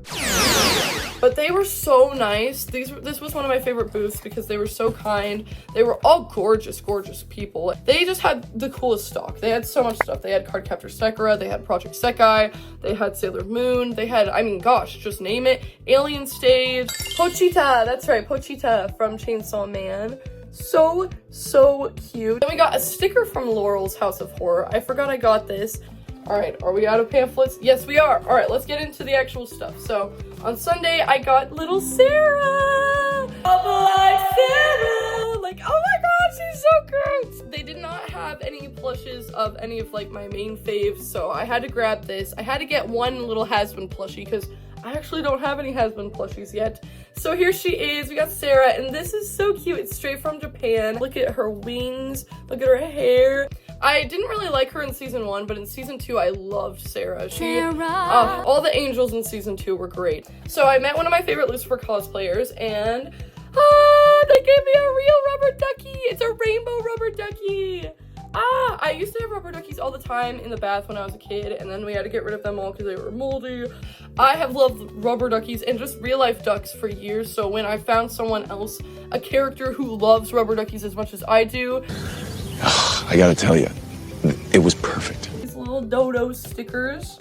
But they were so nice. This was one of my favorite booths because they were so kind. They were all gorgeous, gorgeous people. They just had the coolest stock. They had so much stuff. They had Cardcaptor Sakura, they had Project Sekai, they had Sailor Moon, they had, I mean, gosh, just name it. Alien Stage, Pochita, that's right, Pochita from Chainsaw Man. So cute. Then we got a sticker from Laurel's House of Horror. I forgot I got this. All right, are we out of pamphlets? Yes, we are. All right, let's get into the actual stuff. So on Sunday, I got little Sarah. Sarah. Like, oh my God, she's so cute. They did not have any plushes of any of like my main faves, so I had to grab this. I had to get one little has-been plushie because I actually don't have any has-been plushies yet. So here she is. We got Sarah, and this is so cute. It's straight from Japan. Look at her wings. Look at her hair. I didn't really like her in season 1, but in season 2, I loved Sarah. All the angels in season 2 were great. So I met one of my favorite Lucifer cosplayers, and they gave me a real rubber ducky. It's a rainbow rubber ducky. I used to have rubber duckies all the time in the bath when I was a kid, and then we had to get rid of them all because they were moldy. I have loved rubber duckies and just real life ducks for years, so when I found someone else, a character who loves rubber duckies as much as I do, I gotta tell you, it was perfect. These little dodo stickers.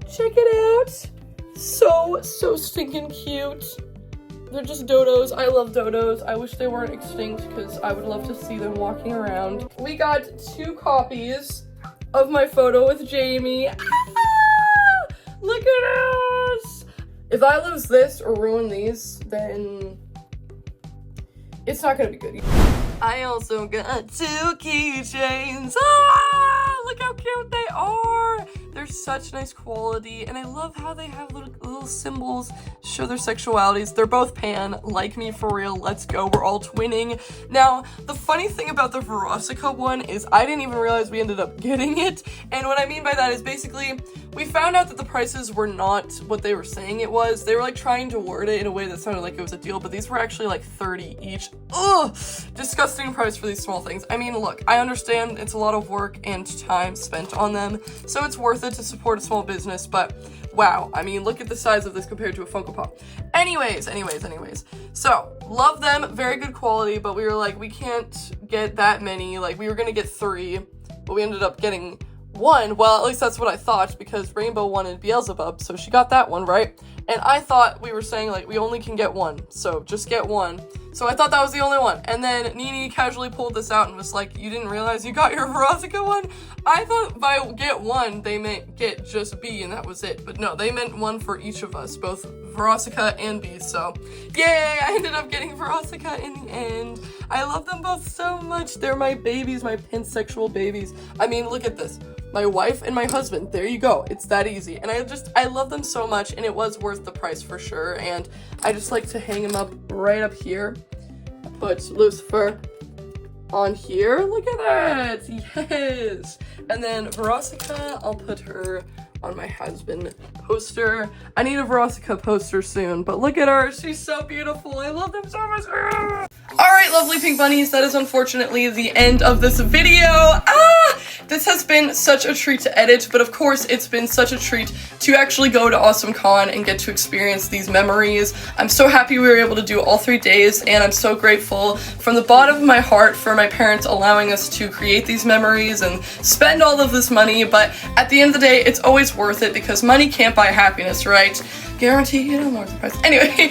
Check it out. So stinking cute. They're just dodos. I love dodos. I wish they weren't extinct because I would love to see them walking around. We got 2 copies of my photo with Jamie. Look at us. If I lose this or ruin these, then it's not gonna be good. I also got 2 keychains. Look how cute they are. They're such nice quality, and I love how they have little symbols to show their sexualities. They're both pan, like me for real. Let's go, we're all twinning. Now, the funny thing about the Veronica one is I didn't even realize we ended up getting it, and what I mean by that is basically we found out that the prices were not what they were saying it was. They were like trying to word it in a way that sounded like it was a deal, but these were actually like 30 each. Ugh, disgusting price for these small things. I mean, look, I understand it's a lot of work and time spent on them, so it's worth it to support a small business, but wow, I mean, look at the size of this compared to a Funko Pop. Anyways, so love them, very good quality, but we were like, we can't get that many. Like, we were gonna get 3, but we ended up getting 1. Well, at least that's what I thought, because Rainbow wanted Beelzebub, so she got that one, right? And I thought we were saying, like, we only can get 1, so just get 1. So I thought that was the only one. And then Nene casually pulled this out and was like, you didn't realize you got your Veronica one? I thought by get 1, they meant get just B and that was it. But no, they meant 1 for each of us, both Veronica and B. So yay, I ended up getting Veronica in the end. I love them both so much. They're my babies, my pansexual babies. I mean, look at this. My wife and my husband, there you go. It's that easy. And I love them so much, and it was worth the price for sure. And I just like to hang them up right up here. Put Lucifer on here. Look at that. Yes. And then Veronica, I'll put her on my husband poster. I need a Veronica poster soon, but look at her. She's so beautiful. I love them so much. All right, lovely pink bunnies, that is unfortunately the end of this video. this has been such a treat to edit, but of course it's been such a treat to actually go to Awesomecon and get to experience these memories. I'm so happy we were able to do all 3 days, and I'm so grateful from the bottom of my heart for my parents allowing us to create these memories and spend all of this money, but at the end of the day, it's always worth it because money can't buy happiness, right? Guarantee you know more than the price. Anyway,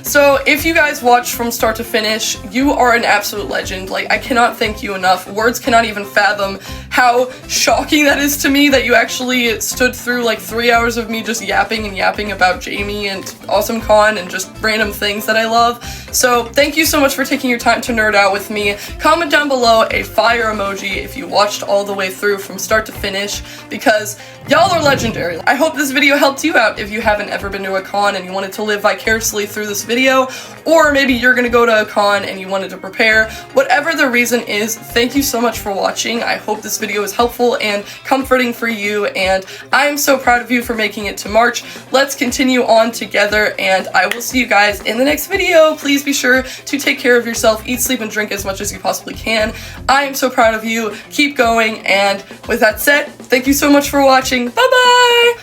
so if you guys watched from start to finish, you are an absolute legend. Like, I cannot thank you enough. Words cannot even fathom how shocking that is to me that you actually stood through like 3 hours of me just yapping and yapping about Jamie and Awesomecon and just random things that I love. So thank you so much for taking your time to nerd out with me. Comment down below a fire emoji if you watched all the way through from start to finish, because y'all are legendary. I hope this video helped you out if you haven't ever been to a con and you wanted to live vicariously through this video, or maybe you're gonna go to a con and you wanted to prepare. Whatever the reason is, thank you so much for watching. I hope this video is helpful and comforting for you, and I am so proud of you for making it to March. Let's continue on together, and I will see you guys in the next video. Please be sure to take care of yourself, eat, sleep, and drink as much as you possibly can. I am so proud of you. Keep going, and with that said, thank you so much for watching. Bye-bye!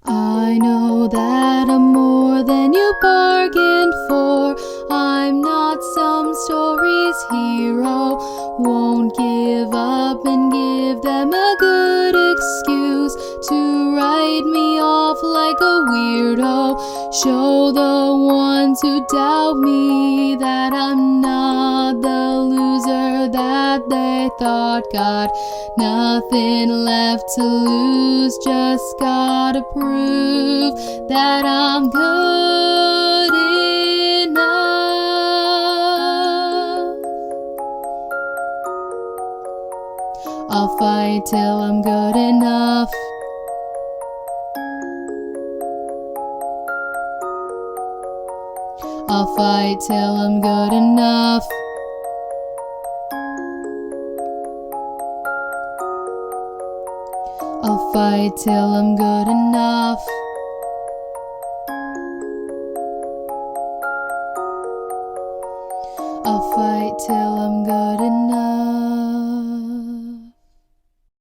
I know that I'm more than you bargained for. I'm not some story's hero. Won't give up and give them a good excuse to write me off like a weirdo. Show the ones who doubt me that I'm not the loser that they thought. Got nothing left to lose, just gotta prove that I'm good enough. I'll fight till I'm good enough. I'll fight till I'm good enough. I'll fight till I'm good enough. I'll fight till I'm good enough.